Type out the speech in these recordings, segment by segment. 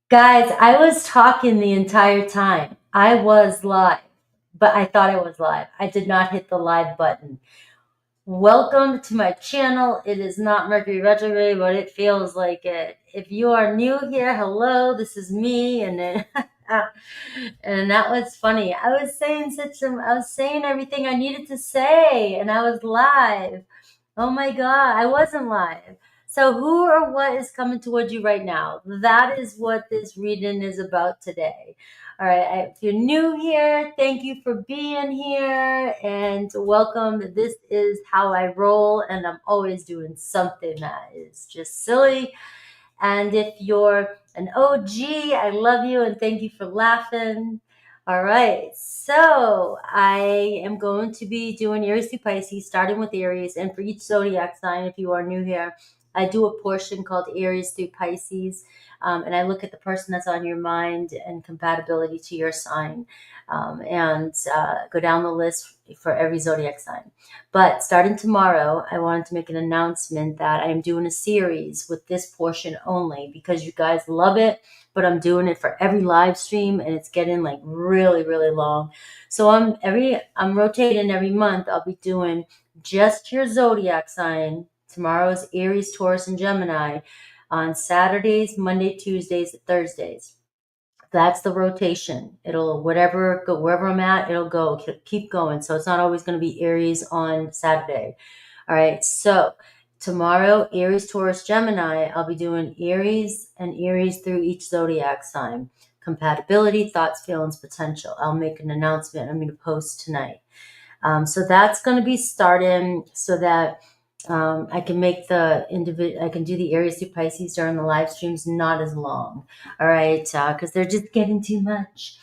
Guys, I was talking the entire time. I was live, but I thought I was live. I did not hit the live button. Welcome to my channel. It is not Mercury retrograde, but it feels like it. If you are new here, hello, this is me. And then, and that was funny. I was saying everything I needed to say, and I was live. Oh my God, I wasn't live. So who or what is coming towards you right now? That is what this reading is about today. All right, if you're new here, thank you for being here and welcome. This is how I roll, and I'm always doing something that is just silly. And if you're an OG, I love you and thank you for laughing. All right, so I am going to be doing Aries to Pisces, starting with Aries. And for each zodiac sign, if you are new here, I do a portion called Aries through Pisces. And I look at the person that's on your mind and compatibility to your sign, and go down the list for every zodiac sign. But starting tomorrow, I wanted to make an announcement that I am doing a series with this portion only because you guys love it, but I'm doing it for every live stream and it's getting like really, really long. So I'm rotating every month. I'll be doing just your zodiac sign. Tomorrow's Aries, Taurus, and Gemini on Saturdays, Monday, Tuesdays, and Thursdays. That's the rotation. It'll whatever go wherever I'm at, it'll go keep going. So it's not always going to be Aries on Saturday. All right. So tomorrow, Aries, Taurus, Gemini, I'll be doing Aries and Aries through each zodiac sign. Compatibility, thoughts, feelings, potential. I'll make an announcement. I'm going to post tonight. So that's going to be starting so that I can make I can do the Aries to Pisces during the live streams not as long. All right. Because they're just getting too much.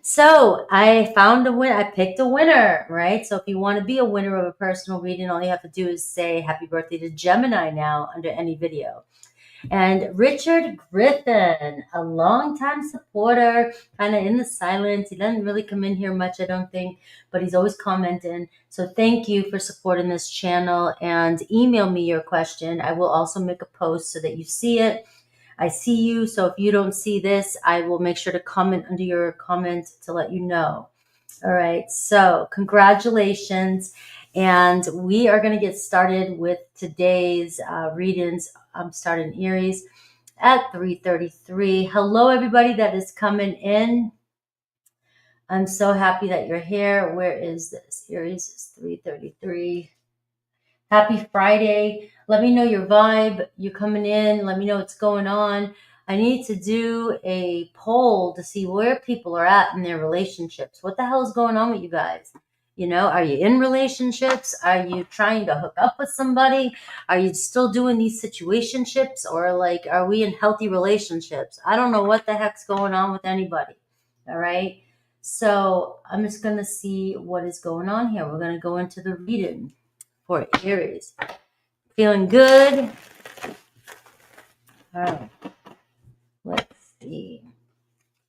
So I found a winner. I picked a winner, right? So if you want to be a winner of a personal reading, all you have to do is say happy birthday to Gemini now under any video. And Richard Griffin, a longtime supporter, kind of in the silence. He doesn't really come in here much, I don't think, but he's always commenting. So thank you for supporting this channel and email me your question. I will also make a post so that you see it. I see you. So if you don't see this, I will make sure to comment under your comment to let you know. All right. So congratulations. And we are going to get started with today's readings. I'm starting Aries at 3:33. Hello, everybody that is coming in. I'm so happy that you're here. Where is this? Aries is 3:33. Happy Friday. Let me know your vibe. You're coming in. Let me know what's going on. I need to do a poll to see where people are at in their relationships. What the hell is going on with you guys? You know, are you in relationships? Are you trying to hook up with somebody? Are you still doing these situationships? Or like, are we in healthy relationships? I don't know what the heck's going on with anybody. All right. So I'm just going to see what is going on here. We're going to go into the reading for Aries. Feeling good? All right. Let's see.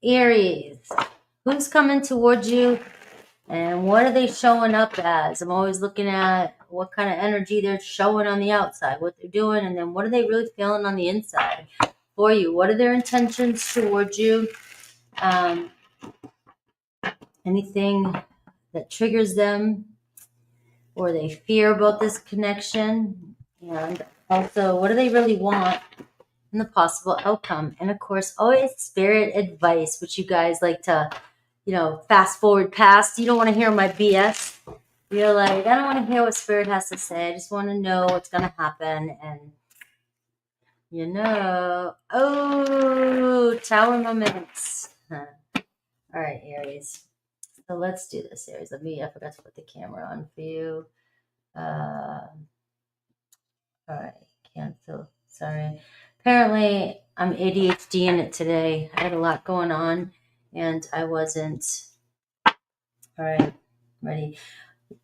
Aries. Who's coming towards you? And what are they showing up as? I'm always looking at what kind of energy they're showing on the outside, what they're doing, and then what are they really feeling on the inside for you? What are their intentions towards you? Anything that triggers them or they fear about this connection? And also, what do they really want and the possible outcome? And of course, always spirit advice, which you guys like to, fast forward past. You don't want to hear my BS. You're like, I don't want to hear what spirit has to say. I just want to know what's going to happen. And, tower moments. All right, Aries. So let's do this, Aries. I forgot to put the camera on for you. All right, cancel. Sorry. Apparently, I'm ADHD in it today. I had a lot going on, and I wasn't. All right, ready.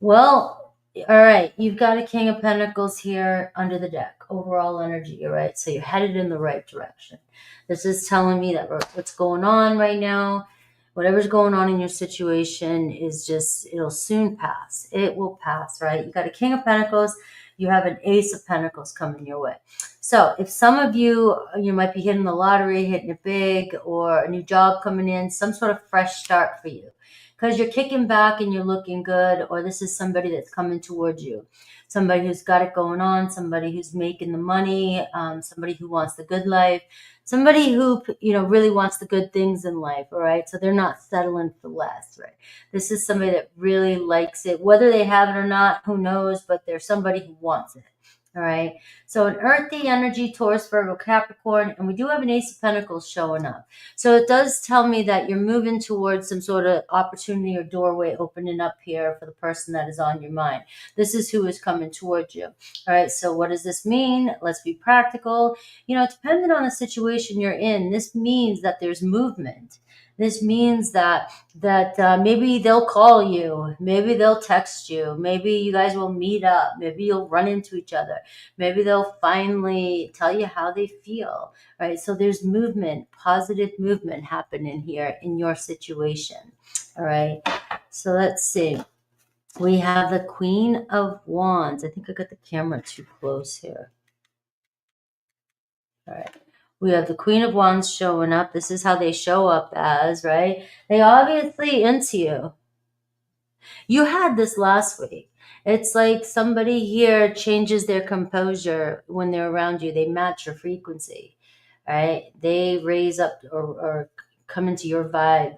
Well, all right. You've got a King of Pentacles here under the deck. Overall energy, all right? So you're headed in the right direction. This is telling me that what's going on right now, whatever's going on in your situation is it'll soon pass. It will pass, right? You got a King of Pentacles. you have an Ace of Pentacles coming your way. So if some of you, you might be hitting the lottery, hitting it big, or a new job coming in, some sort of fresh start for you, because you're kicking back and you're looking good, or this is somebody that's coming towards you. Somebody who's got it going on, somebody who's making the money, somebody who wants the good life, somebody who, really wants the good things in life, all right? So they're not settling for less, right? This is somebody that really likes it. Whether they have it or not, who knows, but they're somebody who wants it, all right? So an earthy energy, Taurus, Virgo, Capricorn, and we do have an Ace of Pentacles showing up. So it does tell me that you're moving towards some sort of opportunity or doorway opening up here for the person that is on your mind. This is who is coming towards you. All right, so what does this mean? Let's be practical. Depending on the situation you're in, this means that there's movement. This means that maybe they'll call you, maybe they'll text you, maybe you guys will meet up, maybe you'll run into each other, maybe they'll finally tell you how they feel, right? So there's movement, positive movement happening here in your situation, all right? So let's see. We have the Queen of Wands. I think I got the camera too close here. All right. We have the Queen of Wands showing up. This is how they show up as, right? They obviously into you. You had this last week. It's like somebody here changes their composure when they're around you. They match your frequency, right? They raise up or come into your vibe,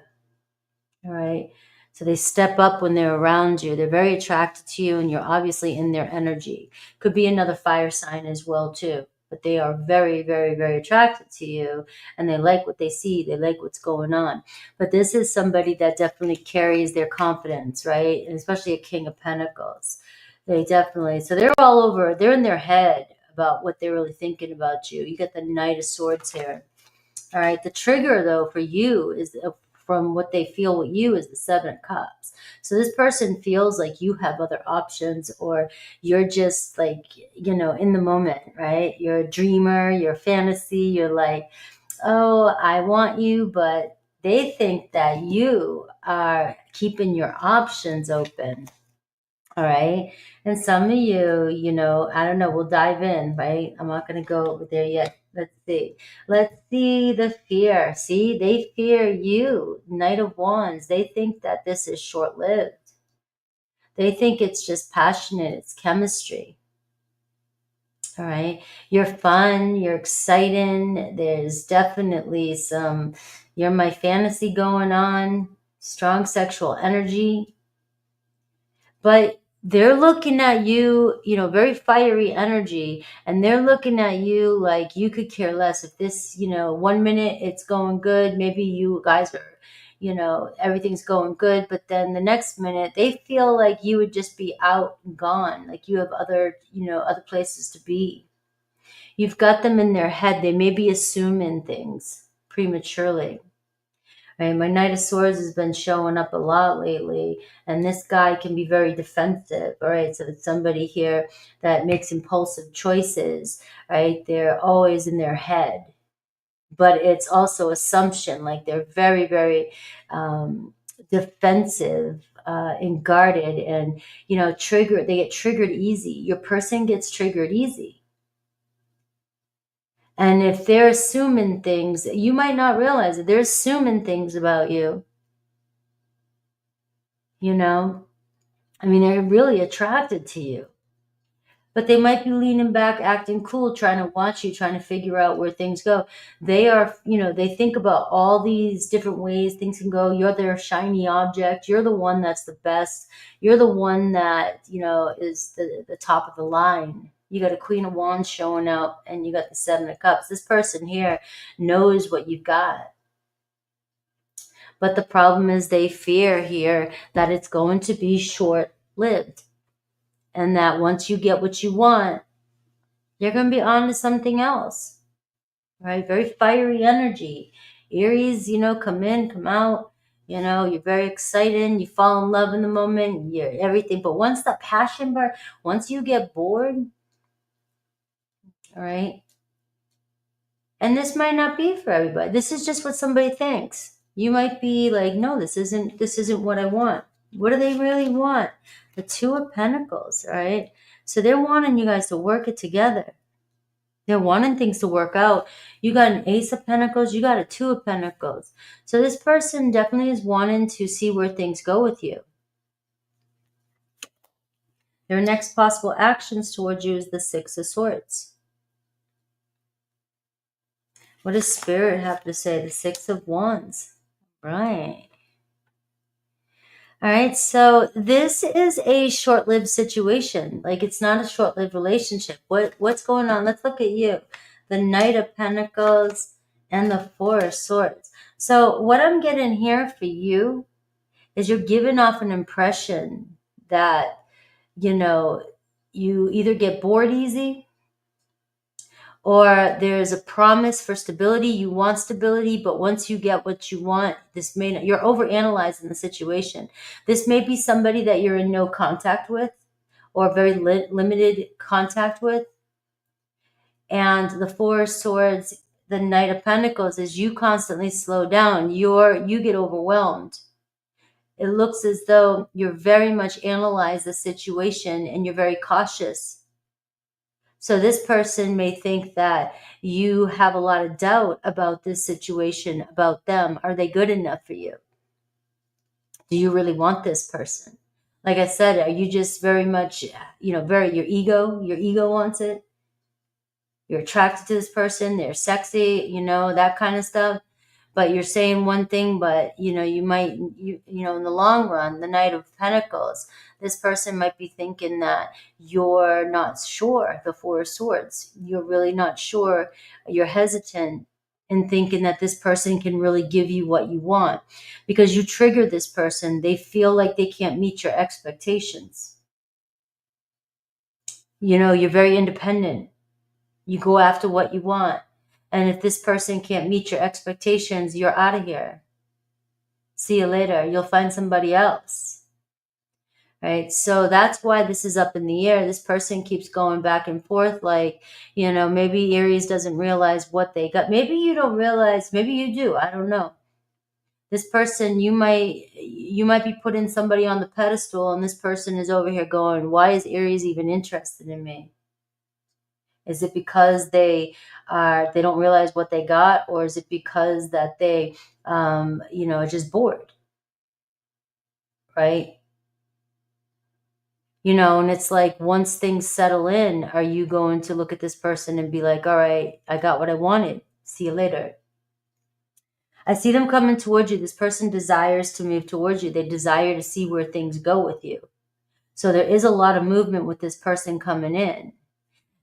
all right? So they step up when they're around you. They're very attracted to you, and you're obviously in their energy. Could be another fire sign as well, too. But they are very, very, very attracted to you, and they like what they see. They like what's going on. But this is somebody that definitely carries their confidence, right? And especially a King of Pentacles. They definitely, so they're all over. They're in their head about what they're really thinking about you. You got the Knight of Swords here. All right. The trigger, though, for you is from what they feel with you is the Seven of Cups. So this person feels like you have other options, or you're just like, in the moment, right? You're a dreamer, you're a fantasy, you're like, oh, I want you, but they think that you are keeping your options open. All right. And some of you, I don't know, we'll dive in, right? I'm not going to go over there yet. Let's see. Let's see the fear. See, they fear you. Knight of Wands. They think that this is short-lived. They think it's just passionate. It's chemistry. All right. You're fun. You're exciting. There's definitely you're my fantasy going on. Strong sexual energy. But they're looking at you, very fiery energy, and they're looking at you like you could care less if this, 1 minute it's going good. Maybe you guys are, everything's going good. But then the next minute they feel like you would just be out and gone. Like you have other places to be. You've got them in their head. They may be assuming things prematurely. Right? My Knight of Swords has been showing up a lot lately, and this guy can be very defensive. All right, so it's somebody here that makes impulsive choices. Right, they're always in their head, but it's also assumption. Like they're very, very defensive and guarded, and triggered. They get triggered easy. Your person gets triggered easy. And if they're assuming things, you might not realize it. They're assuming things about you. They're really attracted to you. But they might be leaning back, acting cool, trying to watch you, trying to figure out where things go. They are, they think about all these different ways things can go. You're their shiny object. You're the one that's the best. You're the one that, is the top of the line. You got a Queen of Wands showing up, and you got the Seven of Cups. This person here knows what you've got. But the problem is they fear here that it's going to be short-lived. And that once you get what you want, you're going to be on to something else. Right? Very fiery energy. Aries, come in, come out. You're very excited. You fall in love in the moment. You're everything. But once the passion burn, once you get bored, all right? And this might not be for everybody. This is just what somebody thinks. You might be like, no, this isn't what I want. What do they really want? The Two of Pentacles, right? So they're wanting you guys to work it together. They're wanting things to work out. You got an Ace of Pentacles, you got a Two of Pentacles. So this person definitely is wanting to see where things go with you. Their next possible actions towards you is the Six of Swords. What does Spirit have to say? The Six of Wands. Right. All right, so this is a short-lived situation. Like, it's not a short-lived relationship. What's going on? Let's look at you. The Knight of Pentacles and the Four of Swords. So what I'm getting here for you is you're giving off an impression that, you know, you either get bored easy, or there's a promise for stability. You want stability, but once you get what you want, this may not, you're overanalyzing the situation. This may be somebody that you're in no contact with, or very limited contact with. And the Four of Swords, the Knight of Pentacles, is you constantly slow down. You get overwhelmed. It looks as though you're very much analyze the situation and you're very cautious. So this person may think that you have a lot of doubt about this situation, about them. Are they good enough for you? Do you really want this person? Like I said, are you just very much, your ego wants it? You're attracted to this person, they're sexy, that kind of stuff. But you're saying one thing, but you might, in the long run, the Knight of Pentacles, this person might be thinking that you're not sure. The Four of Swords, you're really not sure. You're hesitant in thinking that this person can really give you what you want, because you trigger this person. They feel like they can't meet your expectations. You're very independent. You go after what you want. And if this person can't meet your expectations, you're out of here. See you later. You'll find somebody else. Right? So that's why this is up in the air. This person keeps going back and forth. Like, maybe Aries doesn't realize what they got. Maybe you don't realize. Maybe you do. I don't know. This person, you might be putting somebody on the pedestal, and this person is over here going, why is Aries even interested in me? Is it because they don't realize what they got, or is it because that they, are just bored, right? And it's like, once things settle in, are you going to look at this person and be like, all right, I got what I wanted. See you later. I see them coming towards you. This person desires to move towards you. They desire to see where things go with you. So there is a lot of movement with this person coming in.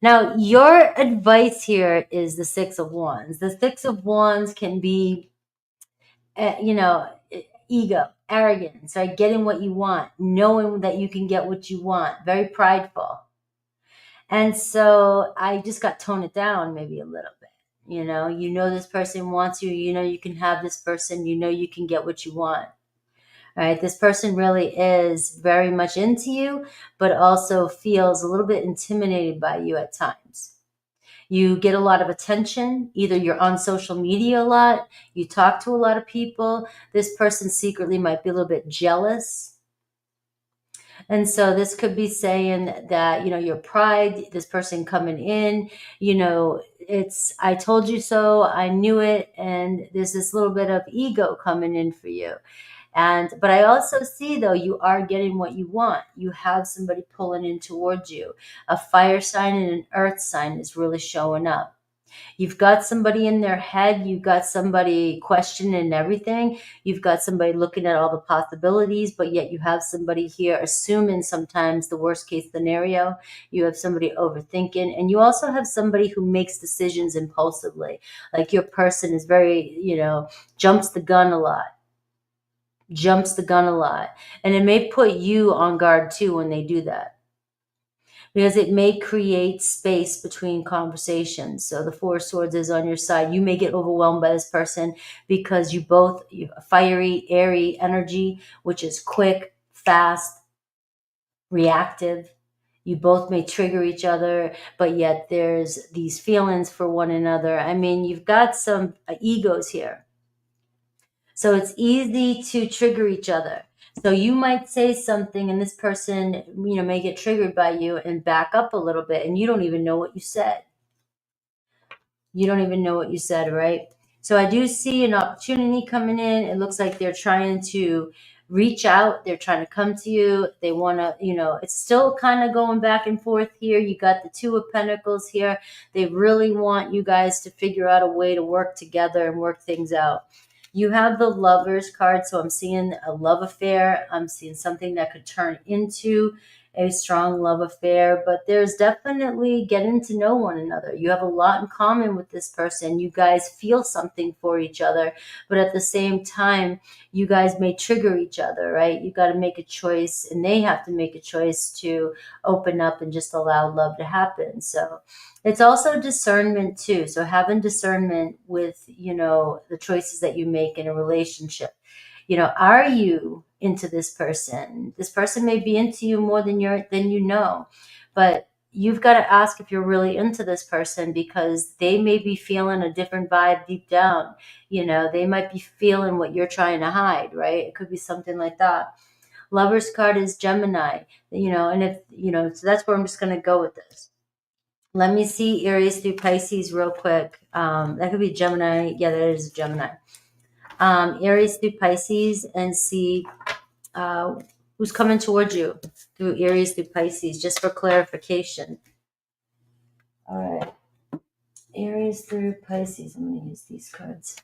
Now, your advice here is the Six of Wands. The Six of Wands can be, ego, arrogance, right? Getting what you want, knowing that you can get what you want, very prideful. And so I just got toned it down maybe a little bit. This person wants you, you can have this person, you can get what you want. All right, this person really is very much into you, but also feels a little bit intimidated by you at times. You get a lot of attention. Either you're on social media a lot, you talk to a lot of people. This person secretly might be a little bit jealous. And so this could be saying that, your pride, this person coming in, it's, I told you so, I knew it. And there's this little bit of ego coming in for you. But I also see, though, you are getting what you want. You have somebody pulling in towards you. A fire sign and an earth sign is really showing up. You've got somebody in their head. You've got somebody questioning everything. You've got somebody looking at all the possibilities, but yet you have somebody here assuming sometimes the worst case scenario. You have somebody overthinking, and you also have somebody who makes decisions impulsively. Like, your person is very, jumps the gun a lot. And it may put you on guard too when they do that, because it may create space between conversations. So the Four of Swords is on your side. You may get overwhelmed by this person because you have fiery, airy energy, which is quick, fast, reactive. You both may trigger each other, but yet there's these feelings for one another. I mean, you've got some egos here. So it's easy to trigger each other. So you might say something and this person, may get triggered by you and back up a little bit, and you don't even know what you said. You don't even know what you said, right? So I do see an opportunity coming in. It looks like they're trying to reach out. They're trying to come to you. They want to, it's still kind of going back and forth here. You got the Two of Pentacles here. They really want you guys to figure out a way to work together and work things out. You have the Lovers card, so I'm seeing a love affair. I'm seeing something that could turn into a strong love affair, but there's definitely getting to know one another. You have a lot in common with this person. You guys feel something for each other, but at the same time, you guys may trigger each other, right? You got to make a choice, and they have to make a choice to open up and just allow love to happen. So it's also discernment too. So having discernment with, the choices that you make in a relationship. Are you into this person? This person may be into you more than you know, but you've got to ask if you're really into this person, because they may be feeling a different vibe deep down. They might be feeling what you're trying to hide, right? It could be something like that. Lover's card is Gemini, and if, so that's where I'm just going to go with this. Let me see Aries through Pisces real quick. That could be Gemini. Yeah, that is Gemini. Aries through Pisces, and see who's coming towards you through Aries through Pisces, just for clarification. All right. Aries through Pisces. I'm going to use these cards.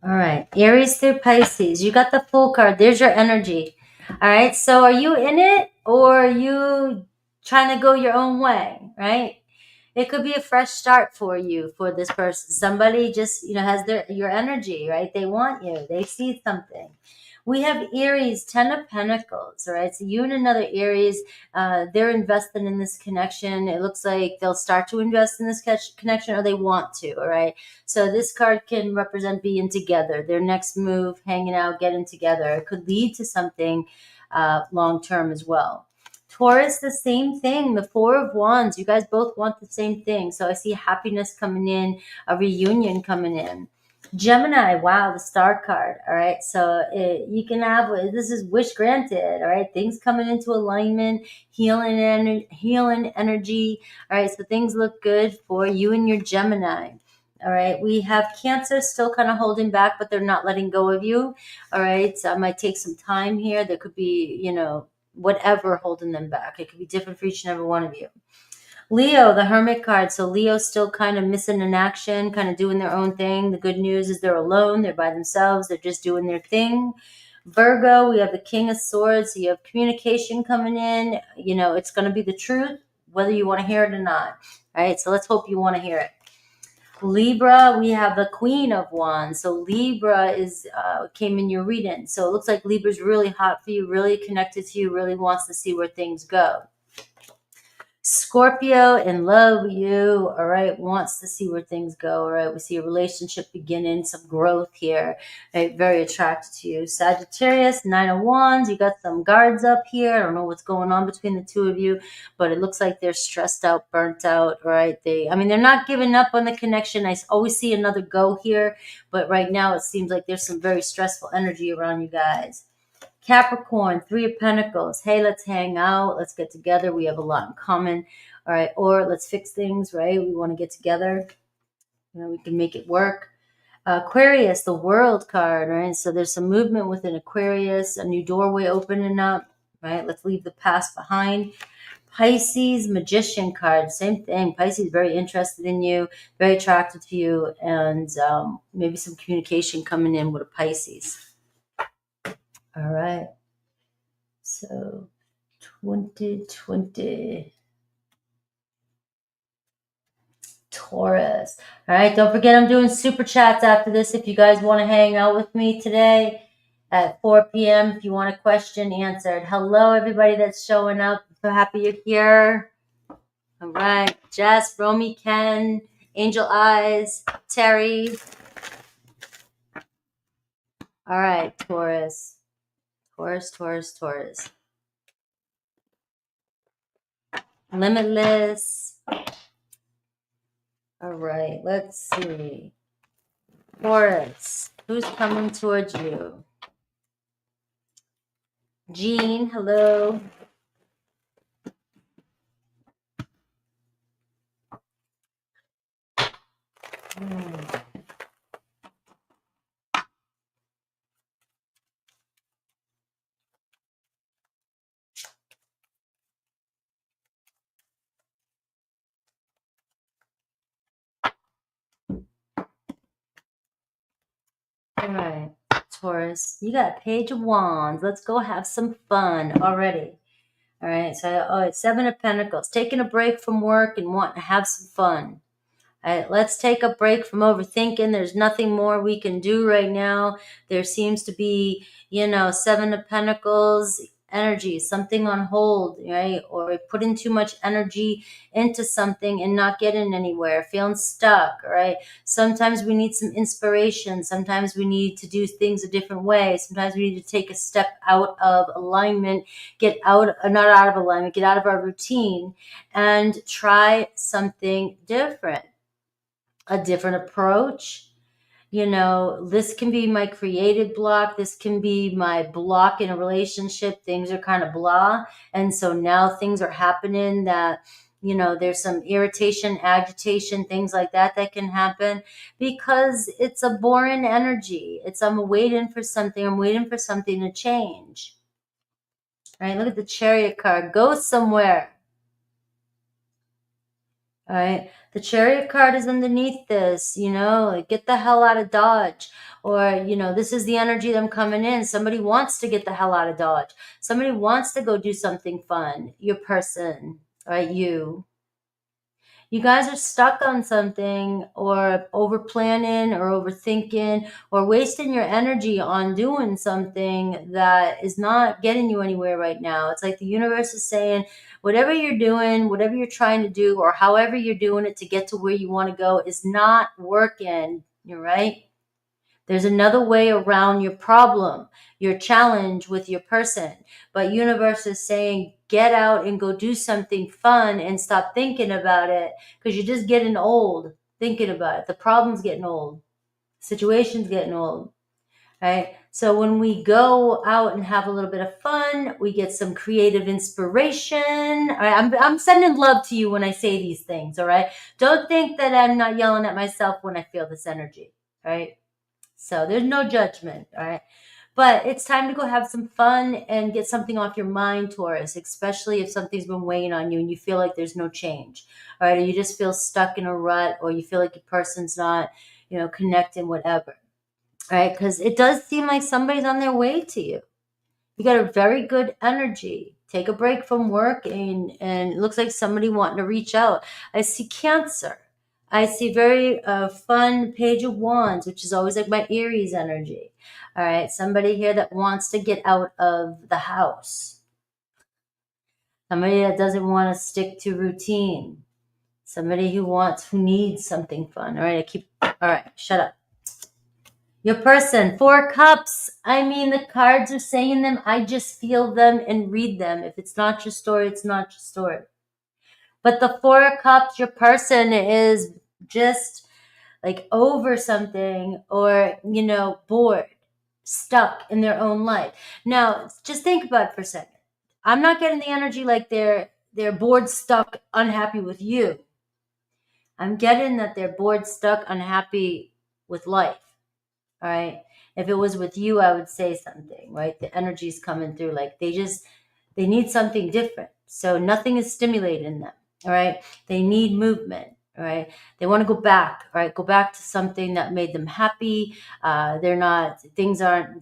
All right. Aries through Pisces. You got the Fool card. There's your energy. All right. So are you in it, or are you trying to go your own way, right? It could be a fresh start for you, for this person. Somebody just, has your energy, right? They want you. They see something. We have Aries, 10 of Pentacles, all right? So you and another Aries, they're invested in this connection. It looks like they'll start to invest in this connection, or they want to, all right? So this card can represent being together, their next move, hanging out, getting together. It could lead to something long-term as well. Taurus, the same thing. The Four of Wands. You guys both want the same thing. So I see happiness coming in, a reunion coming in. Gemini, wow, the Star card. All right. So you can have, this is wish granted. All right. Things coming into alignment, healing energy. All right. So things look good for you and your Gemini. All right. We have Cancer still kind of holding back, but they're not letting go of you. All right. So it might take some time here. There could be, whatever holding them back. It could be different for each and every one of you. Leo, the Hermit card. So Leo's still kind of missing in action, kind of doing their own thing. The good news is they're alone. They're by themselves. They're just doing their thing. Virgo, we have the King of Swords. So you have communication coming in. It's going to be the truth, whether you want to hear it or not. All right. So let's hope you want to hear it. Libra, we have the Queen of Wands. So Libra came in your reading. So it looks like Libra's really hot for you, really connected to you, really wants to see where things go. Scorpio, in love with you, all right, wants to see where things go, all right? We see a relationship beginning, some growth here, right? Very attracted to you. Sagittarius, 9 of Wands, you got some guards up here. I don't know what's going on between the two of you, but it looks like they're stressed out, burnt out, all right? They're not giving up on the connection. I always see another go here, but right now it seems like there's some very stressful energy around you guys. Capricorn, 3 of Pentacles. Hey, let's hang out. Let's get together. We have a lot in common. All right. Or let's fix things, right? We want to get together. We can make it work. Aquarius, the World card, right? So there's some movement within Aquarius, a new doorway opening up, right? Let's leave the past behind. Pisces, Magician card, same thing. Pisces, very interested in you, very attracted to you, and maybe some communication coming in with a Pisces. All right. So 2020. Taurus. All right, don't forget I'm doing super chats after this if you guys want to hang out with me today at 4 p.m. if you want a question answered. Hello, everybody that's showing up. So happy you're here. All right, Jess, Romy, Ken, Angel Eyes, Terry. All right, Taurus. Taurus. Limitless. All right, let's see. Taurus, who's coming towards you? Jean, hello. All right, Taurus, you got Page of Wands. Let's go have some fun already. All right, so it's 7 of Pentacles. Taking a break from work and wanting to have some fun. All right, let's take a break from overthinking. There's nothing more we can do right now. There seems to be, 7 of Pentacles energy, something on hold, right? Or putting too much energy into something and not getting anywhere, feeling stuck, right? Sometimes we need some inspiration. Sometimes we need to do things a different way. Sometimes we need to take a step out of alignment, get out of our routine and try something different. A different approach. This can be my creative block. This can be my block in a relationship. Things are kind of blah. And so now things are happening that, there's some irritation, agitation, things like that can happen because it's a boring energy. I'm waiting for something. I'm waiting for something to change. All right, look at the Chariot card. Go somewhere. All right. The Chariot card is underneath this, like get the hell out of Dodge. Or, this is the energy them coming in. Somebody wants to get the hell out of Dodge. Somebody wants to go do something fun. Your person, right? You guys are stuck on something or over planning or overthinking or wasting your energy on doing something that is not getting you anywhere right now. It's like the universe is saying, whatever you're doing, whatever you're trying to do, or however you're doing it to get to where you want to go is not working. You're right. There's another way around your problem, your challenge with your person. But universe is saying, get out and go do something fun and stop thinking about it because you're just getting old thinking about it. The problem's getting old. Situation's getting old. Right? So when we go out and have a little bit of fun, we get some creative inspiration. All right? I'm sending love to you when I say these things. All right. Don't think that I'm not yelling at myself when I feel this energy. Right. So there's no judgment, all right? But it's time to go have some fun and get something off your mind, Taurus, especially if something's been weighing on you and you feel like there's no change, all right? Or you just feel stuck in a rut or you feel like your person's not, connecting, whatever, all right? Because it does seem like somebody's on their way to you. You got a very good energy. Take a break from work and it looks like somebody wanting to reach out. I see Cancer. I see very fun Page of Wands, which is always like my Aries energy. All right, somebody here that wants to get out of the house. Somebody that doesn't want to stick to routine. Somebody who needs something fun. All right, shut up. Your person, 4 cups. I mean, the cards are saying them. I just feel them and read them. If it's not your story, it's not your story. But the 4 cups, your person is just like over something or, bored, stuck in their own life. Now, just think about it for a second. I'm not getting the energy like they're bored, stuck, unhappy with you. I'm getting that they're bored, stuck, unhappy with life. All right. If it was with you, I would say something, right? The energy's coming through. Like they need something different. So nothing is stimulating them. All right. They need movement. All right. They want to go back. All right. Go back to something that made them happy. Things are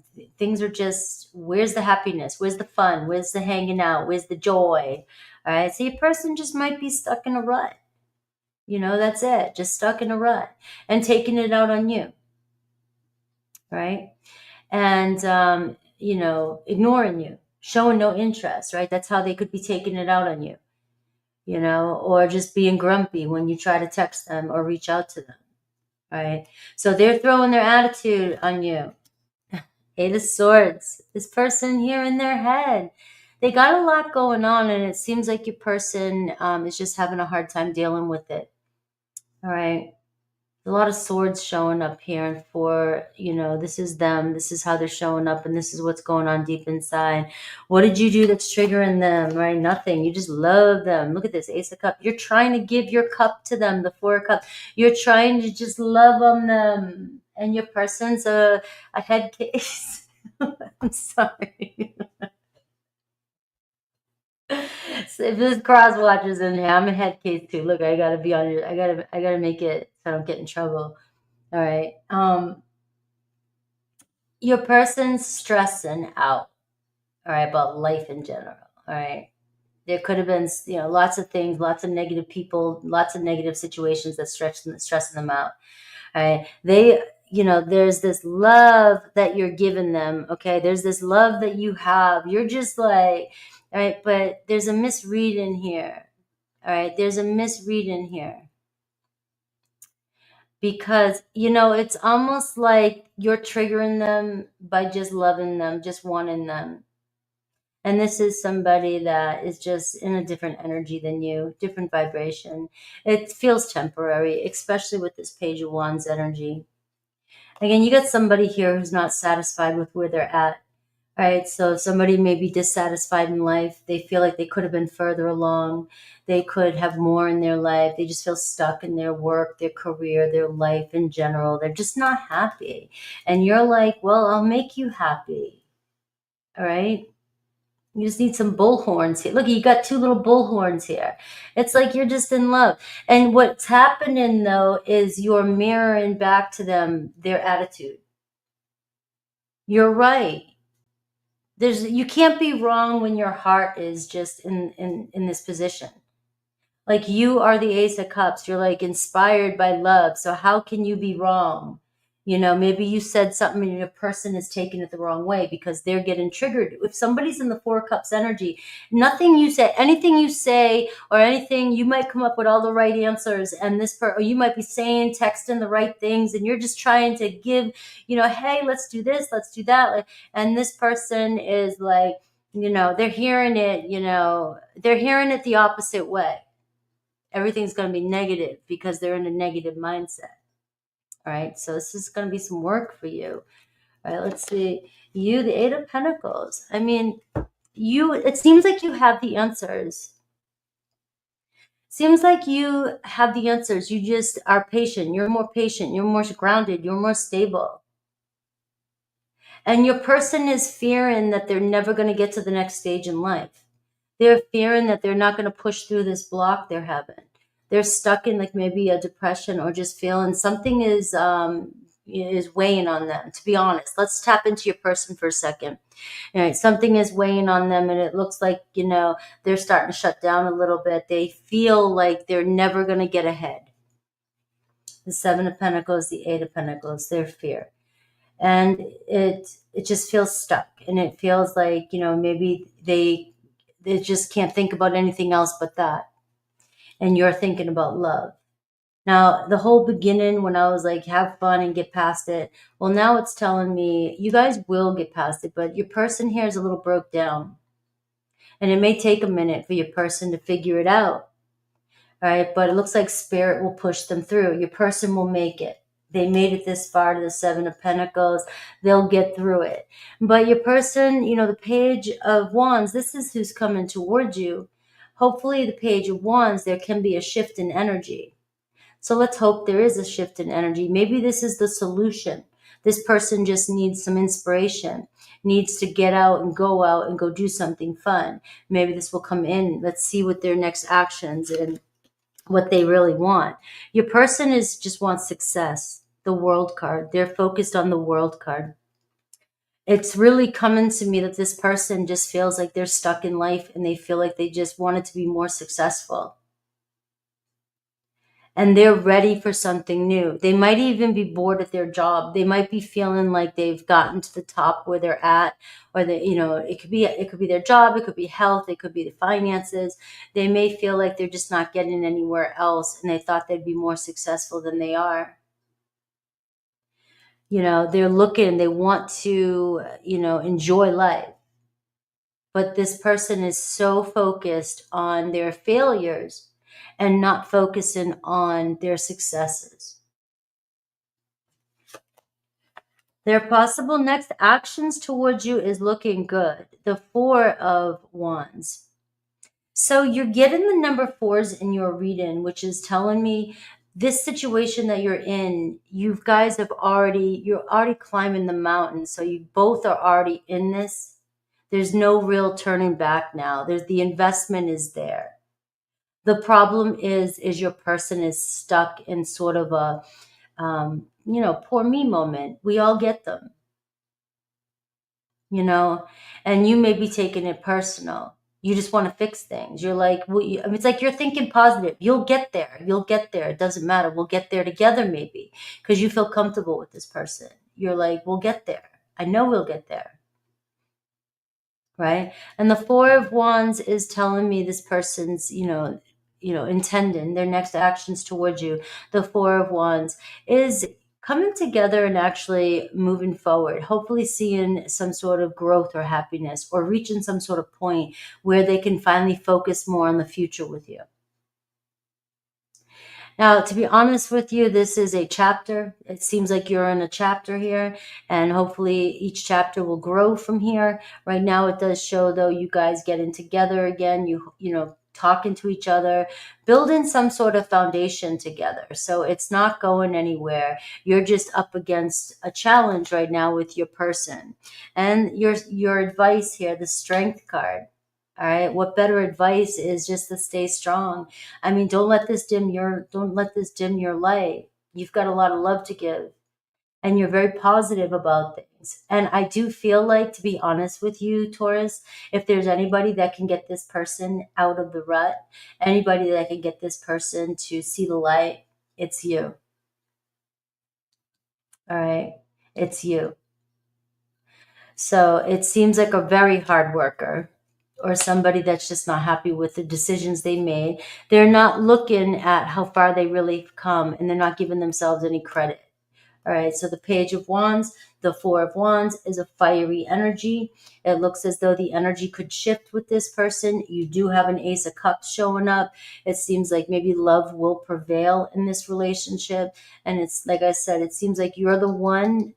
just, where's the happiness? Where's the fun? Where's the hanging out? Where's the joy? All right. So your person just might be stuck in a rut. You know, that's it. Just stuck in a rut and taking it out on you, right? And, you know, ignoring you, showing no interest, right? That's how they could be taking it out on you, you know, or just being grumpy when you try to text them or reach out to them, right? So they're throwing their attitude on you. Eight of Swords, this person here in their head, they got a lot going on, and it seems like your person is just having a hard time dealing with it. All right. A lot of swords showing up here, and for, you know, this is them, this is how they're showing up, and this is what's going on deep inside. What did you do that's triggering them, right? Nothing. You just love them. Look at this, Ace of Cups. You're trying to give your cup to them, the Four of Cups. You're trying to just love on them, and your person's a head case. I'm sorry. So if there's cross watchers in here, I'm a head case too. Look, I gotta be on your, I gotta make it so I don't get in trouble. All right. Your person's stressing out, all right, about life in general. All right. There could have been, you know, lots of things, lots of negative people, lots of negative situations that stressing them out. All right. They, you know, there's this love that you're giving them. Okay. There's this love that you have. You're just like, all right, but there's a misread in here. All right. There's a misread in here. Because, you know, it's almost like you're triggering them by just loving them, just wanting them. And this is somebody that is just in a different energy than you, different vibration. It feels temporary, especially with this Page of Wands energy. Again, you got somebody here who's not satisfied with where they're at. All right, so somebody may be dissatisfied in life. They feel like they could have been further along. They could have more in their life. They just feel stuck in their work, their career, their life in general. They're just not happy. And you're like, well, I'll make you happy. All right? You just need some bullhorns here. Look, you got two little bullhorns here. It's like you're just in love. And what's happening, though, is you're mirroring back to them their attitude. You're right. You can't be wrong when your heart is just in this position. Like, you are the Ace of Cups. You're like inspired by love. So how can you be wrong? You know, maybe you said something and your person is taking it the wrong way because they're getting triggered. If somebody's in the Four of Cups energy, nothing you say, anything you say or anything, you might come up with all the right answers, and or you might be saying, texting the right things, and you're just trying to give, you know, hey, let's do this, let's do that. And this person is like, you know, they're hearing it, you know, they're hearing it the opposite way. Everything's going to be negative because they're in a negative mindset. All right, so this is going to be some work for you. All right, let's see. You, the Eight of Pentacles. I mean, it seems like you have the answers. Seems like you have the answers. You just are patient. You're more patient. You're more grounded. You're more stable. And your person is fearing that they're never going to get to the next stage in life. They're fearing that they're not going to push through this block they're having. They're stuck in like maybe a depression or just feeling something is weighing on them, to be honest. Let's tap into your person for a second. All right, something is weighing on them, and it looks like, you know, they're starting to shut down a little bit. They feel like they're never going to get ahead. The Seven of Pentacles, the Eight of Pentacles, their fear. And it just feels stuck, and it feels like, you know, maybe they just can't think about anything else but that. And you're thinking about love. Now, the whole beginning when I was like, have fun and get past it. Well, now it's telling me you guys will get past it, but your person here is a little broke down. And it may take a minute for your person to figure it out. All right. But it looks like spirit will push them through. Your person will make it. They made it this far to the Seven of Pentacles. They'll get through it. But your person, you know, the Page of Wands, this is who's coming towards you. Hopefully the Page of Wands, there can be a shift in energy. So let's hope there is a shift in energy. Maybe this is the solution. This person just needs some inspiration, needs to get out and go do something fun. Maybe this will come in. Let's see what their next actions and what they really want. Your person just wants success. The World card. They're focused on the World card. It's really coming to me that this person just feels like they're stuck in life, and they feel like they just wanted to be more successful. and they're ready for something new. They might even be bored at their job. They might be feeling like they've gotten to the top where they're at, or they, it could be their job, it could be health, it could be the finances. They may feel like they're just not getting anywhere else, and they thought they'd be more successful than they are. They're looking, they want to, enjoy life. But this person is so focused on their failures and not focusing on their successes. Their possible next actions towards you is looking good. The Four of Wands. So you're getting the number 4s in your reading, which is telling me this situation that you're in, you're already climbing the mountain. So you both are already in this. There's no real turning back now. The investment is there. The problem is your person is stuck in sort of a, poor me moment. We all get them, and you may be taking it personal. You just want to fix things. You're like, it's like you're thinking positive. You'll get there. You'll get there. It doesn't matter. We'll get there together maybe because you feel comfortable with this person. You're like, we'll get there. I know we'll get there. Right? And the Four of Wands is telling me this person's, intending their next actions towards you. The Four of Wands is coming together and actually moving forward, hopefully seeing some sort of growth or happiness, or reaching some sort of point where they can finally focus more on the future with you. Now, to be honest with you, this is a chapter. It seems like you're in a chapter here, and hopefully each chapter will grow from here. Right now, it does show, though, you guys getting together again, talking to each other, building some sort of foundation together. So it's not going anywhere. You're just up against a challenge right now with your person. And your advice here, the Strength card. All right. What better advice is just to stay strong. I mean, don't let this dim your light. You've got a lot of love to give, and you're very positive about things. And I do feel like, to be honest with you, Taurus, if there's anybody that can get this person out of the rut, anybody that can get this person to see the light, it's you. All right. It's you. So it seems like a very hard worker, or somebody that's just not happy with the decisions they made. They're not looking at how far they really come, and they're not giving themselves any credit. All right, so the Page of Wands, the Four of Wands is a fiery energy. It looks as though the energy could shift with this person. You do have an Ace of Cups showing up. It seems like maybe love will prevail in this relationship. And it's like I said, it seems like you're the one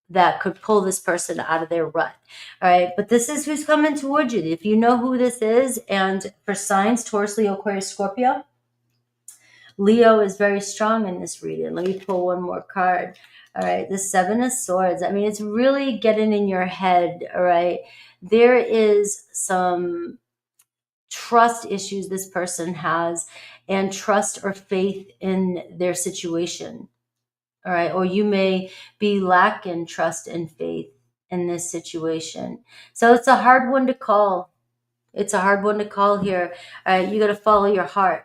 that could pull this person out of their rut. All right. But this is who's coming towards you. If you know who this is, and for signs, Taurus, Leo, Aquarius, Scorpio, Leo is very strong in this reading. Let me pull one more card. All right. The Seven of Swords. I mean, it's really getting in your head. All right. There is some trust issues this person has, and trust or faith in their situation. All right. Or you may be lacking trust and faith in this situation. So it's a hard one to call. It's a hard one to call here. All right. You got to follow your heart.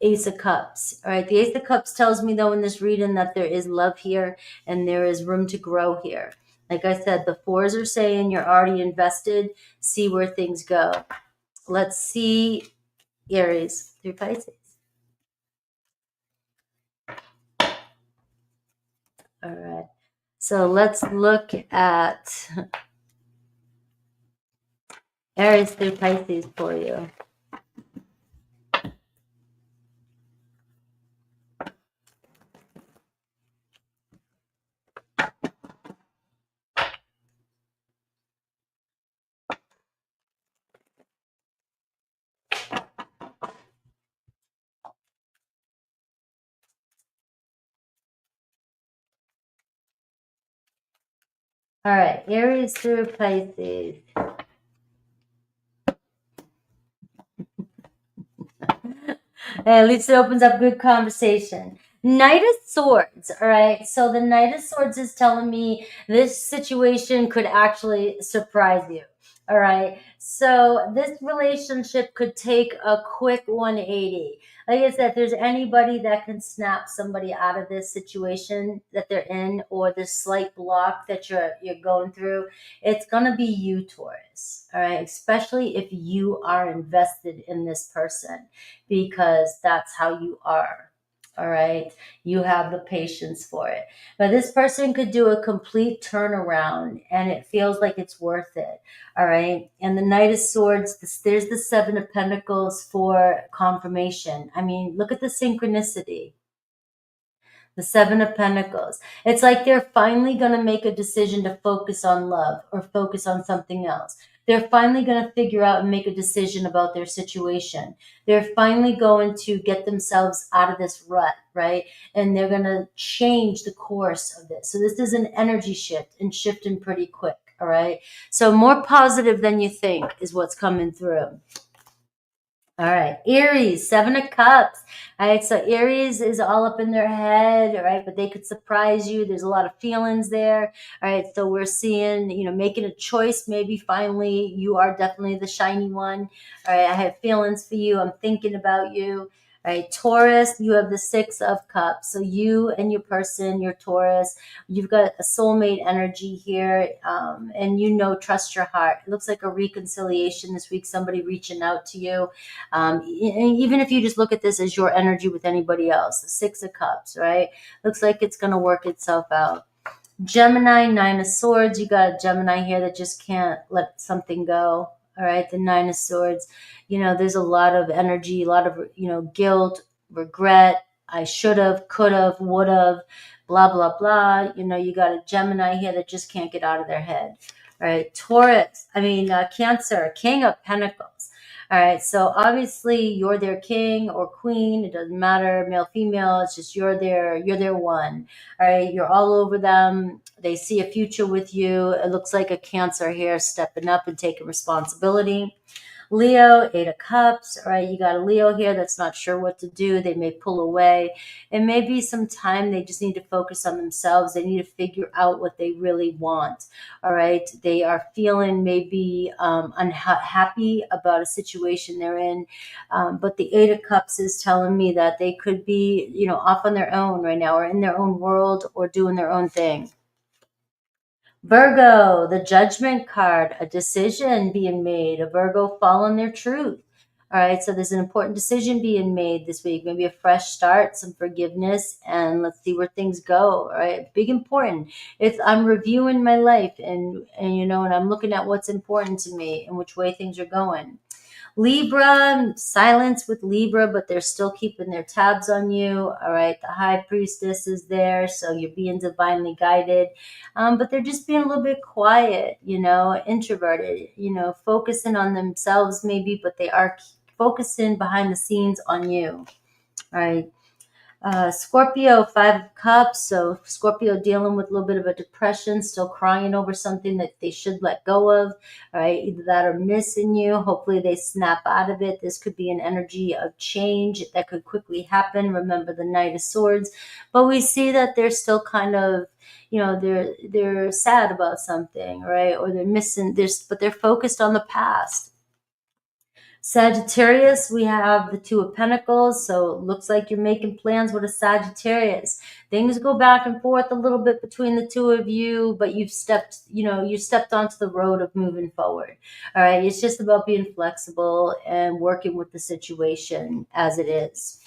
Ace of Cups. All right. The Ace of Cups tells me, though, in this reading that there is love here and there is room to grow here. Like I said, the fours are saying you're already invested. See where things go. Let's see Aries through Pisces. All right. So let's look at Aries through Pisces for you. All right, Aries through Pisces. At least it opens up good conversation. Knight of Swords, all right? So the Knight of Swords is telling me this situation could actually surprise you. All right. So this relationship could take a quick 180. Like I said, if there's anybody that can snap somebody out of this situation that they're in, or this slight block that you're going through, it's gonna be you, Taurus. All right. Especially if you are invested in this person, because that's how you are. All right. You have the patience for it. But this person could do a complete turnaround, and it feels like it's worth it. All right. And the Knight of Swords, there's the Seven of Pentacles for confirmation. I mean, look at the synchronicity. The Seven of Pentacles. It's like they're finally going to make a decision to focus on love or focus on something else. They're finally going to figure out and make a decision about their situation. They're finally going to get themselves out of this rut, right? And they're going to change the course of this. So this is an energy shift, and shifting pretty quick, all right? So more positive than you think is what's coming through. All right, Aries, Seven of Cups. All right, so Aries is all up in their head, all right, but they could surprise you. There's a lot of feelings there. All right, so we're seeing, making a choice. Maybe finally you are definitely the shiny one. All right, I have feelings for you. I'm thinking about you. All right, Taurus, you have the Six of Cups. So you and your person, your Taurus, you've got a soulmate energy here, and trust your heart. It looks like a reconciliation this week, somebody reaching out to you. Even if you just look at this as your energy with anybody else, the Six of Cups, right? Looks like it's going to work itself out. Gemini, Nine of Swords. You got a Gemini here that just can't let something go. All right, the Nine of Swords. There's a lot of energy, a lot of, guilt, regret. I should have, could have, would have, blah, blah, blah. You got a Gemini here that just can't get out of their head. All right, Cancer, King of Pentacles. All right, so obviously you're their king or queen. It doesn't matter, male, female. It's just you're their one. All right, you're all over them. They see a future with you. It looks like a Cancer here stepping up and taking responsibility. Leo, Eight of Cups. All right, you got a Leo here that's not sure what to do. They may pull away. It may be some time they just need to focus on themselves. They need to figure out what they really want. All right, they are feeling maybe unhappy about a situation they're in, but the Eight of Cups is telling me that they could be, off on their own right now, or in their own world, or doing their own thing. Virgo, the Judgment card, a decision being made, a Virgo following their truth. All right, so there's an important decision being made this week, maybe a fresh start, some forgiveness, and let's see where things go. All right, big important. I'm reviewing my life, and and I'm looking at what's important to me and which way things are going. Libra, silence with Libra, but they're still keeping their tabs on you. All right, the High Priestess is there, so you're being divinely guided. But they're just being a little bit quiet, introverted, focusing on themselves maybe, but they are focusing behind the scenes on you. All right. Scorpio, Five of Cups. So Scorpio dealing with a little bit of a depression, still crying over something that they should let go of. All right, either that or missing you. Hopefully they snap out of it. This could be an energy of change that could quickly happen. Remember the Knight of Swords, but we see that they're still kind of, they're sad about something, right? Or they're missing this, but they're focused on the past. Sagittarius, we have the Two of Pentacles, so it looks like you're making plans with a Sagittarius. Things go back and forth a little bit between the two of you, but you stepped onto the road of moving forward. All right, it's just about being flexible and working with the situation as it is.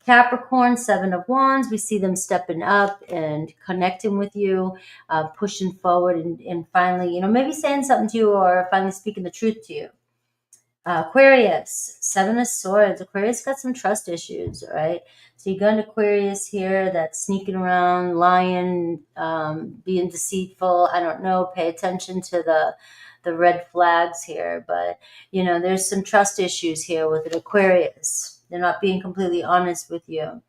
Capricorn, Seven of Wands, we see them stepping up and connecting with you, pushing forward, and finally, maybe saying something to you, or finally speaking the truth to you. Aquarius, Seven of Swords. Aquarius got some trust issues, right? So you got an Aquarius here that's sneaking around, lying, being deceitful. I don't know. Pay attention to the red flags here. But, there's some trust issues here with an Aquarius. They're not being completely honest with you.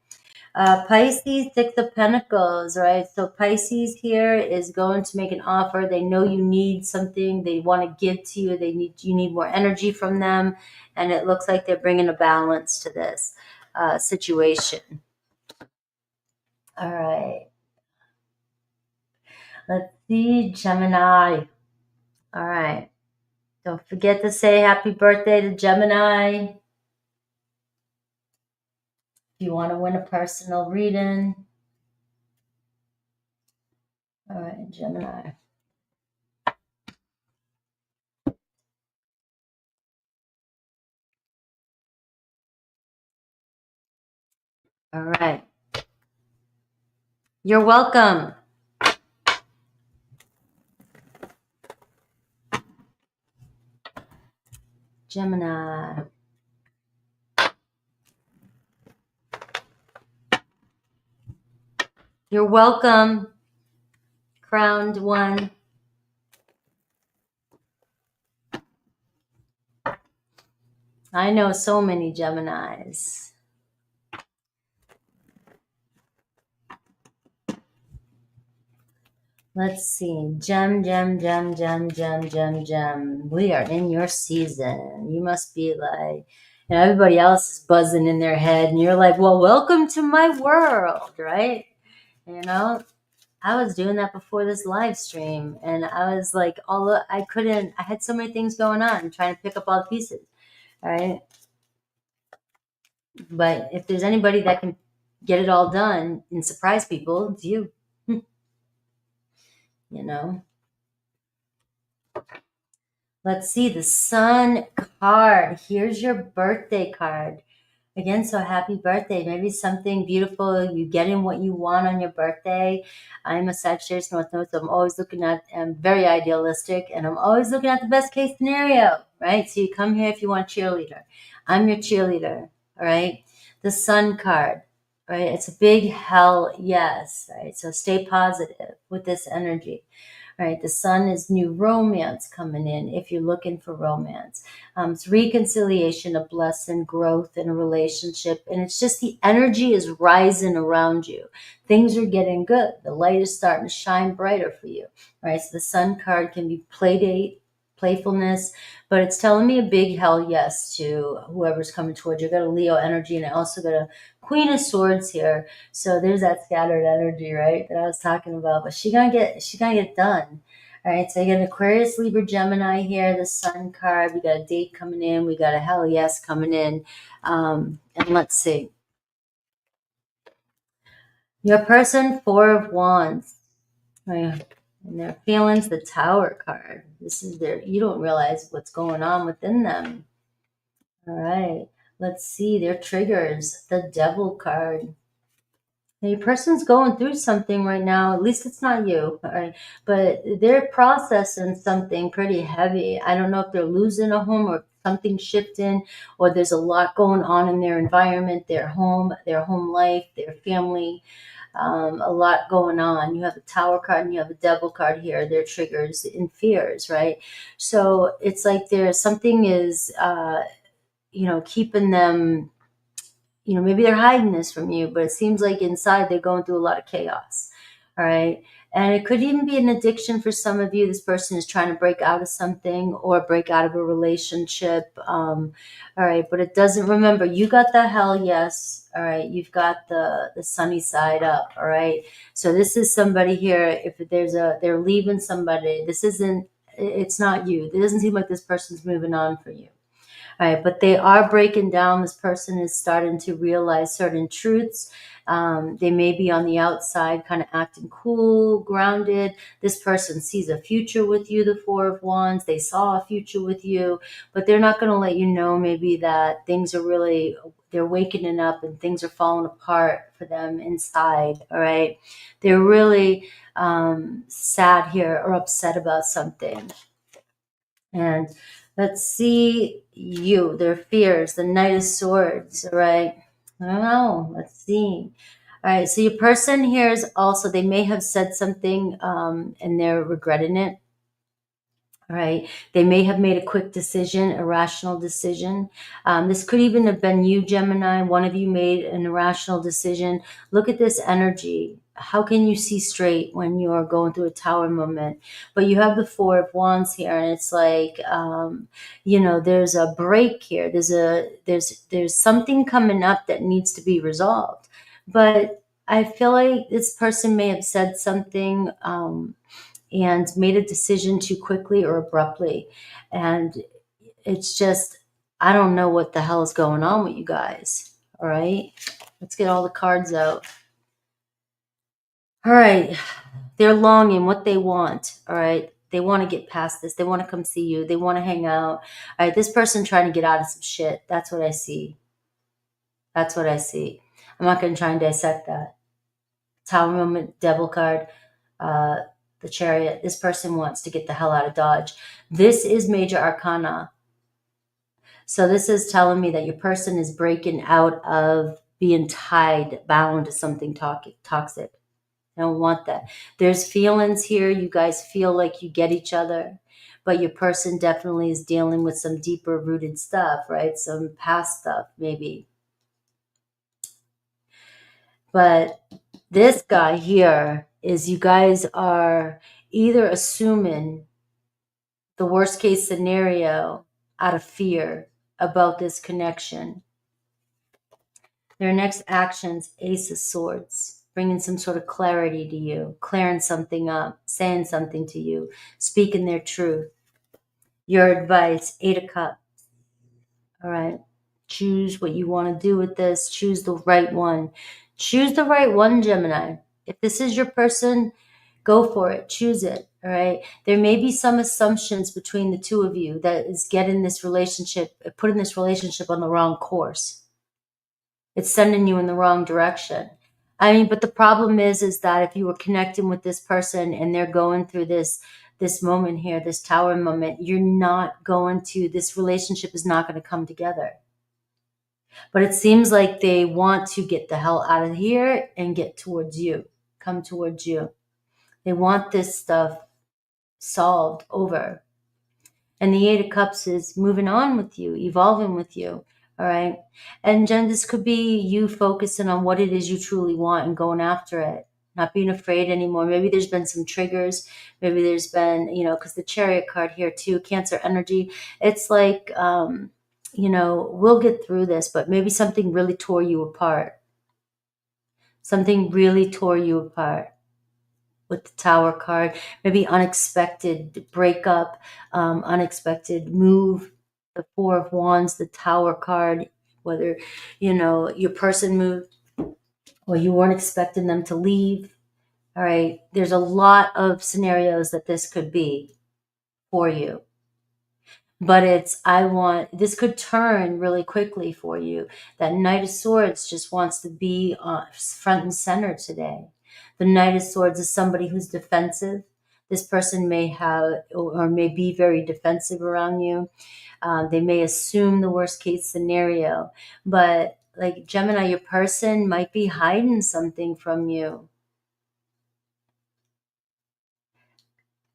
Pisces, Six of Pentacles, right? So Pisces here is going to make an offer. They know you need something. They want to give to you. You need more energy from them. And it looks like they're bringing a balance to this situation. All right. Let's see, Gemini. All right. Don't forget to say happy birthday to Gemini. If you want to win a personal reading. All right, Gemini. All right. You're welcome. Gemini. You're welcome. Crowned one. I know so many Geminis. Let's see. Gem. We are in your season. You must be like, everybody else is buzzing in their head, and you're like, well, welcome to my world, right? I was doing that before this live stream, and I was like, I had so many things going on, trying to pick up all the pieces, all right? But if there's anybody that can get it all done and surprise people, it's you. Let's see, the Sun card. Here's your birthday card. Again, so happy birthday. Maybe something beautiful. You get in what you want on your birthday. I'm a Sagittarius North Node, so I'm very idealistic, and I'm always looking at the best case scenario, right? So you come here if you want a cheerleader. I'm your cheerleader, all right? The Sun card, right? It's a big hell yes, right? So stay positive with this energy. All right, the Sun is new romance coming in if you're looking for romance. It's reconciliation, a blessing, growth in a relationship. And it's just the energy is rising around you. Things are getting good. The light is starting to shine brighter for you. All right, so the Sun card can be playdate, playfulness, but it's telling me a big hell yes to whoever's coming towards you. I got a Leo energy, and I also got a Queen of Swords here. So there's that scattered energy, right, that I was talking about. But she gonna get done. All right, so you got an Aquarius, Libra, Gemini here, the Sun card. We got a date coming in. We got a hell yes coming in. And let's see. Your person, Four of Wands. And their feelings, the Tower card. This is you don't realize what's going on within them. All right, let's see their triggers, the Devil card. Now, your person's going through something right now. At least it's not you, all right? But they're processing something pretty heavy. I don't know if they're losing a home or something shifting, or there's a lot going on in their environment, their home life, their family. A lot going on. You have the Tower card and you have the Devil card here. Their triggers and fears, right? So it's like there's something is, keeping them, maybe they're hiding this from you, but it seems like inside they're going through a lot of chaos. All right. And it could even be an addiction for some of you. This person is trying to break out of something or break out of a relationship. All right. But it doesn't, remember, you got the hell yes. All right. You've got the sunny side up. All right. So this is somebody here. If they're leaving somebody, it's not you. It doesn't seem like this person's moving on for you. All right, but they are breaking down. This person is starting to realize certain truths. They may be on the outside kind of acting cool, grounded. This person sees a future with you, the Four of Wands. They saw a future with you, but they're not going to let you know maybe that things are really, they're waking up and things are falling apart for them inside, all right? They're really sad here or upset about something. And let's see their fears, the Knight of Swords, all right? I don't know. Let's see. All right, so your person here is also, they may have said something and they're regretting it. All right, they may have made a quick decision, a rational decision. This could even have been you, Gemini. One of you made an irrational decision. Look at this energy. How can you see straight when you're going through a Tower moment? But you have the Four of Wands here, and it's like, there's a break here. There's something coming up that needs to be resolved. But I feel like this person may have said something and made a decision too quickly or abruptly. And it's just, I don't know what the hell is going on with you guys. All right. Let's get all the cards out. All right. They're longing what they want. All right. They want to get past this. They want to come see you. They want to hang out. All right. This person trying to get out of some shit. That's what I see. That's what I see. I'm not going to try and dissect that. Tower moment, devil card, the Chariot. This person wants to get the hell out of Dodge. This is major arcana. So this is telling me that your person is breaking out of being tied, bound to something toxic. I don't want that. There's feelings here. You guys feel like you get each other, but your person definitely is dealing with some deeper rooted stuff, right? Some past stuff, maybe. But this guy here is, you guys are either assuming the worst case scenario out of fear about this connection. Their next actions, Ace of Swords, bringing some sort of clarity to you, clearing something up, saying something to you, speaking their truth. Your advice, Eight of Cups. All right. Choose what you want to do with this. Choose the right one. Choose the right one, Gemini. If this is your person, go for it. Choose it. All right. There may be some assumptions between the two of you that is getting this relationship, putting this relationship on the wrong course. It's sending you in the wrong direction. I mean, but the problem is that if you were connecting with this person and they're going through this moment here, this Tower moment, you're not going to, this relationship is not going to come together. But it seems like they want to get the hell out of here and get towards you, come towards you. They want this stuff solved, over. And the Eight of Cups is moving on with you, evolving with you. All right. And Jen, this could be you focusing on what it is you truly want and going after it, not being afraid anymore. Maybe there's been some triggers. Maybe there's been, you know, because the Chariot card here too, Cancer energy. It's like, you know, we'll get through this, but maybe something really tore you apart. Something really tore you apart. With the Tower card, maybe unexpected breakup, unexpected move. The Four of Wands, the Tower card, whether, you know, your person moved or you weren't expecting them to leave. All right. There's a lot of scenarios that this could be for you. But it's, this could turn really quickly for you. That Knight of Swords just wants to be front and center today. The Knight of Swords is somebody who's defensive. This person may have, or may be very defensive around you. They may assume the worst case scenario, but like Gemini, your person might be hiding something from you.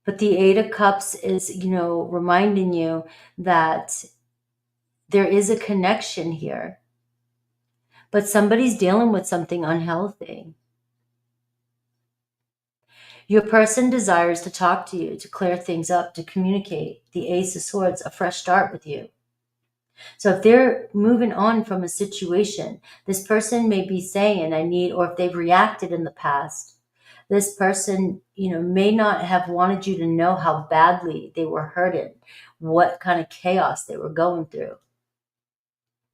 But the Eight of Cups is, you know, reminding you that there is a connection here, but somebody's dealing with something unhealthy. Your person desires to talk to you, to clear things up, to communicate. The Ace of Swords, a fresh start with you. So if they're moving on from a situation, this person may be saying, I need, or if they've reacted in the past, this person, you know, may not have wanted you to know how badly they were hurting, what kind of chaos they were going through.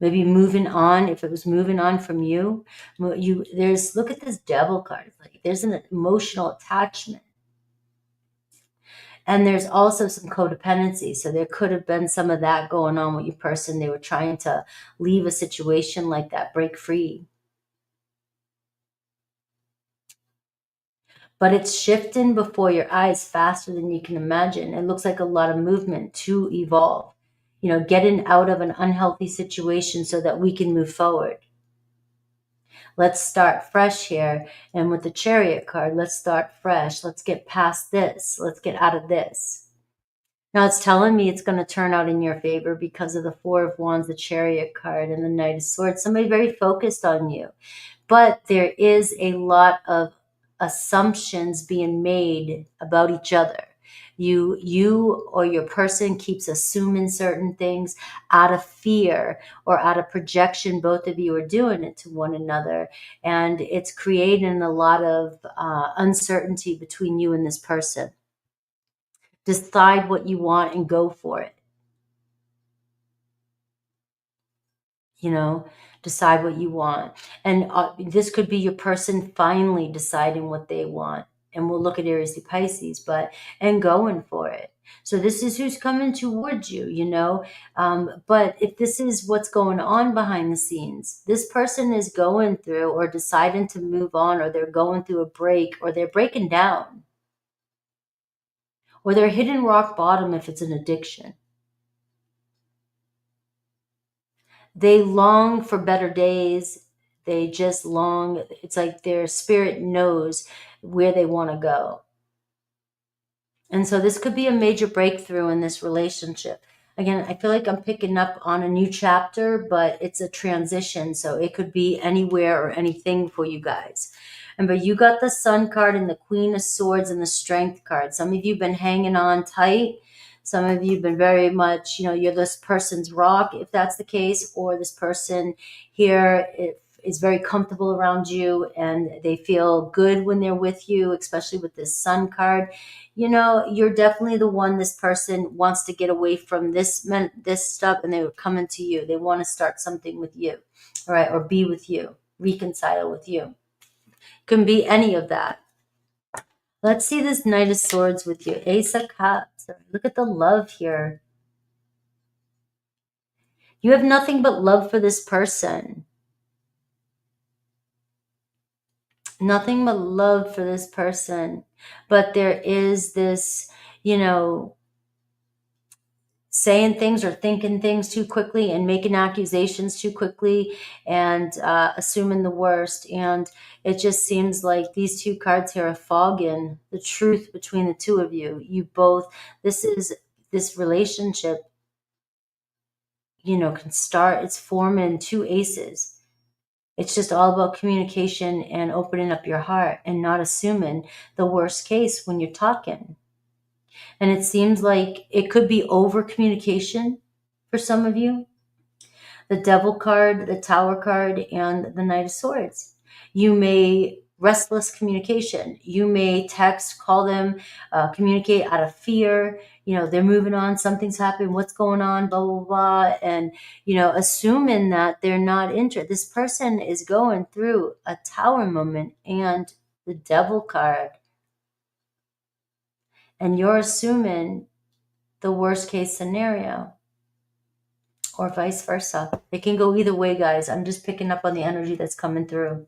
Maybe moving on, if it was moving on from you, look at this Devil card. It's like there's an emotional attachment. And there's also some codependency. So there could have been some of that going on with your person. They were trying to leave a situation like that, break free. But it's shifting before your eyes faster than you can imagine. It looks like a lot of movement to evolve, you know, getting out of an unhealthy situation so that we can move forward. Let's start fresh here. And with the Chariot card, let's start fresh. Let's get past this. Let's get out of this. Now it's telling me it's going to turn out in your favor because of the Four of Wands, the Chariot card, and the Knight of Swords. Somebody very focused on you. But there is a lot of assumptions being made about each other. You or your person keeps assuming certain things out of fear or out of projection. Both of you are doing it to one another. And it's creating a lot of uncertainty between you and this person. Decide what you want and go for it. You know, decide what you want. And this could be your person finally deciding what they want. And we'll look at Aries-Pisces, and going for it. So this is who's coming towards you, you know. But if this is what's going on behind the scenes, this person is going through or deciding to move on, or they're going through a break, or they're breaking down, or they're hitting rock bottom if it's an addiction. They long for better days. They just long. It's like their spirit knows where they want to go. And so this could be a major breakthrough in this relationship. Again, I feel like I'm picking up on a new chapter, but it's a transition. So it could be anywhere or anything for you guys. But you got the Sun card and the Queen of Swords and the Strength card. Some of you have been hanging on tight. Some of you have been very much, you know, you're this person's rock, if that's the case, or this person here is very comfortable around you and they feel good when they're with you, especially with this Sun card. You know, you're definitely the one this person wants to get away from this stuff, and they were coming to you. They want to start something with you, all right, or be with you, reconcile with you. Can be any of that. Let's see this Knight of Swords with you. Ace of Cups. Look at the love here. You have nothing but love for this person. Nothing but love for this person. But there is this, you know, saying things or thinking things too quickly and making accusations too quickly and assuming the worst. And it just seems like these two cards here are fogging the truth between the two of you. You both, this relationship, you know, can start, it's forming two aces. It's just all about communication and opening up your heart and not assuming the worst case when you're talking. And it seems like it could be over communication for some of you. The Devil card, the Tower card, and the Knight of Swords. You may restless communication. You may text, call them, communicate out of fear. You know, they're moving on, something's happening, what's going on, blah, blah, blah. And, you know, assuming that they're not interested. This person is going through a Tower moment and the Devil card. And you're assuming the worst case scenario, or vice versa. It can go either way, guys. I'm just picking up on the energy that's coming through.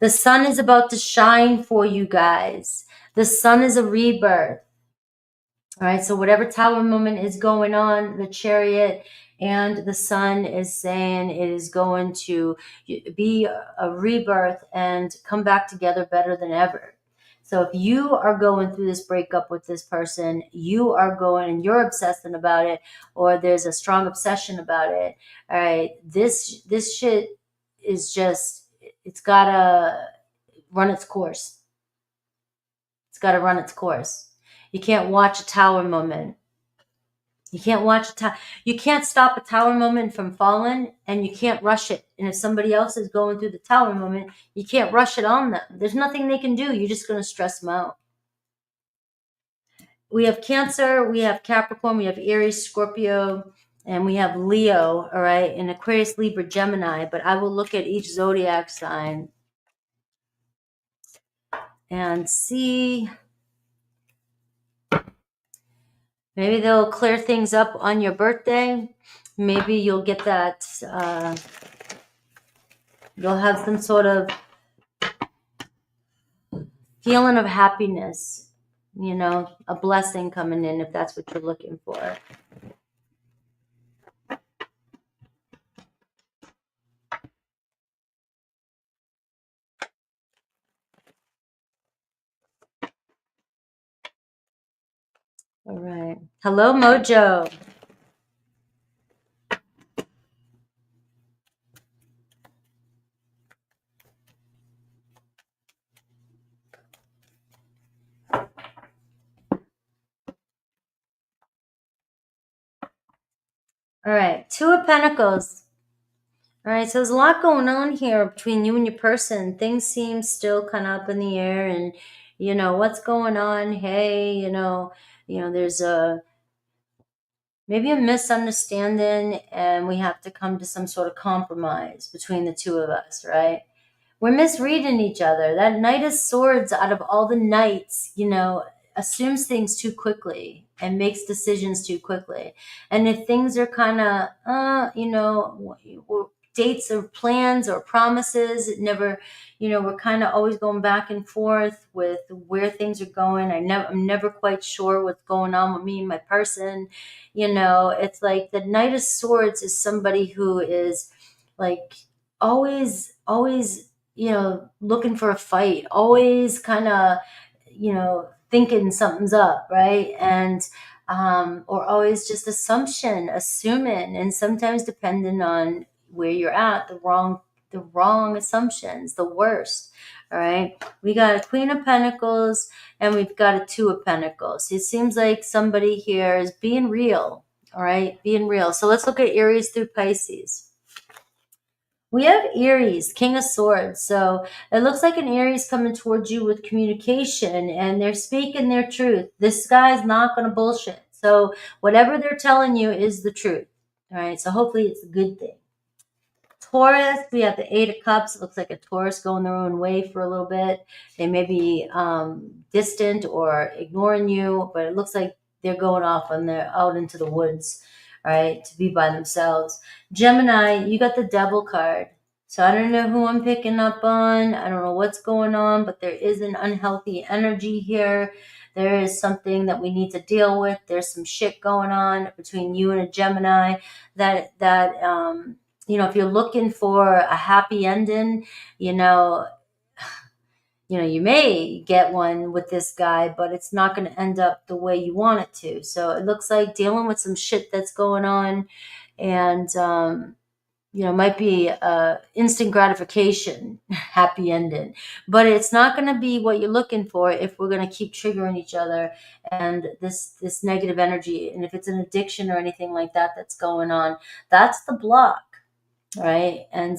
The sun is about to shine for you guys. The sun is a rebirth. All right, so whatever Tower moment is going on, the Chariot and the sun is saying it is going to be a rebirth and come back together better than ever. So if you are going through this breakup with this person, you are going and you're obsessing about it, or there's a strong obsession about it. All right, this shit is just, it's gotta run its course. It's gotta run its course. You can't watch a Tower moment. You can't watch you can't stop a Tower moment from falling, and you can't rush it. And if somebody else is going through the Tower moment, you can't rush it on them. There's nothing they can do. You're just going to stress them out. We have Cancer, we have Capricorn, we have Aries, Scorpio, and we have Leo, all right, and Aquarius, Libra, Gemini. But I will look at each zodiac sign and see. Maybe they'll clear things up on your birthday. Maybe you'll get that, you'll have some sort of feeling of happiness, you know, a blessing coming in if that's what you're looking for. All right. Hello, Mojo. All right. Two of Pentacles. All right. So there's a lot going on here between you and your person. Things seem still kind of up in the air, and, you know, what's going on? Hey, there's maybe a misunderstanding, and we have to come to some sort of compromise between the two of us, right? We're misreading each other. That Knight of Swords, out of all the knights, assumes things too quickly and makes decisions too quickly. And if things are kind of, dates or plans or promises, it never, we're kind of always going back and forth with where things are going. I'm never quite sure what's going on with me and my person. It's like the Knight of Swords is somebody who is like always looking for a fight, always kind of, thinking something's up, right? And, or always just assuming, and sometimes depending on where you're at, the wrong assumptions, the worst. All right. We got a Queen of Pentacles and we've got a Two of Pentacles. It seems like somebody here is being real. All right. Being real. So let's look at Aries through Pisces. We have Aries, King of Swords. So it looks like an Aries coming towards you with communication, and they're speaking their truth. This guy's not going to bullshit. So whatever they're telling you is the truth. All right. So hopefully it's a good thing. Taurus, we have the Eight of Cups. It looks like a Taurus going their own way for a little bit. They may be distant or ignoring you, but it looks like they're going off and they're out into the woods, right, to be by themselves. Gemini, you got the Devil card. So I don't know who I'm picking up on. I don't know what's going on, but there is an unhealthy energy here. There is something that we need to deal with. There's some shit going on between you and a Gemini that if you're looking for a happy ending, you may get one with this guy, but it's not going to end up the way you want it to. So it looks like dealing with some shit that's going on, and might be instant gratification, happy ending, but it's not going to be what you're looking for if we're going to keep triggering each other and this negative energy. And if it's an addiction or anything like that that's going on, that's the block. Right. And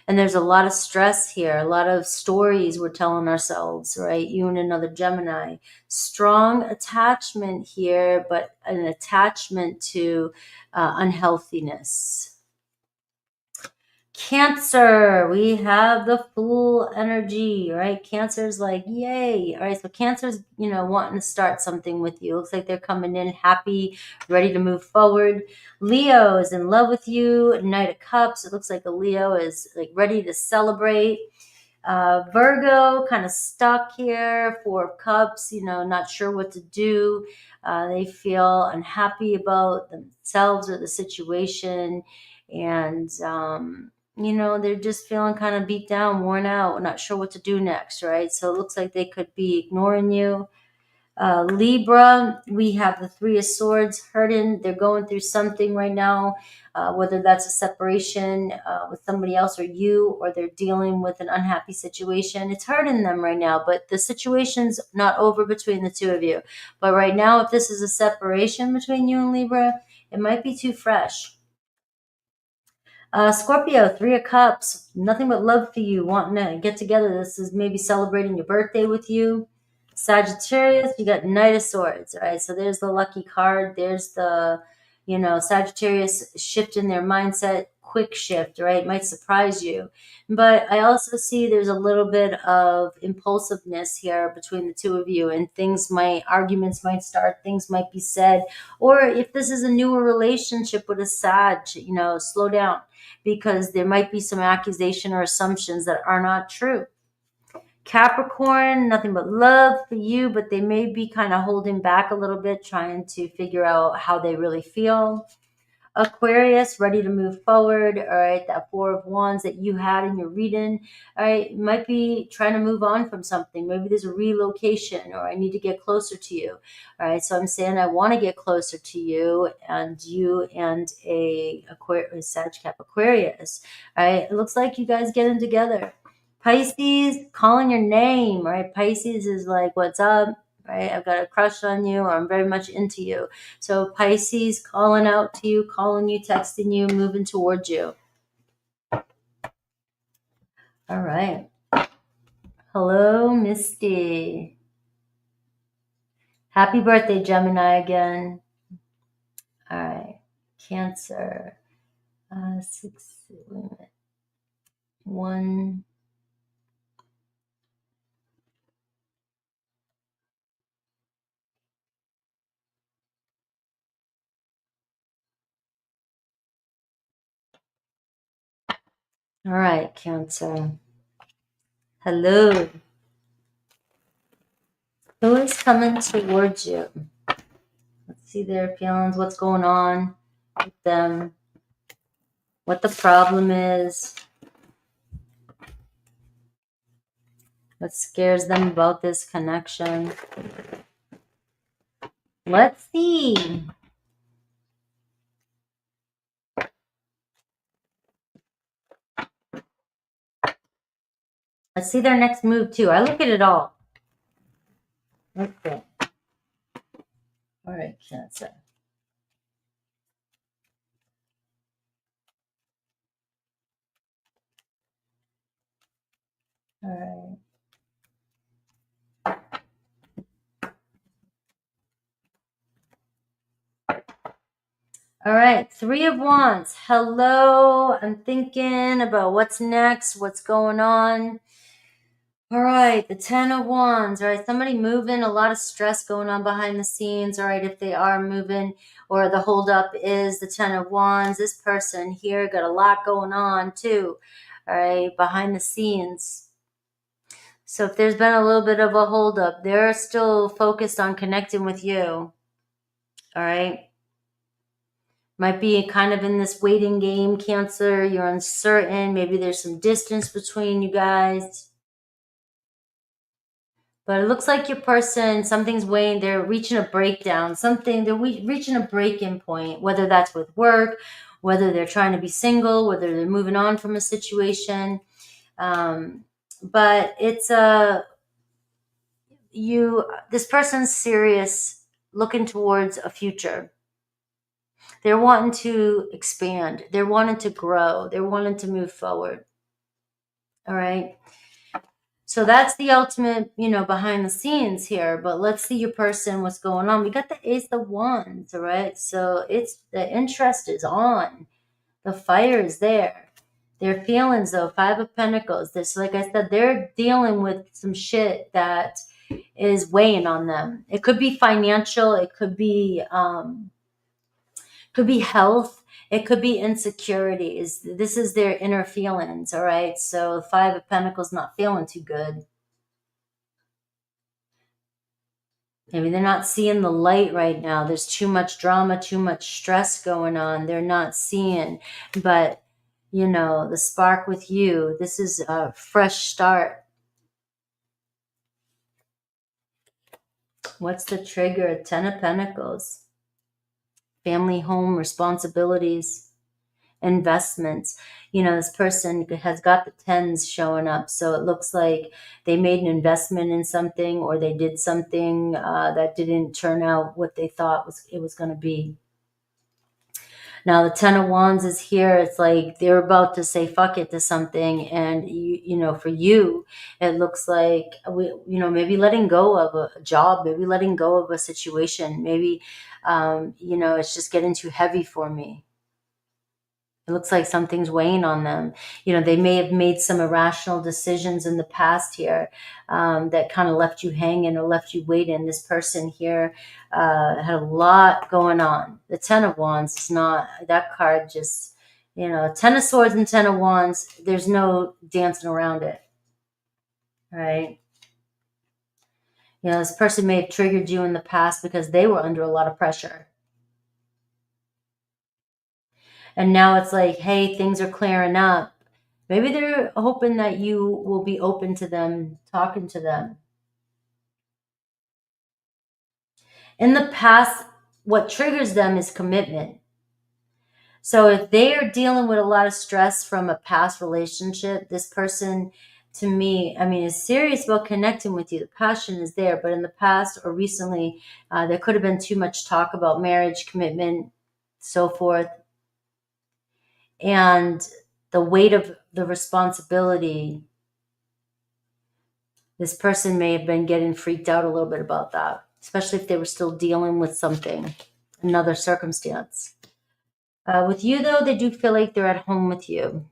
there's a lot of stress here, a lot of stories we're telling ourselves, right? You and another Gemini. Strong attachment here, but an attachment to unhealthiness. Cancer, we have the Fool energy, right? Cancer's like, yay. All right, so Cancer's, wanting to start something with you. Looks like they're coming in happy, ready to move forward. Leo is in love with you. Knight of Cups, it looks like a Leo is like ready to celebrate. Virgo, kind of stuck here. Four of Cups, not sure what to do. They feel unhappy about themselves or the situation. And, they're just feeling kind of beat down, worn out, not sure what to do next, right? So it looks like they could be ignoring you. Libra, we have the Three of Swords hurting. They're going through something right now, whether that's a separation with somebody else or you, or they're dealing with an unhappy situation. It's hurting them right now, but the situation's not over between the two of you. But right now, if this is a separation between you and Libra, it might be too fresh. Scorpio, Three of Cups, nothing but love for you, wanting to get together. This is maybe celebrating your birthday with you. Sagittarius, you got Knight of Swords, all right? So there's the lucky card. There's the, Sagittarius shifting their mindset, quick shift, right? It might surprise you. But I also see there's a little bit of impulsiveness here between the two of you, and arguments might start, things might be said. Or if this is a newer relationship with a Sag, slow down, because there might be some accusation or assumptions that are not true. Capricorn, nothing but love for you, but they may be kind of holding back a little bit, trying to figure out how they really feel. Aquarius, ready to move forward. All right, that Four of Wands that you had in your reading. All right, might be trying to move on from something. Maybe there's a relocation, or I need to get closer to you. All right, so I'm saying I want to get closer to you and a Sag Cap Aquarius. All right, it looks like you guys getting together. Pisces, calling your name, right? Pisces is like, what's up, right? I've got a crush on you, or I'm very much into you. So Pisces calling out to you, calling you, texting you, moving towards you. All right. Hello, Misty. Happy birthday, Gemini, again. All right. Cancer. 6, wait a minute. 1. All right, Cancer. Hello. Who is coming towards you? Let's see their feelings, what's going on with them, what the problem is, what scares them about this connection. Let's see. Let's see their next move, too. I look at it all. Okay. All right, Cancer. All right. All right, 3 of Wands. Hello. I'm thinking about what's next, what's going on. All right, the 10 of Wands. All right, somebody moving, a lot of stress going on behind the scenes. All right, if they are moving or the holdup is the 10 of Wands, this person here got a lot going on too. All right, behind the scenes. So if there's been a little bit of a holdup, they're still focused on connecting with you. All right. Might be kind of in this waiting game, Cancer. You're uncertain. Maybe there's some distance between you guys. But it looks like your person, something's weighing, they're reaching a breakdown, they're reaching a break-in point, whether that's with work, whether they're trying to be single, whether they're moving on from a situation. But it's this person's serious, looking towards a future. They're wanting to expand. They're wanting to grow. They're wanting to move forward. All right. So that's the ultimate, behind the scenes here. But let's see your person, what's going on. We got the Ace of Wands, all right? So the interest is on. The fire is there. Their feelings, though, 5 of Pentacles. This, like I said, they're dealing with some shit that is weighing on them. It could be financial. It could be health. It could be insecurities. This is their inner feelings, all right? So 5 of Pentacles not feeling too good. Maybe they're not seeing the light right now. There's too much drama, too much stress going on. They're not seeing. But, the spark with you, this is a fresh start. What's the trigger? 10 of Pentacles. Family, home, responsibilities, investments. This person has got the 10s showing up. So it looks like they made an investment in something, or they did something that didn't turn out what they thought it was going to be. Now the 10 of Wands is here. It's like they're about to say fuck it to something. And, for you, it looks like, maybe letting go of a job, maybe letting go of a situation. Maybe, it's just getting too heavy for me. It looks like something's weighing on them. They may have made some irrational decisions in the past here that kind of left you hanging or left you waiting. This person here had a lot going on. The 10 of Wands is not, that card just, 10 of Swords and 10 of Wands, there's no dancing around it. Right? This person may have triggered you in the past because they were under a lot of pressure. And now it's like, hey, things are clearing up. Maybe they're hoping that you will be open to them, talking to them. In the past, what triggers them is commitment. So if they are dealing with a lot of stress from a past relationship, this person, to me, is serious about connecting with you. The passion is there, but in the past or recently, there could have been too much talk about marriage, commitment, so forth. And the weight of the responsibility This person may have been getting freaked out a little bit about that, especially if they were still dealing with something, another circumstance. With you, though, they do feel like they're at home with you.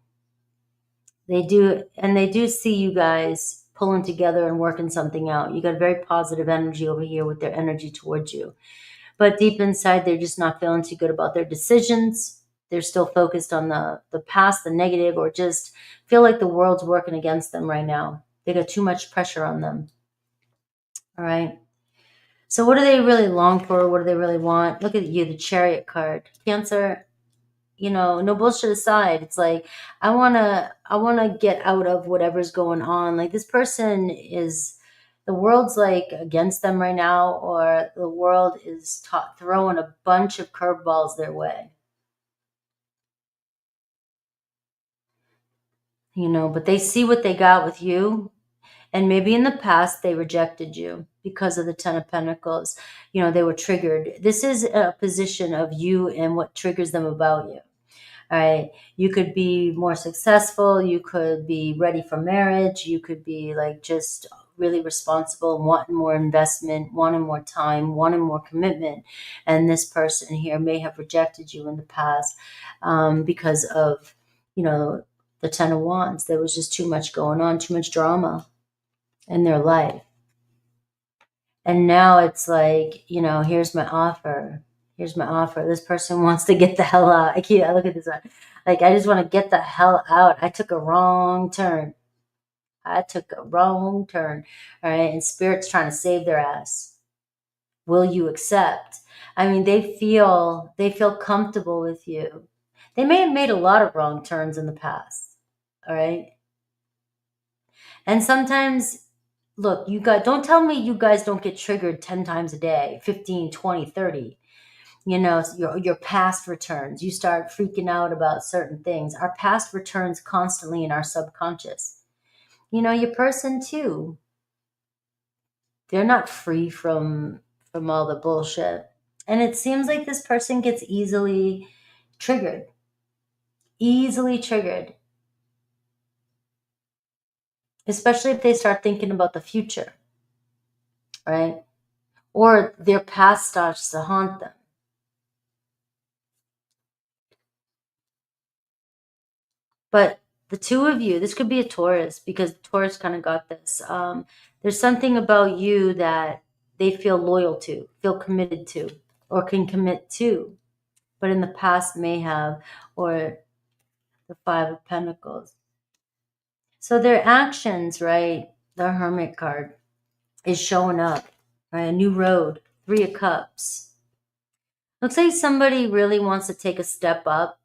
They do, and they do see you guys pulling together and working something out. You got very positive energy over here with their energy towards you. But deep inside, they're just not feeling too good about their decisions. They're still focused on the past, the negative, or just feel like the world's working against them right now. They got too much pressure on them. All right. So what do they really long for? What do they really want? Look at you, the Chariot card. Cancer, you know, no bullshit aside. It's like, I want to get out of whatever's going on. Like, this person is, the world's like against them right now, or the world is throwing a bunch of curveballs their way. You know, but they see what they got with you. And maybe in the past they rejected you because of the Ten of Pentacles. You know, they were triggered. This is a position of you and what triggers them about you. All right. You could be more successful. You could be ready for marriage. You could be like just really responsible, wanting more investment, wanting more time, wanting more commitment. And this person here may have rejected you in the past because of, you know, the Ten of Wands. There was just too much going on, too much drama in their life. And now it's like, you know, here's my offer. Here's my offer. This person wants to get the hell out. I look at this one. Like, I just want to get the hell out. I took a wrong turn. I took a wrong turn. All right. And Spirit's trying to save their ass. Will you accept? I mean, they feel comfortable with you. They may have made a lot of wrong turns in the past. All right. And sometimes, look, you guys, don't tell me you guys don't get triggered 10 times a day, 15, 20, 30. You know, your past returns. You start freaking out about certain things. Our past returns constantly in our subconscious. You know, your person too. They're not free from all the bullshit. And it seems like this person gets easily triggered. Easily triggered. Especially if they start thinking about the future. Right? Or their past starts to haunt them. But the two of you, this could be a Taurus, because Taurus kind of got this. There's something about you that they feel loyal to, feel committed to, or can commit to, but in the past may have, or the Five of Pentacles. So their actions, right, the Hermit card is showing up, right, a new road, Three of Cups. Looks like somebody really wants to take a step up,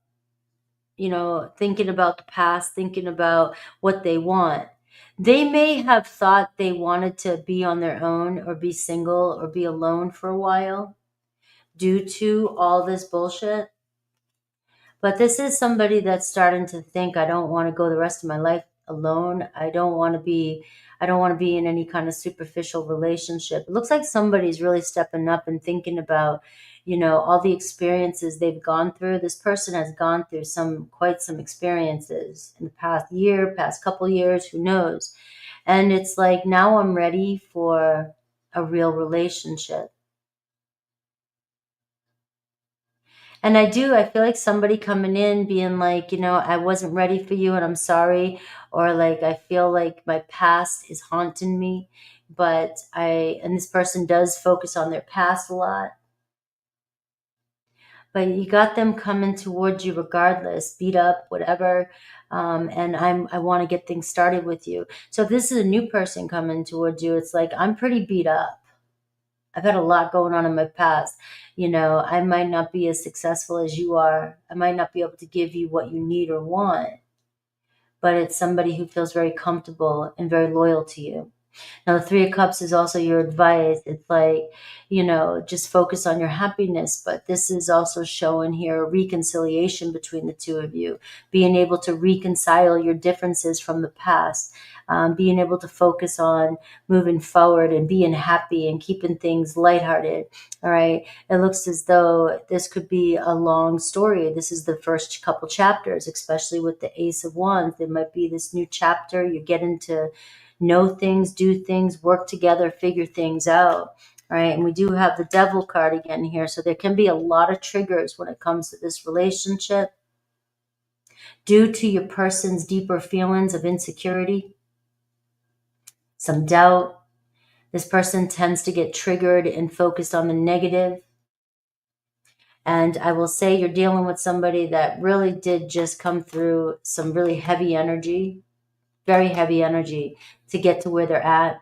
you know, thinking about the past, thinking about what they want. They may have thought they wanted to be on their own or be single or be alone for a while due to all this bullshit. But this is somebody that's starting to think, I don't want to go the rest of my life alone. I don't want to be in any kind of superficial relationship. It looks like somebody's really stepping up and thinking about, you know, all the experiences they've gone through. This person has gone through quite some experiences in the past year, past couple years, who knows? And it's like, now I'm ready for a real relationship. And I feel like somebody coming in being like, you know, I wasn't ready for you and I'm sorry. Or like, I feel like my past is haunting me. But and this person does focus on their past a lot. But you got them coming towards you regardless, beat up, whatever. And I want to get things started with you. So if this is a new person coming towards you, it's like, I'm pretty beat up. I've had a lot going on in my past. You know, I might not be as successful as you are. I might not be able to give you what you need or want. But it's somebody who feels very comfortable and very loyal to you. Now, the Three of Cups is also your advice. It's like, you know, just focus on your happiness. But this is also showing here a reconciliation between the two of you, being able to reconcile your differences from the past, being able to focus on moving forward and being happy and keeping things lighthearted. All right. It looks as though this could be a long story. This is the first couple chapters, especially with the Ace of Wands. There might be this new chapter. You get into know things, do things, work together, figure things out. All right, and we do have the Devil card again here. So there can be a lot of triggers when it comes to this relationship due to your person's deeper feelings of insecurity, some doubt. This person tends to get triggered and focused on the negative. And I will say you're dealing with somebody that really did just come through some really heavy energy, very heavy energy to get to where they're at.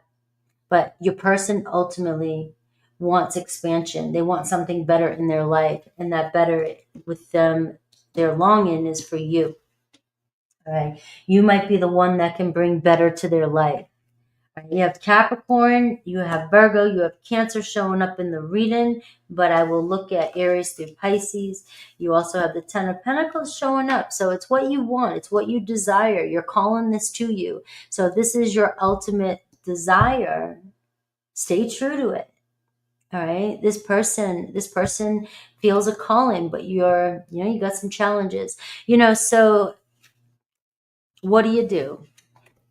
But your person ultimately wants expansion. They want something better in their life. And that better with them, their longing is for you. All right. You might be the one that can bring better to their life. You have Capricorn, you have Virgo, you have Cancer showing up in the reading, but I will look at Aries through Pisces. You also have the Ten of Pentacles showing up. So it's what you want. It's what you desire. You're calling this to you. So if this is your ultimate desire, stay true to it. All right. This person feels a calling, but you got some challenges, so what do?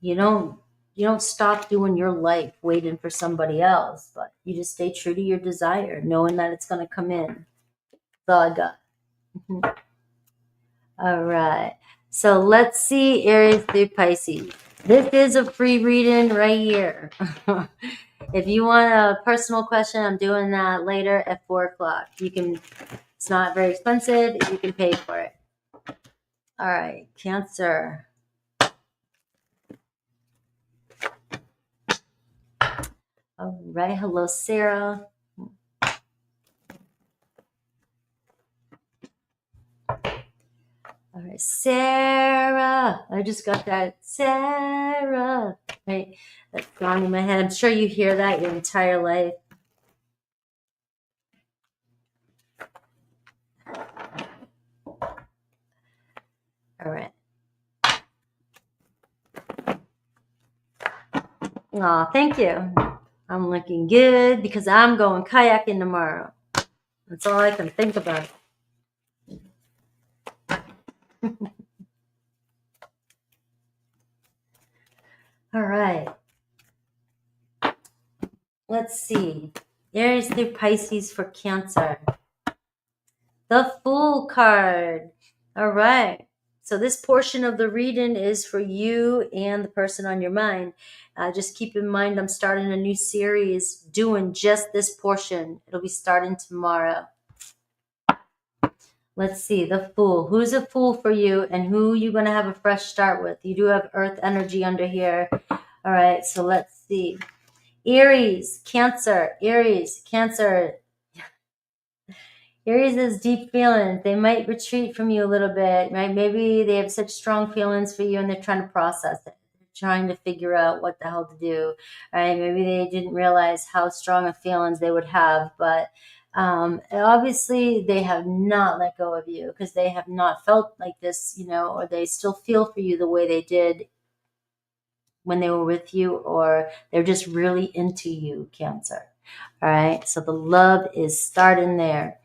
You don't stop doing your life waiting for somebody else, but you just stay true to your desire, knowing that it's going to come in. That's all I got. All right. So let's see Aries through Pisces. This is a free reading right here. If you want a personal question, I'm doing that later at 4 o'clock. It's not very expensive. You can pay for it. All right. Cancer. All right. Hello, Sarah. All right, Sarah. I just got that. Sarah. Right. That's gone in my head. I'm sure you hear that your entire life. All right. Oh, thank you. I'm looking good because I'm going kayaking tomorrow. That's all I can think about. All right. Let's see. Aries through Pisces for Cancer. The Fool card. All right. So this portion of the reading is for you and the person on your mind. Just keep in mind I'm starting a new series doing just this portion. It'll be starting tomorrow. Let's see. The Fool. Who's a fool for you and who you're going to have a fresh start with? You do have Earth energy under here. All right. So let's see. Aries, Cancer. Aries, Cancer. Aries has deep feelings. They might retreat from you a little bit, right? Maybe they have such strong feelings for you and they're trying to process it. They're trying to figure out what the hell to do, right? Maybe they didn't realize how strong of feelings they would have, but obviously they have not let go of you because they have not felt like this, or they still feel for you the way they did when they were with you, or they're just really into you, Cancer. All right. So the love is starting there.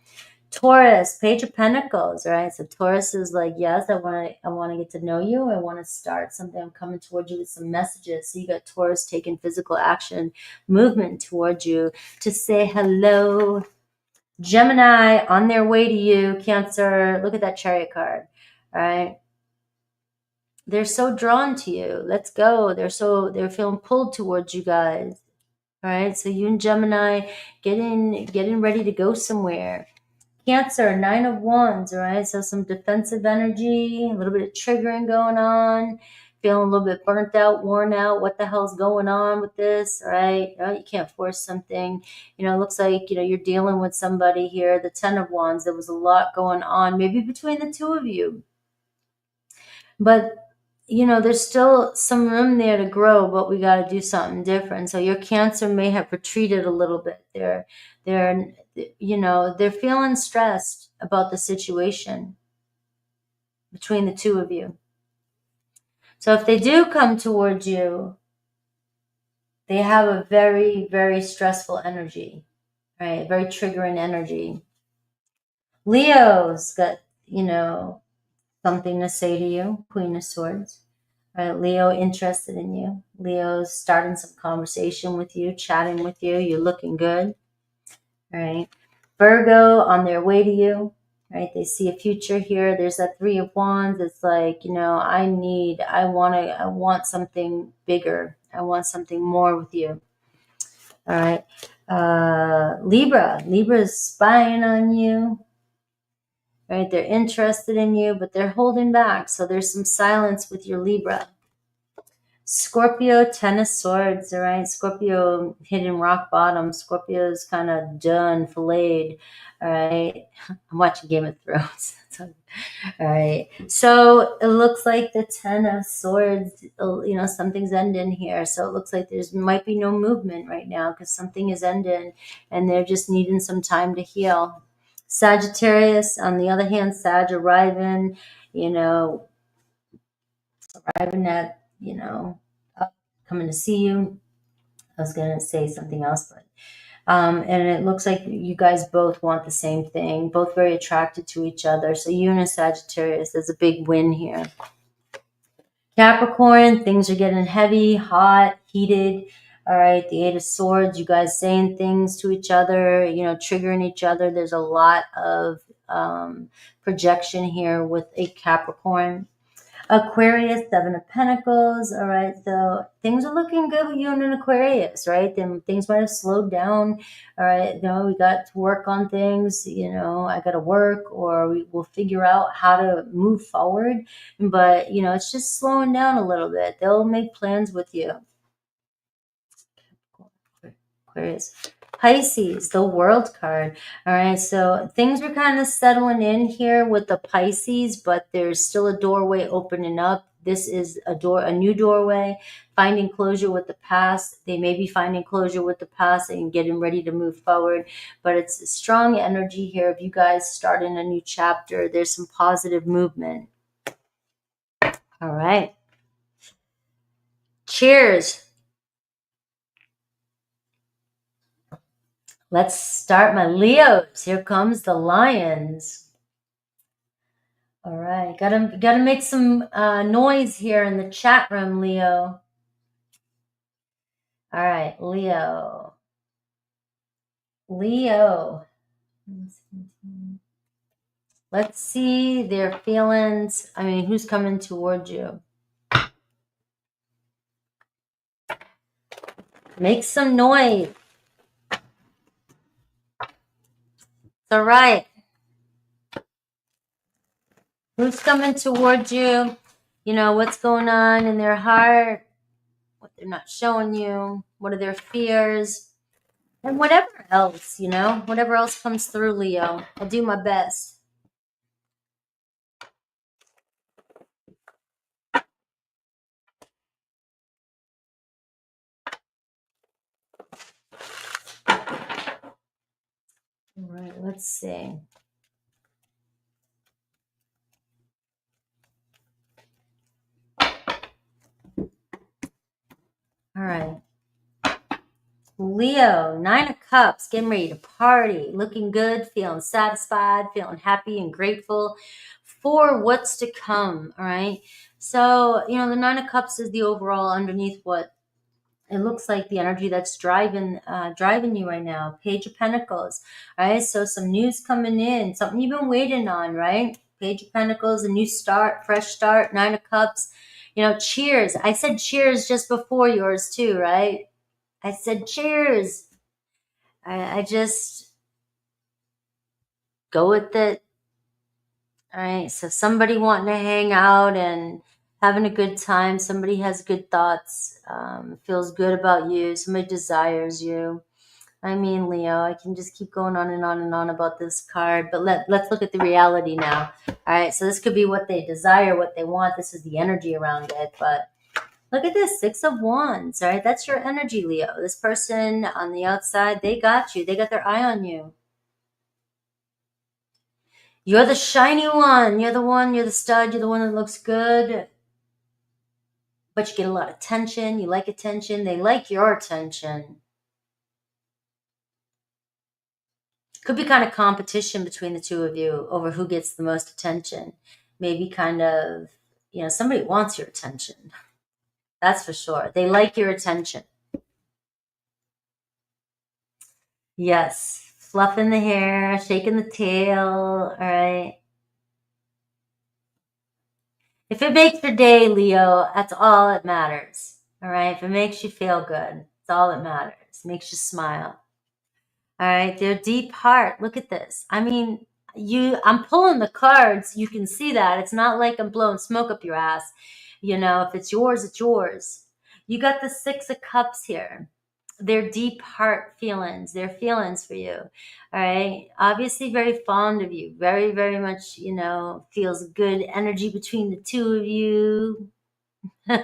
Taurus, Page of Pentacles, right? So Taurus is like, yes, I want to get to know you. I want to start something. I'm coming towards you with some messages. So you got Taurus taking physical action, movement towards you to say hello. Gemini on their way to you, Cancer. Look at that Chariot card, all right? They're so drawn to you. Let's go. They're feeling pulled towards you guys. All right. So you and Gemini getting ready to go somewhere. Cancer, 9 of Wands, right? So some defensive energy, a little bit of triggering going on, feeling a little bit burnt out, worn out. What the hell's going on with this, right? You can't force something. It looks like, you're dealing with somebody here, the 10 of Wands. There was a lot going on, maybe between the two of you. But, there's still some room there to grow, but we got to do something different. So your Cancer may have retreated a little bit. They're feeling stressed about the situation between the two of you. So if they do come towards you, they have a very, very stressful energy, right? Very triggering energy. Leo's got, something to say to you, Queen of Swords. All right, Leo interested in you. Leo's starting some conversation with you, chatting with you. You're looking good. All right. Virgo on their way to you. Right, they see a future here. There's that Three of Wands. It's like, you know, I want something bigger. I want something more with you. All right. Libra. Libra's spying on you. Right, they're interested in you, but they're holding back. So there's some silence with your Libra. Scorpio, Ten of Swords, all right? Scorpio hitting rock bottom. Scorpio's kind of done, filleted, all right? I'm watching Game of Thrones. All right. So it looks like the Ten of Swords, you know, something's ending here. So it looks like there's might be no movement right now because something is ending and they're just needing some time to heal. Sagittarius, on the other hand, Sag arriving, you know, arriving at, you know, coming to see you. I was going to say something else, but and it looks like you guys both want the same thing, both very attracted to each other. So you and a Sagittarius, there's a big win here. Capricorn, things are getting heavy, hot, heated. All right, the Eight of Swords, you guys saying things to each other, you know, triggering each other. There's a lot of projection here with a Capricorn. Aquarius, Seven of Pentacles. All right, so things are looking good with you and an Aquarius, right? Then things might have slowed down. All right, you know, we got to work on things. You know, I got to work, or we'll figure out how to move forward. But you know, it's just slowing down a little bit. They'll make plans with you. Aquarius. Pisces, the World card. All right, so things are kind of settling in here with the Pisces, but there's still a doorway opening up. This is a new doorway, finding closure with the past. They may be finding closure with the past and getting ready to move forward, but it's strong energy here of you guys starting a new chapter. There's some positive movement. All right. Cheers. Let's start my Leos. Here comes the Lions. All right, gotta make some noise here in the chat room, Leo. All right, Leo. Let's see their feelings. I mean, who's coming towards you? Make some noise. All right. Who's coming towards you? You know, what's going on in their heart? What they're not showing you? What are their fears? And whatever else, you know, whatever else comes through, Leo. I'll do my best. All right, let's see. All right. Leo, Nine of Cups, getting ready to party, looking good, feeling satisfied, feeling happy and grateful for what's to come. All right. So, you know, the Nine of Cups is the overall underneath what it looks like the energy that's driving you right now. Page of Pentacles. All right. So some news coming in, something you've been waiting on, right? Page of Pentacles, a new start, fresh start, Nine of Cups. You know, cheers. I said cheers just before yours too, right? I said cheers. I just go with it. All right. So somebody wanting to hang out and having a good time. Somebody has good thoughts, feels good about you. Somebody desires you. I mean, Leo, I can just keep going on and on and on about this card, but let's look at the reality now. All right. So this could be what they desire, what they want. This is the energy around it, but look at this, Six of Wands, all right? That's your energy, Leo. This person on the outside, they got you. They got their eye on you. You're the shiny one. You're the stud. You're the one that looks good. But you get a lot of attention. You like attention. They like your attention. Could be kind of competition between the two of you over who gets the most attention. Maybe kind of, you know, somebody wants your attention. That's for sure. They like your attention. Yes. Fluffing the hair, shaking the tail. All right. If it makes your day, Leo, that's all that matters. All right. If it makes you feel good, that's all that matters. Makes you smile. All right. Their deep heart. Look at this. I mean, I'm pulling the cards. You can see that. It's not like I'm blowing smoke up your ass. You know, if it's yours, it's yours. You got the Six of Cups here. Their deep heart feelings, their feelings for you. All right. Obviously very fond of you. Very, very much, you know, feels good energy between the two of you. All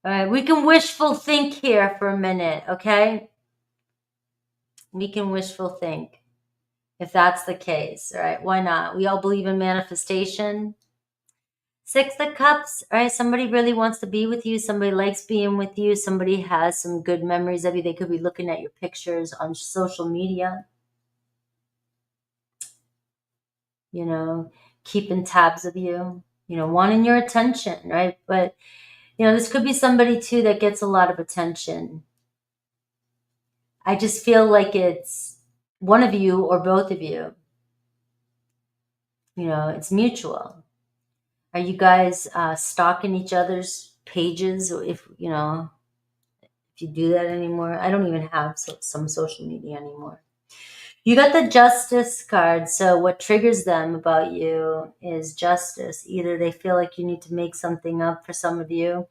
right. We can wishful think here for a minute. Okay. We can wishful think if that's the case. All right. Why not? We all believe in manifestation. Six of Cups, all right? Somebody really wants to be with you. Somebody likes being with you. Somebody has some good memories of you. They could be looking at your pictures on social media, you know, keeping tabs of you, you know, wanting your attention, right? But, you know, this could be somebody too that gets a lot of attention. I just feel like it's one of you or both of you. You know, it's mutual. Are you guys stalking each other's pages? Or if, you know, if you do that anymore. I don't even have some social media anymore. You got the Justice card. So what triggers them about you is justice. Either they feel like you need to make something up for some of you,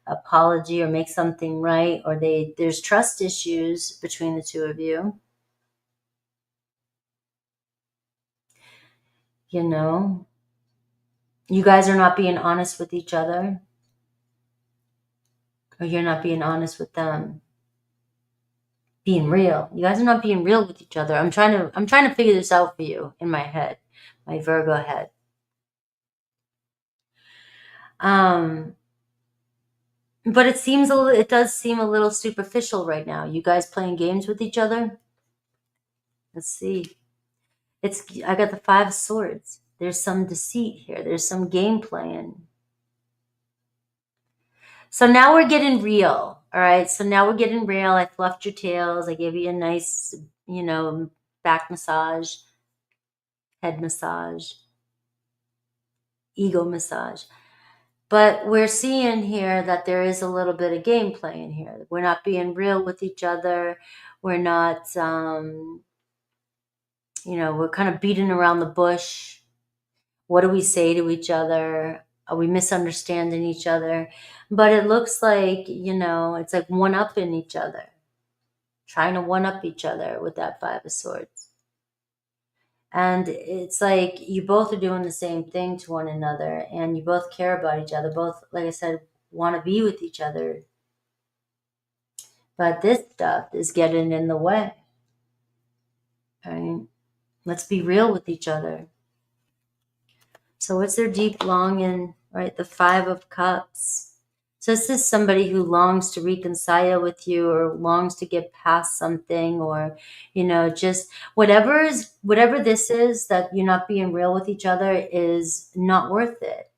apology, or make something right, or there's trust issues between the two of you. You know, you guys are not being honest with each other, or you're not being honest with them. Being real. You guys are not being real with each other. I'm trying to figure this out for you in my head, my Virgo head. But it does seem a little superficial right now. You guys playing games with each other? Let's see. I got the Five of Swords. There's some deceit here. There's some game playing. So now we're getting real. All right. So now we're getting real. I fluffed your tails. I gave you a nice, you know, back massage, head massage, ego massage. But we're seeing here that there is a little bit of game playing here. We're not being real with each other. We're not, you know, we're kind of beating around the bush. What do we say to each other? Are we misunderstanding each other? But it looks like, you know, it's like one-upping each other. Trying to one-up each other with that Five of Swords. And it's like you both are doing the same thing to one another, and you both care about each other. Both, like I said, want to be with each other. But this stuff is getting in the way. Right? Let's be real with each other. So what's their deep longing? Right? The Five of Cups. So this is somebody who longs to reconcile with you, or longs to get past something, or, you know, just whatever this is that you're not being real with each other is not worth it.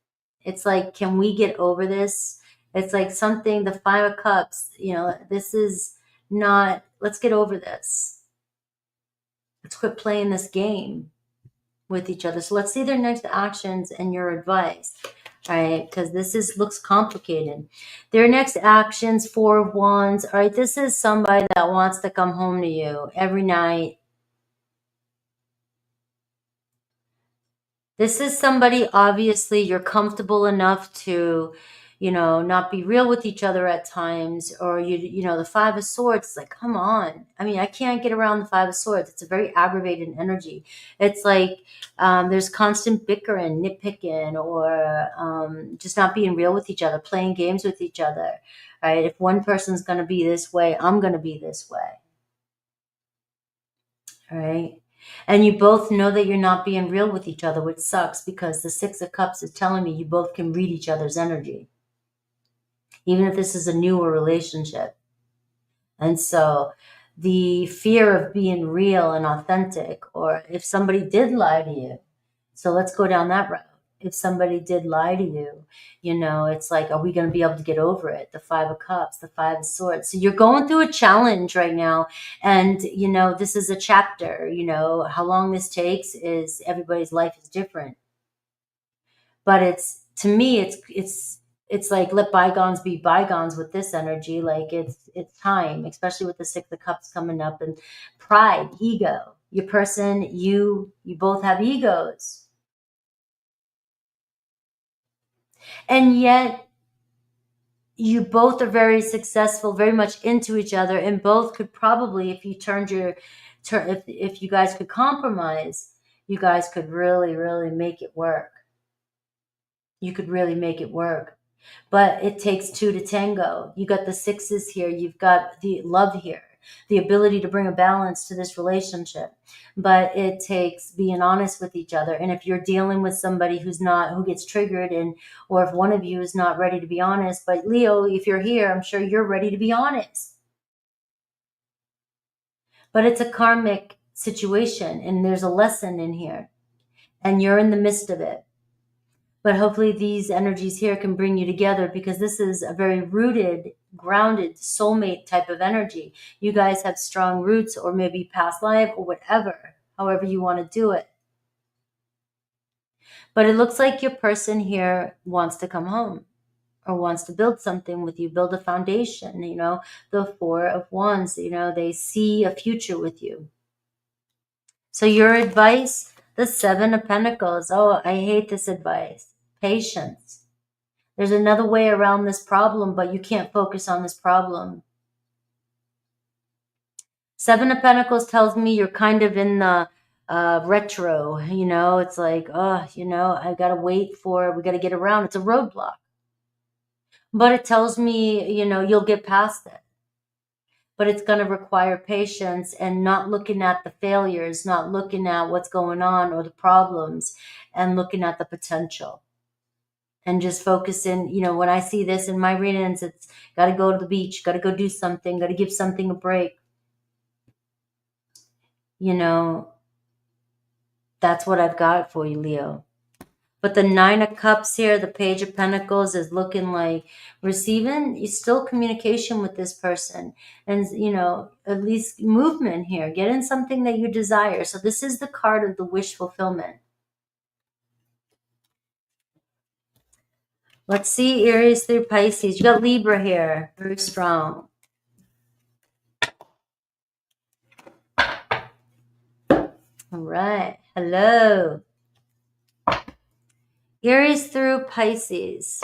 It's like, can we get over this? It's like something, the Five of Cups, you know, this is not, let's get over this. Let's quit playing this game with each other. So let's see their next actions and your advice. All right, because looks complicated. Their next actions, Four of Wands. All right, this is somebody that wants to come home to you every night. This is somebody, obviously, you're comfortable enough to, you know, not be real with each other at times, or you know, the Five of Swords, it's like, come on. I mean, I can't get around the Five of Swords. It's a very aggravated energy. It's like there's constant bickering, nitpicking, or just not being real with each other, playing games with each other. Right? If one person's going to be this way, I'm going to be this way. All right. And you both know that you're not being real with each other, which sucks, because the Six of Cups is telling me you both can read each other's energy, even if this is a newer relationship. And so the fear of being real and authentic, or if somebody did lie to you. So let's go down that route. if somebody did lie to you, you know, it's like, are we going to be able to get over it? The Five of Cups, the Five of Swords. So you're going through a challenge right now. And, you know, this is a chapter, you know, how long this takes is everybody's life is different. But it's, to me, it's like, let bygones be bygones with this energy. Like it's time, especially with the Six of Cups coming up, and pride, ego. Your person, you both have egos. And yet you both are very successful, very much into each other, and both could probably, if you if you guys could compromise, you guys could really, really make it work. You could really make it work. But it takes two to tango. You got the sixes here. You've got the love here, the ability to bring a balance to this relationship. But it takes being honest with each other. And if you're dealing with somebody who gets triggered, or if one of you is not ready to be honest, but Leo, if you're here, I'm sure you're ready to be honest. But it's a karmic situation, and there's a lesson in here, and you're in the midst of it. But hopefully these energies here can bring you together, because this is a very rooted, grounded, soulmate type of energy. You guys have strong roots, or maybe past life, or whatever, however you want to do it. But it looks like your person here wants to come home, or wants to build something with you, build a foundation. You know, the Four of Wands, you know, they see a future with you. So your advice, the Seven of Pentacles. Oh, I hate this advice. Patience. There's another way around this problem, but you can't focus on this problem. Seven of Pentacles tells me you're kind of in the retro, you know, it's like, oh, you know, I got to we got to get around. It's a roadblock. But it tells me, you know, you'll get past it. But it's going to require patience, and not looking at the failures, not looking at what's going on or the problems, and looking at the potential. And just focusing, you know, when I see this in my readings, it's got to go to the beach, got to go do something, got to give something a break. You know, that's what I've got for you, Leo. But the Nine of Cups here, the Page of Pentacles, is looking like receiving still communication with this person. And, you know, at least movement here, getting something that you desire. So this is the card of the wish fulfillment. Let's see, Aries through Pisces. You got Libra here, very strong. All right, hello. Aries through Pisces.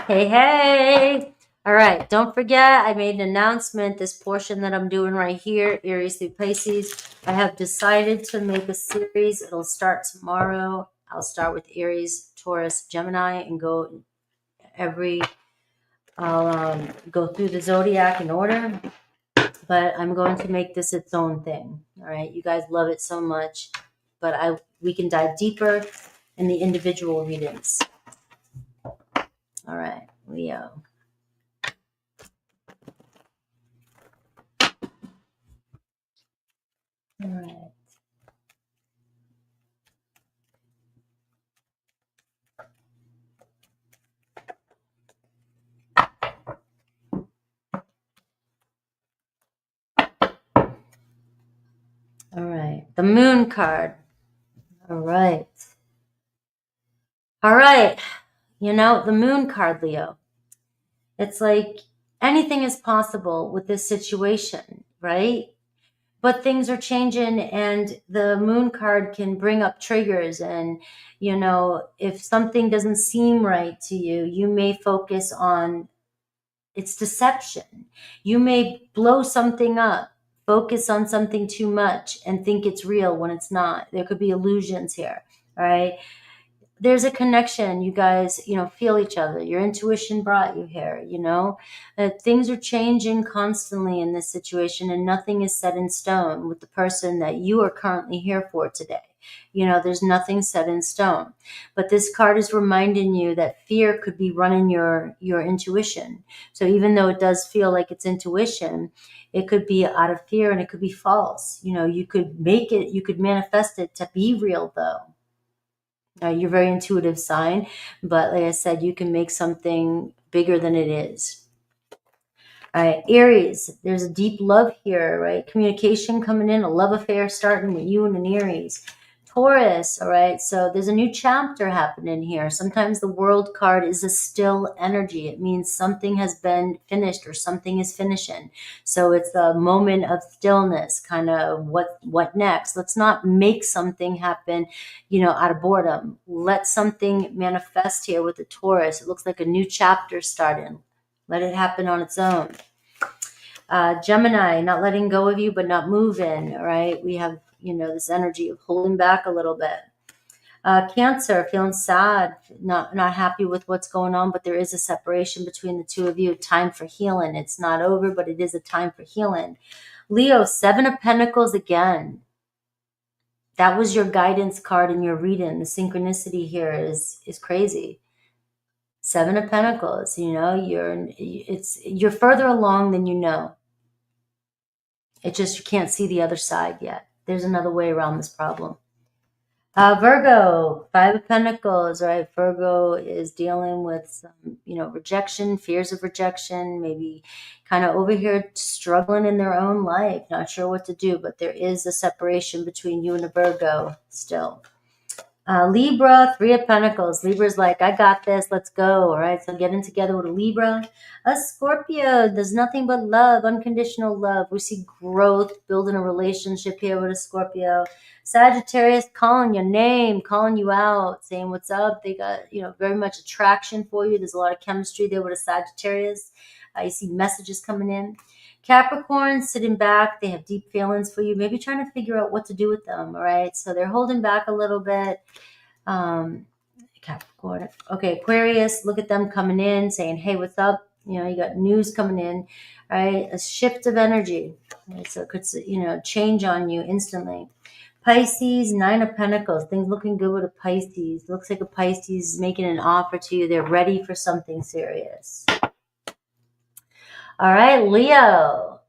Hey, hey. All right, don't forget, I made an announcement, this portion that I'm doing right here, Aries through Pisces. I have decided to make a series. It'll start tomorrow. I'll start with Aries, Taurus, Gemini, and I'll go through the zodiac in order. But I'm going to make this its own thing. All right, you guys love it so much, but we can dive deeper in the individual readings. All right, Leo. All right. All right, the Moon card. All right. All right. You know, the Moon card, Leo. It's like anything is possible with this situation, right? But things are changing, and the Moon card can bring up triggers. And, you know, if something doesn't seem right to you, you may focus on its deception. You may blow something up, focus on something too much, and think it's real when it's not. There could be illusions here, all right? There's a connection. You guys, you know, feel each other. Your intuition brought you here, you know. Things are changing constantly in this situation, and nothing is set in stone with the person that you are currently here for today. You know, there's nothing set in stone. But this card is reminding you that fear could be running your intuition. So even though it does feel like it's intuition, it could be out of fear and it could be false. You know, you could make it, you could manifest it to be real though. You're a very intuitive sign, but like I said, you can make something bigger than it is. All right, Aries, there's a deep love here, right? Communication coming in, a love affair starting with you and an Aries. Taurus, all right, so there's a new chapter happening here. Sometimes the World card is a still energy. It means something has been finished or something is finishing. So it's a moment of stillness, kind of what next? Let's not make something happen, you know, out of boredom. Let something manifest here with the Taurus. It looks like a new chapter starting. Let it happen on its own. Gemini, not letting go of you, but not moving, right? We have, you know, this energy of holding back a little bit. Cancer, feeling sad, not happy with what's going on, but there is a separation between the two of you. Time for healing. It's not over, but it is a time for healing. Leo, 7 of Pentacles again. That was your guidance card in your reading. The synchronicity here is crazy. 7 of Pentacles, you know, you're further along than you know. It just, you can't see the other side yet. There's another way around this problem. Virgo, 5 of Pentacles, right? Virgo is dealing with some, you know, rejection, fears of rejection, maybe kind of over here struggling in their own life, not sure what to do, but there is a separation between you and a Virgo still. Libra, 3 of Pentacles. Libra's like, I got this, let's go. All right, so getting together with a Libra. A Scorpio, there's nothing but love, unconditional love. We see growth, building a relationship here with a Scorpio. Sagittarius, calling your name, calling you out, saying what's up. They got, you know, very much attraction for you. There's a lot of chemistry there with a Sagittarius. You see messages coming in. Capricorn, sitting back, they have deep feelings for you, maybe trying to figure out what to do with them, all right? So they're holding back a little bit. Capricorn. Okay, Aquarius, look at them coming in, saying, hey, what's up? You know, you got news coming in, right? A shift of energy. Right? So it could, you know, change on you instantly. Pisces, 9 of Pentacles. Things looking good with a Pisces. Looks like a Pisces is making an offer to you. They're ready for something serious. All right, Leo.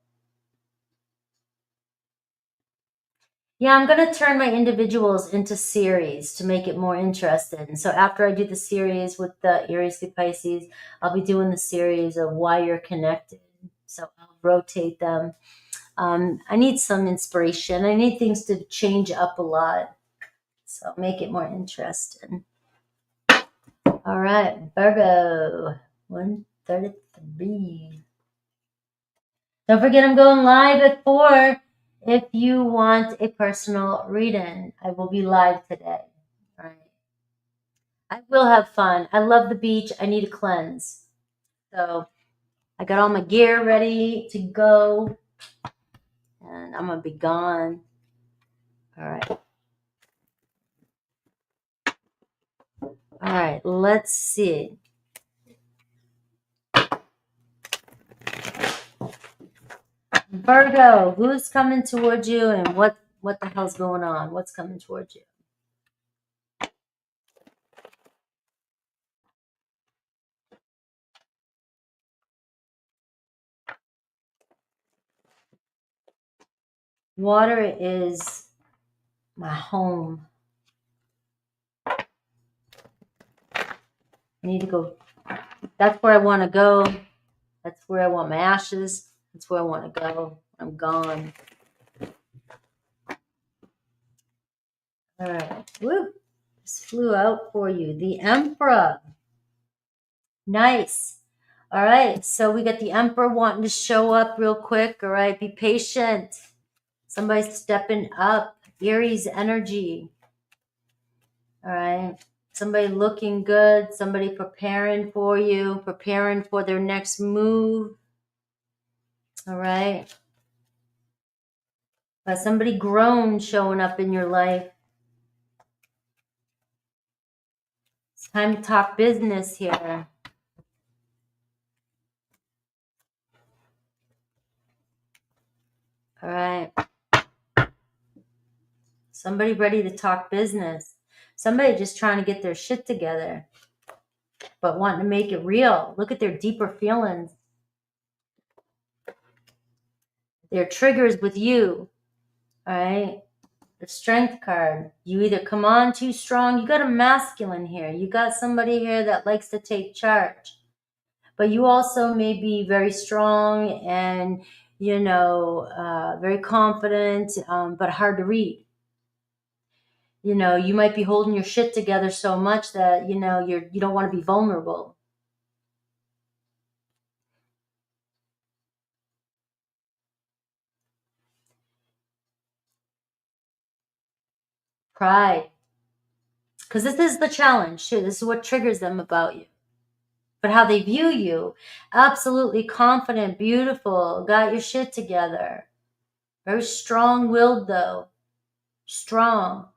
Yeah, I'm going to turn my individuals into series to make it more interesting. So after I do the series with the Aries to Pisces, I'll be doing the series of why you're connected. So I'll rotate them. I need some inspiration. I need things to change up a lot. So I'll make it more interesting. All right, Virgo, 133. Don't forget I'm going live at 4. If you want a personal reading, I will be live today. All right. I will have fun. I love the beach. I need a cleanse. So I got all my gear ready to go. And I'm going to be gone. All right. All right. Let's see. Virgo, who's coming towards you and what the hell's going on? What's coming towards you? Water is my home. I need to go. That's where I want to go. That's where I want my ashes. That's where I want to go. I'm gone. All right. Woo. This flew out for you. The Emperor. Nice. All right. So we got the Emperor wanting to show up real quick. All right. Be patient. Somebody's stepping up. Aries energy. All right. Somebody looking good. Somebody preparing for you. Preparing for their next move. All right. Somebody grown showing up in your life. It's time to talk business here. All right. Somebody ready to talk business. Somebody just trying to get their shit together, but wanting to make it real. Look at their deeper feelings. Their triggers with you. All right. The Strength card. You either come on too strong. You got a masculine here. You got somebody here that likes to take charge. But you also may be very strong and, you know, very confident, but hard to read. You know, you might be holding your shit together so much that, you know, you don't want to be vulnerable. Pride. Because this is the challenge too. This is what triggers them about you. But how they view you, absolutely confident, beautiful, got your shit together. Very strong-willed though. Strong.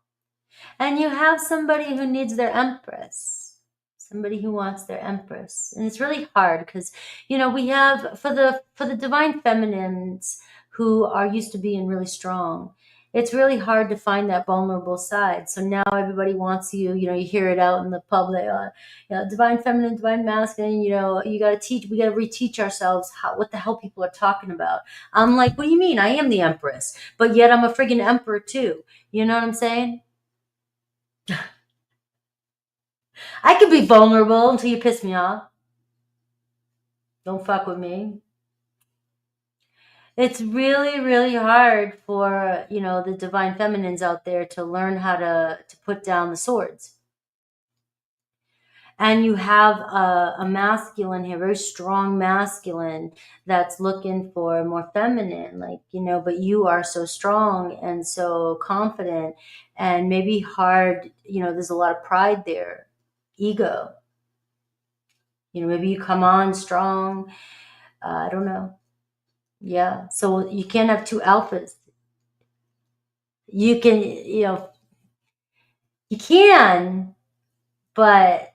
And you have somebody who needs their empress. Somebody who wants their empress. And it's really hard because, you know, we have, for the divine feminines who are used to being really strong, it's really hard to find that vulnerable side. So now everybody wants you, you know, you hear it out in the public, you know, divine feminine, divine masculine, you know, we got to reteach ourselves what the hell people are talking about. I'm like, what do you mean? I am the empress, but yet I'm a friggin' emperor too. You know what I'm saying? I could be vulnerable until you piss me off. Don't fuck with me. It's really, really hard for, you know, the divine feminines out there to learn how to put down the swords. And you have a masculine here, very strong masculine that's looking for more feminine, like, you know, but you are so strong and so confident and maybe hard, you know, there's a lot of pride there, ego. You know, maybe you come on strong. I don't know. Yeah. So you can't have two alphas. You can, you know, you can, but,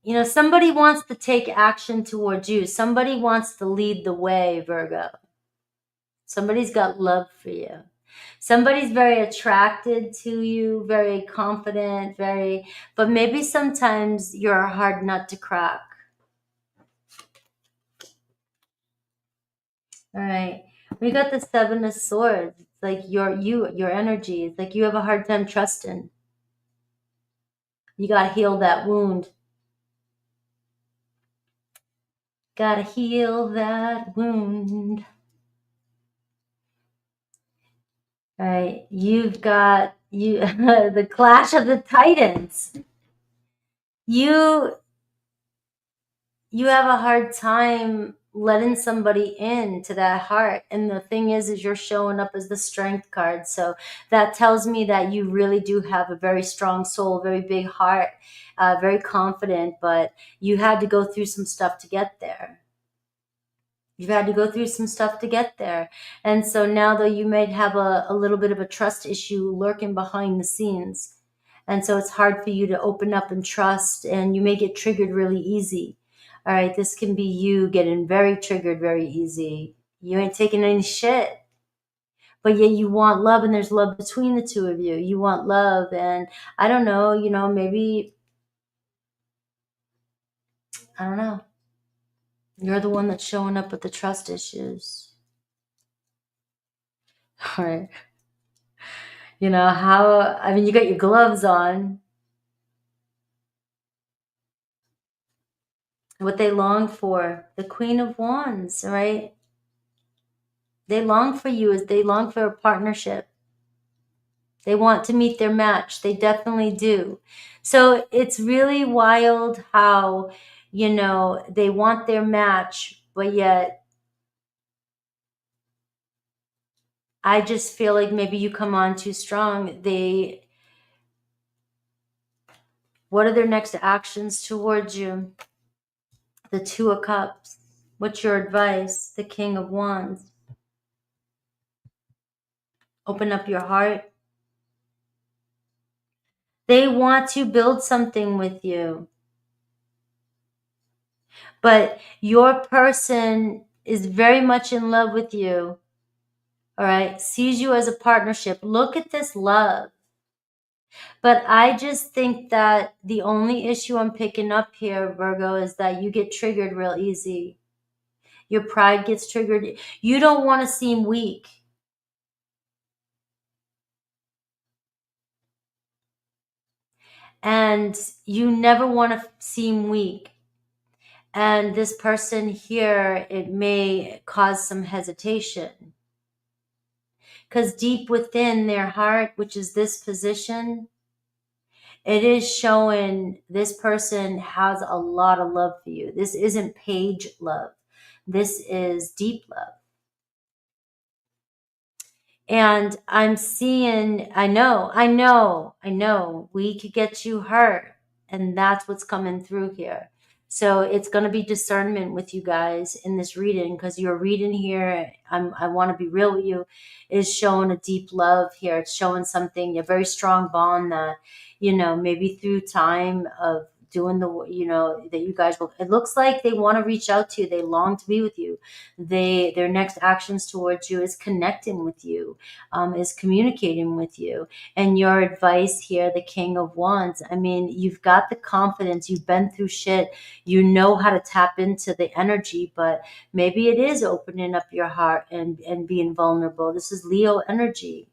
you know, somebody wants to take action towards you. Somebody wants to lead the way, Virgo. Somebody's got love for you. Somebody's very attracted to you, very confident, but maybe sometimes you're a hard nut to crack. All right. We got the Seven of Swords. It's like your energy. It's like you have a hard time trusting. You got to heal that wound. Got to heal that wound. All right. You've got the Clash of the Titans. You have a hard time letting somebody into that heart. And the thing is you're showing up as the Strength card. So that tells me that you really do have a very strong soul, very big heart, very confident, but you had to go through some stuff to get there. You've had to go through some stuff to get there. And so now, though, you might have a little bit of a trust issue lurking behind the scenes. And so it's hard for you to open up and trust, and you may get triggered really easy. All right, this can be you getting very triggered very easy. You ain't taking any shit. But yet you want love, and there's love between the two of you. You want love, and I don't know, you know, maybe, I don't know. You're the one that's showing up with the trust issues. All right. You know, I mean, you got your gloves on. What they long for, the Queen of Wands, right? They long for you as they long for a partnership. They want to meet their match. They definitely do. So it's really wild how, you know, they want their match, but yet I just feel like maybe you come on too strong. What are their next actions towards you? The Two of Cups. What's your advice? The King of Wands. Open up your heart. They want to build something with you. But your person is very much in love with you. all right, sees you as a partnership. Look at this love. But I just think that the only issue I'm picking up here, Virgo, is that you get triggered real easy. Your pride gets triggered. You don't want to seem weak. And you never want to seem weak. And this person here, it may cause some hesitation. Because deep within their heart, which is this position, it is showing this person has a lot of love for you. This isn't page love. This is deep love. And I'm seeing, I know, we could get you hurt. And that's what's coming through here. So it's going to be discernment with you guys in this reading, because your reading here, I want to be real with you, is showing a deep love here. It's showing something, a very strong bond that, maybe through time of doing that you guys will, it looks like they want to reach out to you. They long to be with you. Their next actions towards you is connecting with you, is communicating with you. And your advice here, the King of Wands, I mean, you've got the confidence, you've been through shit, you know how to tap into the energy, but maybe it is opening up your heart and being vulnerable. This is Leo energy.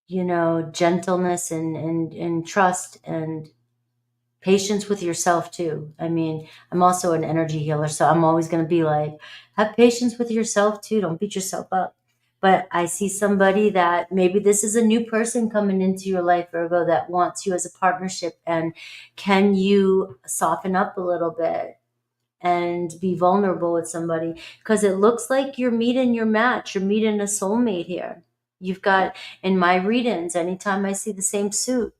Gentleness and trust and patience with yourself too. I mean, I'm also an energy healer, so I'm always going to be like, have patience with yourself too. Don't beat yourself up. But I see somebody that maybe this is a new person coming into your life, Virgo, that wants you as a partnership. And can you soften up a little bit and be vulnerable with somebody? Because it looks like you're meeting your match. You're meeting a soulmate here. You've got, in my readings, anytime I see the same suit,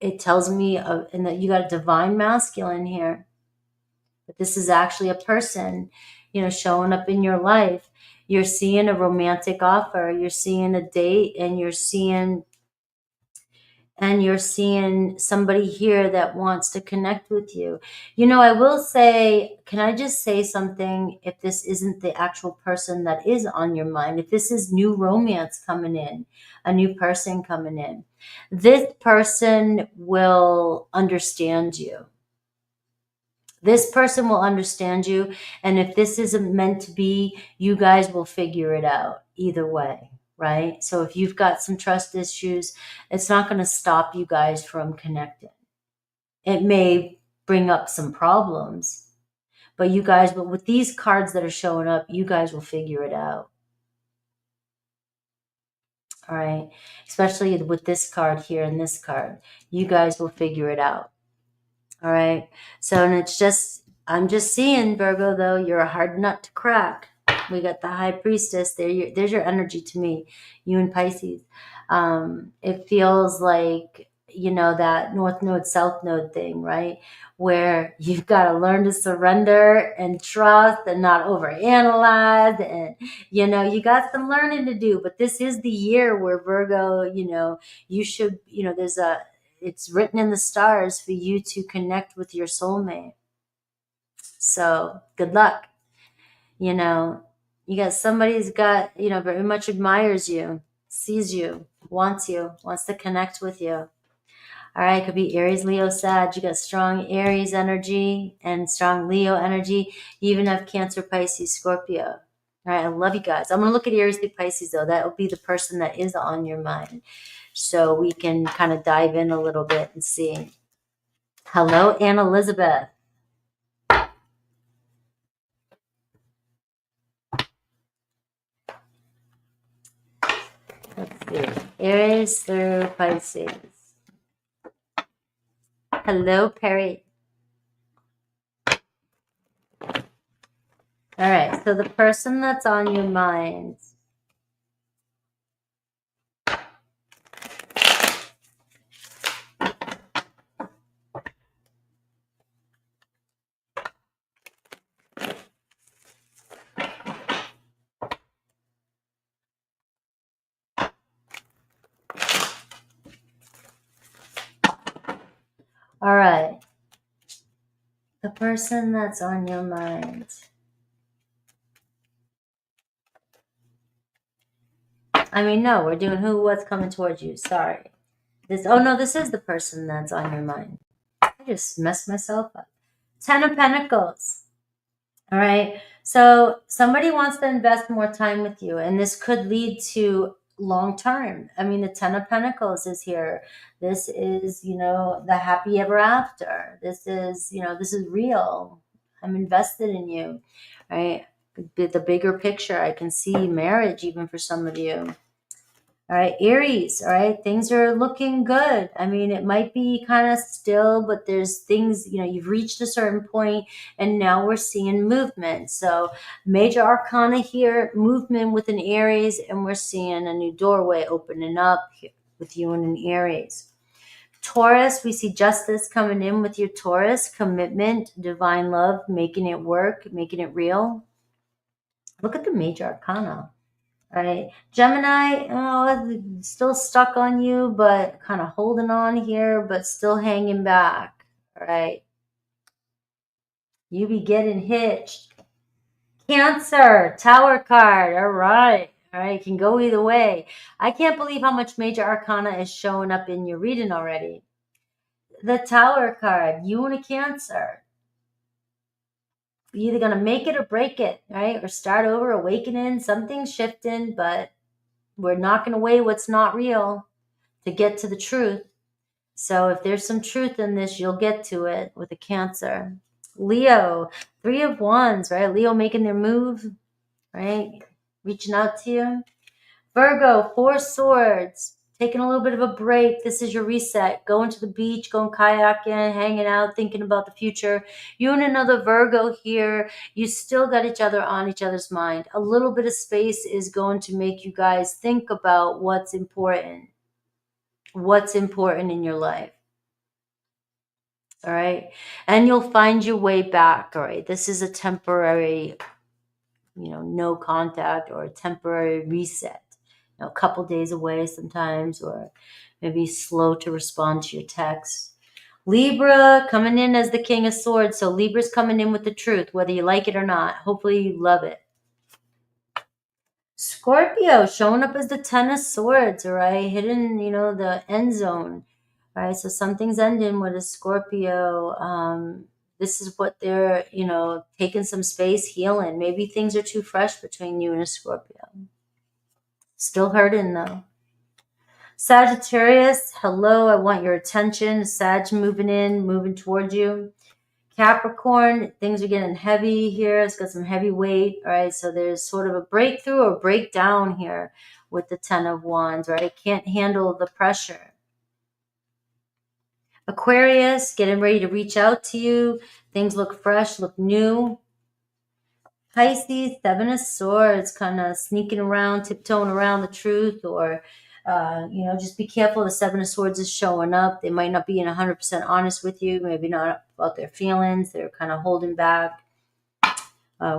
it tells me and that you got a divine masculine here. But this is actually a person, showing up in your life. You're seeing a romantic offer. You're seeing a date, and you're seeing somebody here that wants to connect with you. I will say, can I just say something? If this isn't the actual person that is on your mind, if this is new romance coming in, a new person coming in, this person will understand you. This person will understand you. And if this isn't meant to be, you guys will figure it out either way, right? So if you've got some trust issues, it's not going to stop you guys from connecting. It may bring up some problems, but with these cards that are showing up, you guys will figure it out. All right. Especially with this card here and this card, you guys will figure it out. All right. So, and I'm just seeing, Virgo, though, you're a hard nut to crack. We got the High Priestess there. There's your energy to me, you and Pisces. It feels like, that North Node, South Node thing, right? Where you've got to learn to surrender and trust and not overanalyze. And, you got some learning to do. But this is the year where Virgo, you should, it's written in the stars for you to connect with your soulmate. So good luck. You got somebody who's got, very much admires you, sees you, wants to connect with you. All right. It could be Aries, Leo, Sag. You got strong Aries energy and strong Leo energy. You even have Cancer, Pisces, Scorpio. All right. I love you guys. I'm going to look at Aries, Pisces, though. That will be the person that is on your mind. So we can kind of dive in a little bit and see. Hello, Anne Elizabeth. Let's see. Aries through Pisces. Hello, Perry. All right. So the person that's on your mind. All right. The person that's on your mind. I mean, no, we're doing who, what's coming towards you. Sorry. Oh no, this is the person that's on your mind. I just messed myself up. 10 of Pentacles. All right. So somebody wants to invest more time with you, and this could lead to long term. I mean, the 10 of Pentacles is here. This is, you know, the happy ever after. This is, you know, this is real. I'm invested in you, right? The bigger picture, I can see marriage even for some of you. All right, Aries, all right, things are looking good. I mean, it might be kind of still, but there's things, you know, you've reached a certain point and now we're seeing movement. So major arcana here, movement with an Aries, and we're seeing a new doorway opening up here with you and an Aries. Taurus, we see justice coming in with your Taurus, commitment, divine love, making it work, making it real. Look at the major arcana. Right, Gemini, oh, still stuck on you, but kind of holding on here, but still hanging back. All right, you be getting hitched. Cancer, Tower card. All right, can go either way. I can't believe how much major arcana is showing up in your reading already. The Tower card, you and a Cancer. You're either gonna make it or break it, right? Or start over, awakening, something's shifting, but we're knocking away what's not real to get to the truth. So if there's some truth in this, you'll get to it with a Cancer. Leo, 3 of Wands, right? Leo making their move, right? Reaching out to you. Virgo, 4 Swords, taking a little bit of a break. This is your reset. Going to the beach, going kayaking, hanging out, thinking about the future. You and another Virgo here, you still got each other on each other's mind. A little bit of space is going to make you guys think about what's important. What's important in your life. All right. And you'll find your way back. All right. This is a temporary, you know, no contact or a temporary reset. You know, a couple days away sometimes, or maybe slow to respond to your texts. Libra coming in as the King of Swords. So Libra's coming in with the truth, whether you like it or not. Hopefully you love it. Scorpio showing up as the 10 of Swords, all right? Hidden, you know, the end zone. All right, so something's ending with a Scorpio. This is what they're, you know, taking some space, healing. Maybe things are too fresh between you and a Scorpio. Still hurting though. Sagittarius, hello, I want your attention. Sag moving in, moving towards you. Capricorn, things are getting heavy here. It's got some heavy weight. All right, so there's sort of a breakthrough or breakdown here with the 10 of Wands, right? It can't handle the pressure. Aquarius, getting ready to reach out to you. Things look fresh, look new. Pisces, 7 of Swords, kind of sneaking around, tiptoeing around the truth, or, you know, just be careful. The 7 of Swords is showing up. They might not be 100% honest with you, maybe not about their feelings. They're kind of holding back.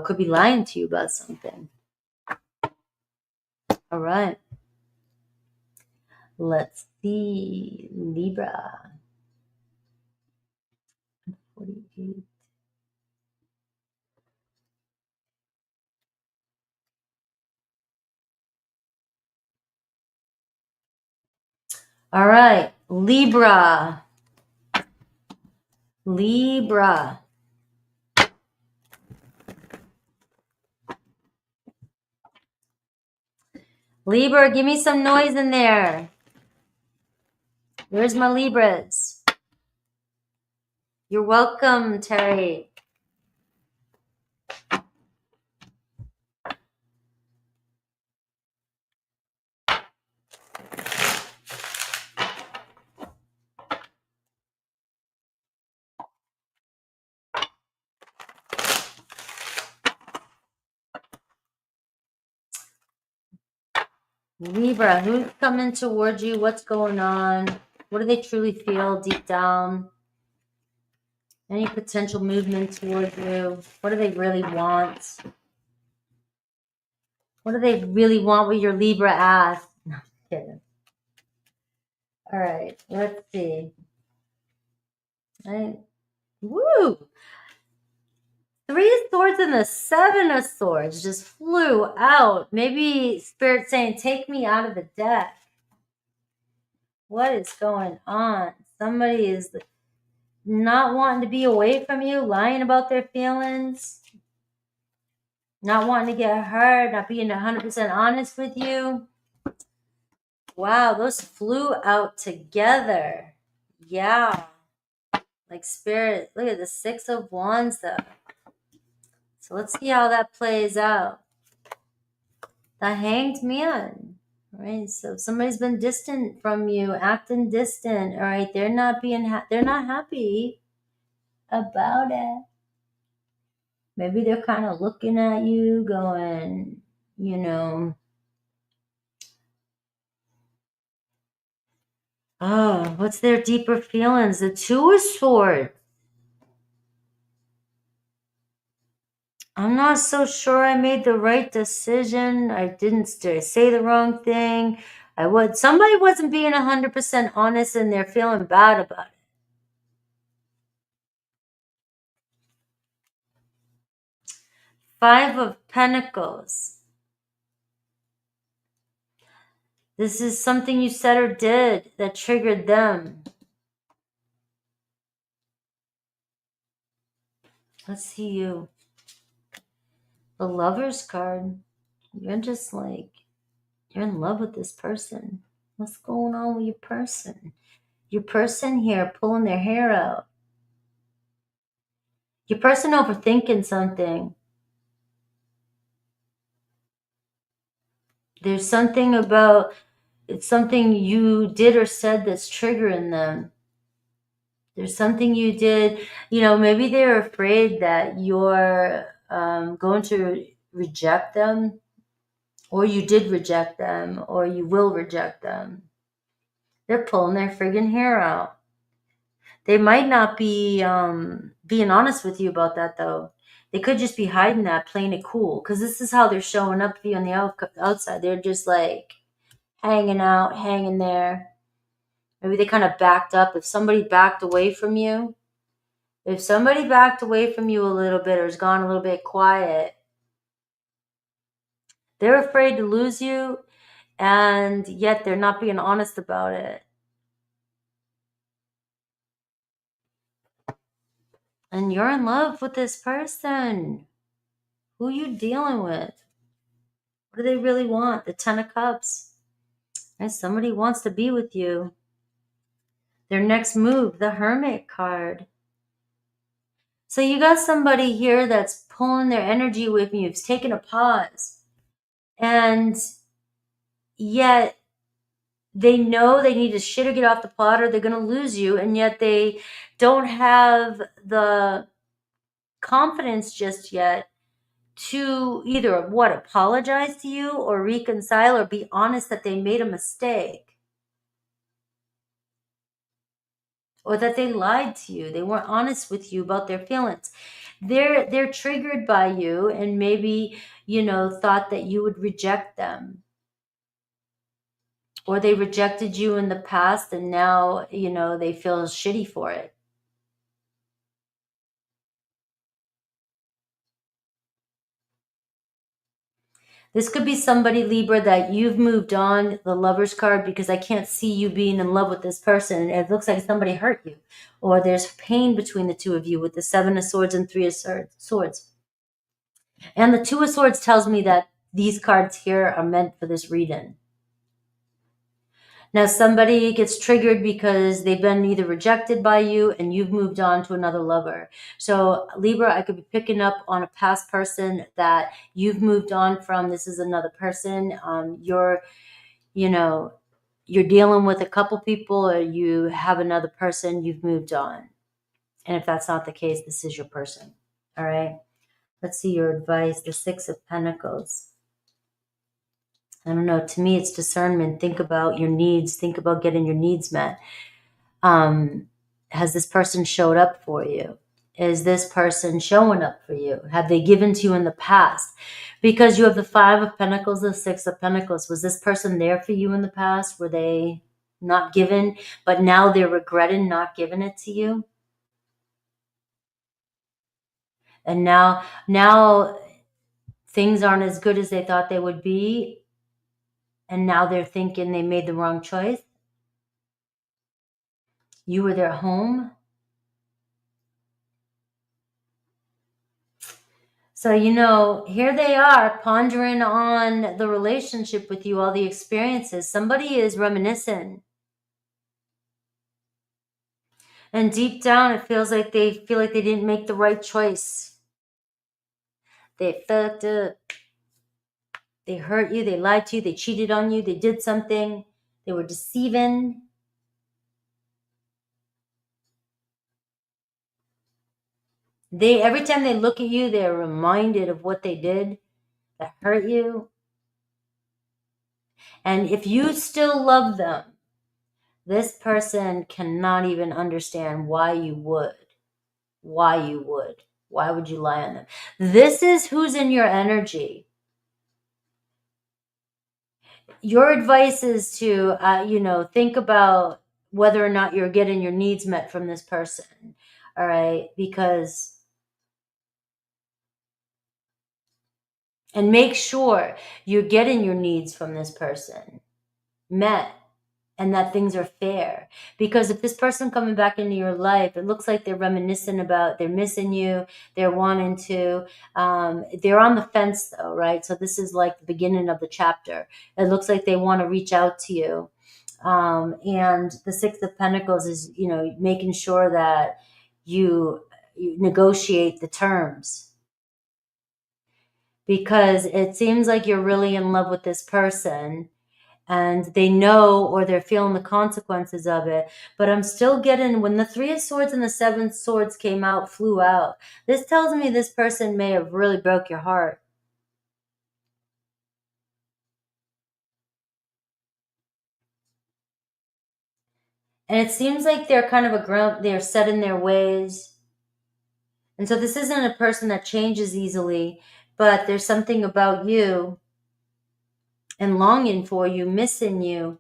Could be lying to you about something. All right. Let's see. Libra. 48. All right, Libra. Libra. Libra, give me some noise in there. Where's my Libras? You're welcome, Terry. Libra, who's coming towards you? What's going on? What do they truly feel deep down? Any potential movement towards you? What do they really want? What do they really want with your Libra ass? No, I'm kidding. All right, let's see. All right. Woo! Three of Swords and the Seven of Swords just flew out. Maybe Spirit saying, take me out of the deck. What is going on? Somebody is not wanting to be away from you, lying about their feelings, not wanting to get hurt, not being 100% honest with you. Wow, those flew out together. Yeah. Like Spirit, look at the Six of Wands though. So let's see how that plays out. The Hanged Man. All right, so somebody's been distant from you, acting distant. All right, they're not happy about it. Maybe they're kind of looking at you, going, you know, oh, what's their deeper feelings? The Two of Swords. I'm not so sure I made the right decision. I didn't say the wrong thing. Somebody wasn't being 100% honest and they're feeling bad about it. Five of Pentacles. This is something you said or did that triggered them. Let's see you. The Lover's card. You're just like, you're in love with this person. What's going on with your person? Your person here pulling their hair out. Your person overthinking something. There's something about, it's something you did or said that's triggering them. There's something you did, maybe they're afraid that you're going to reject them, or you did reject them, or you will reject them. They're pulling their friggin' hair out. They might not be being honest with you about that, though. They could just be hiding that, playing it cool, because this is how they're showing up for you on the outside. They're just like hanging out, hanging there. Maybe they kind of backed up. If somebody backed away from you a little bit or has gone a little bit quiet, they're afraid to lose you, and yet they're not being honest about it. And you're in love with this person. Who you dealing with? What do they really want? The Ten of Cups. And somebody wants to be with you. Their next move, the Hermit card. So you got somebody here that's pulling their energy with you. It's taking a pause. And yet they know they need to shit or get off the pot or they're going to lose you. And yet they don't have the confidence just yet to either apologize to you or reconcile or be honest that they made a mistake. Or that they lied to you. They weren't honest with you about their feelings. They're triggered by you and maybe, thought that you would reject them. Or they rejected you in the past and now, they feel shitty for it. This could be somebody, Libra, that you've moved on, the Lover's card, because I can't see you being in love with this person. It looks like somebody hurt you. Or there's pain between the two of you with the Seven of Swords and Three of Swords. And the Two of Swords tells me that these cards here are meant for this reading. Now, somebody gets triggered because they've been either rejected by you and you've moved on to another lover. So, Libra, I could be picking up on a past person that you've moved on from. This is another person. You're dealing with a couple people or you have another person, you've moved on. And if that's not the case, this is your person. All right. Let's see your advice. The Six of Pentacles. I don't know. To me, it's discernment. Think about your needs. Think about getting your needs met. Has this person showed up for you? Is this person showing up for you? Have they given to you in the past? Because you have the Five of Pentacles, the Six of Pentacles. Was this person there for you in the past? Were they not given, but now they're regretting not giving it to you? And now things aren't as good as they thought they would be. And now they're thinking they made the wrong choice. You were their home. So, here they are pondering on the relationship with you, all the experiences. Somebody is reminiscing. And deep down, it feels like they feel like they didn't make the right choice. They fucked up. They hurt you. They lied to you. They cheated on you. They did something. They were deceiving. Every time they look at you, they're reminded of what they did that hurt you. And if you still love them, this person cannot even understand why you would. Why you would. Why would you lie on them? This is who's in your energy. Your advice is to, think about whether or not you're getting your needs met from this person. All right? And make sure you're getting your needs from this person met and that things are fair. Because if this person coming back into your life, it looks like they're reminiscing about, they're missing you, they're wanting to, they're on the fence though, right? So this is like the beginning of the chapter. It looks like they want to reach out to you. And the Six of Pentacles is, making sure that you negotiate the terms. Because it seems like you're really in love with this person and they know or they're feeling the consequences of it. But I'm still getting, when the Three of Swords and the Seven of Swords flew out, this tells me this person may have really broke your heart. And it seems like they're kind of they're set in their ways. And so this isn't a person that changes easily, but there's something about you and longing for you, missing you.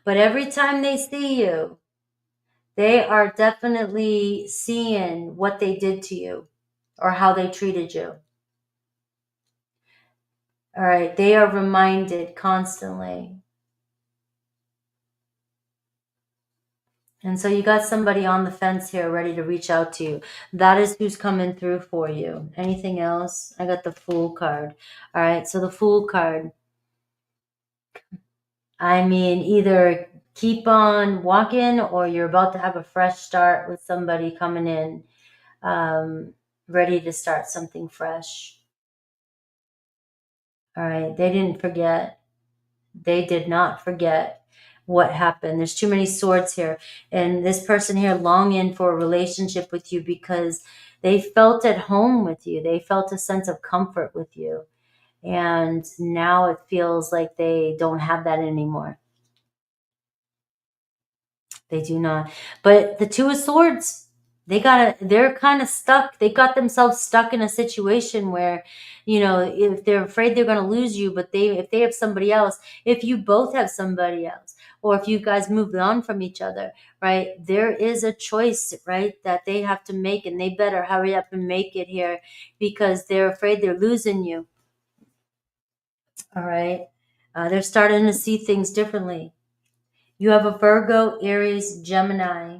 But every time they see you, they are definitely seeing what they did to you or how they treated you. All right. They are reminded constantly. And so you got somebody on the fence here ready to reach out to you. That is who's coming through for you. Anything else? I got the Fool card. All right. So the Fool card. I mean, either keep on walking or you're about to have a fresh start with somebody coming in, ready to start something fresh. All right. They didn't forget. They did not forget what happened. There's too many swords here. And this person here longing for a relationship with you because they felt at home with you. They felt a sense of comfort with you. And now it feels like they don't have that anymore. They do not. But the Two of Swords, they're kind of stuck. They got themselves stuck in a situation where, if they're afraid they're going to lose you, but if they have somebody else, if you both have somebody else, or if you guys moved on from each other, right, there is a choice, right, that they have to make, and they better hurry up and make it here because they're afraid they're losing you. All right. They're starting to see things differently. You have a Virgo, Aries, Gemini.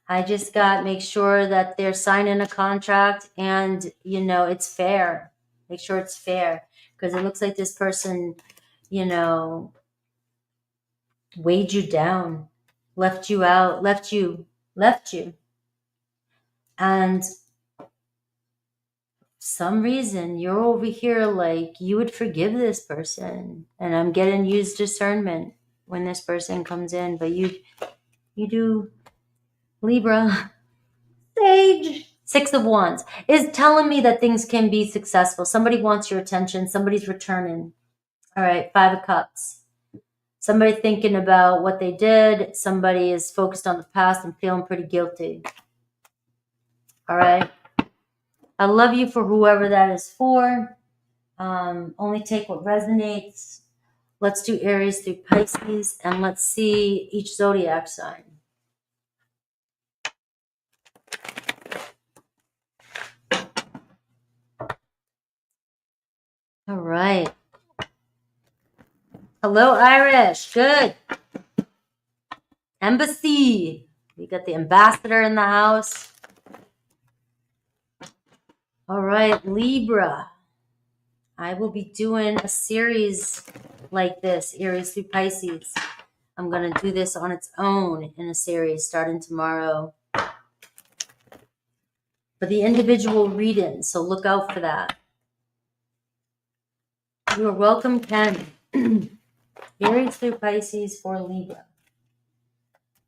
I just make sure that they're signing a contract and, it's fair. Make sure it's fair because it looks like this person, weighed you down, left you out, left you. And some reason you're over here like you would forgive this person. And I'm getting used discernment when this person comes in, but you do, Libra. Sage. Six of Wands is telling me that things can be successful. Somebody wants your attention. Somebody's returning. All right. Five of Cups. Somebody thinking about what they did. Somebody is focused on the past and feeling pretty guilty. All right. I love you for whoever that is for. Only take what resonates. Let's do Aries through Pisces and let's see each zodiac sign. All right. Hello, Irish. Good. Embassy. We got the ambassador in the house. All right, Libra. I will be doing a series like this, Aries through Pisces. I'm going to do this on its own in a series starting tomorrow. For the individual reading, so look out for that. You are welcome, Ken. Aries through Pisces for Libra.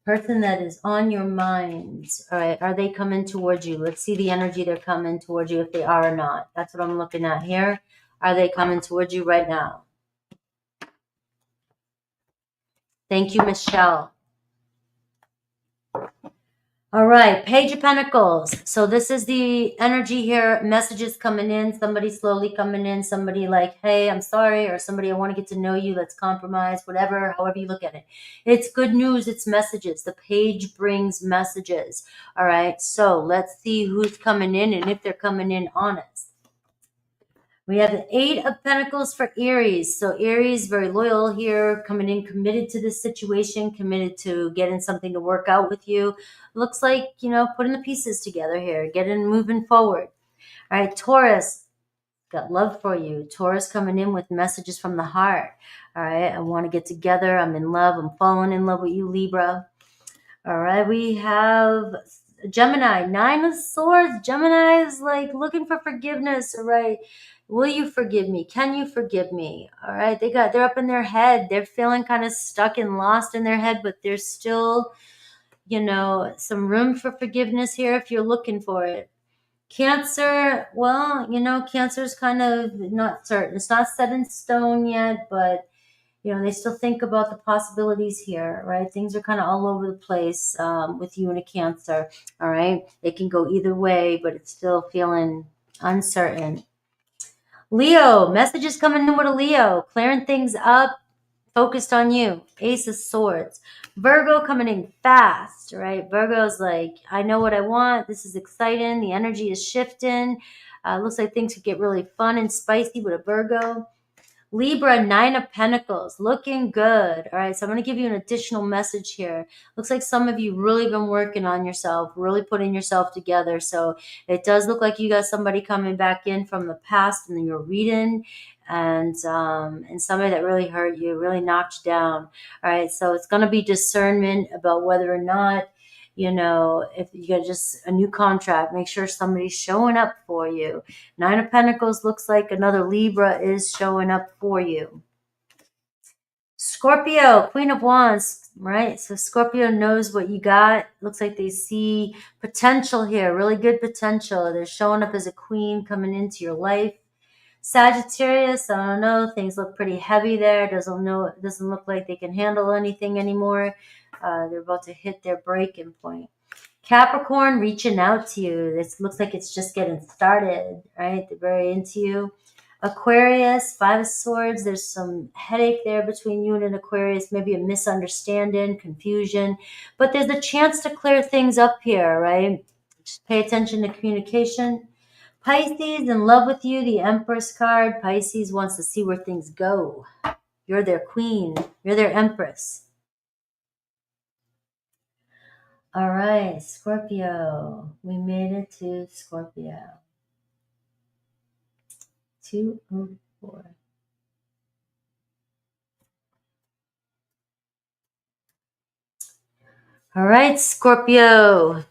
Person that is on your mind. All right, are they coming towards you? Let's see the energy they're coming towards you, if they are or not. That's what I'm looking at here. Are they coming towards you right now? Thank you, Michelle. All right, Page of Pentacles. So this is the energy here. Messages coming in, somebody slowly coming in, somebody like, hey, I'm sorry, or somebody, I want to get to know you, let's compromise, whatever, however you look at it. It's good news, it's messages. The page brings messages. All right, so let's see who's coming in and if they're coming in honest. We have the Eight of Pentacles for Aries. So Aries, very loyal here, coming in, committed to this situation, committed to getting something to work out with you. Looks like, you know, putting the pieces together here, getting moving forward. All right, Taurus, got love for you. Taurus coming in with messages from the heart. All right, I want to get together. I'm in love. I'm falling in love with you, Libra. All right, we have Gemini, Nine of Swords. Gemini is like looking for forgiveness. All right. Will you forgive me? Can you forgive me? All right. They're up in their head. They're feeling kind of stuck and lost in their head, but there's still, you know, some room for forgiveness here if you're looking for it. Cancer, well, you know, Cancer is kind of not certain. It's not set in stone yet, but you know, they still think about the possibilities here, right? Things are kind of all over the place with you and a Cancer, all right? It can go either way, but it's still feeling uncertain. Leo, messages coming in with a Leo, clearing things up, focused on you. Ace of Swords. Virgo coming in fast, right? Virgo's like, I know what I want. This is exciting. The energy is shifting. Looks like things could get really fun and spicy with a Virgo. Libra, Nine of Pentacles, looking good. All right, so I'm going to give you an additional message here. Looks like some of you really been working on yourself, really putting yourself together. So it does look like you got somebody coming back in from the past and you're reading, and somebody that really hurt you, really knocked you down. All right, so it's going to be discernment about whether or not, you know, if you get just a new contract, make sure somebody's showing up for you. Nine of Pentacles looks like another Libra is showing up for you. Scorpio, Queen of Wands, right? So Scorpio knows what you got. Looks like they see potential here, really good potential. They're showing up as a queen coming into your life. Sagittarius, I don't know, things look pretty heavy there. Doesn't look like they can handle anything anymore. They're about to hit their breaking point. Capricorn, reaching out to you. This looks like it's just getting started, right? They're very into you. Aquarius, Five of Swords. There's some headache there between you and an Aquarius, maybe a misunderstanding, confusion. But there's a chance to clear things up here, right? Just pay attention to communication. Pisces, in love with you, the Empress card. Pisces wants to see where things go. You're their queen. You're their empress. All right, Scorpio. We made it to Scorpio. 204. All right, Scorpio.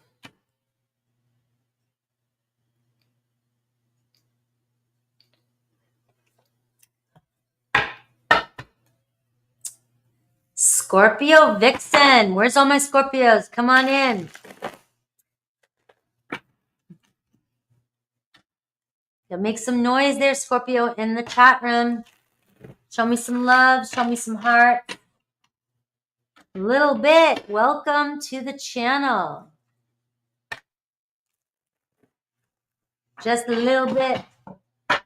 Scorpio Vixen. Where's all my Scorpios? Come on in. You'll make some noise there, Scorpio, in the chat room. Show me some love. Show me some heart. A little bit. Welcome to the channel. Just a little bit. All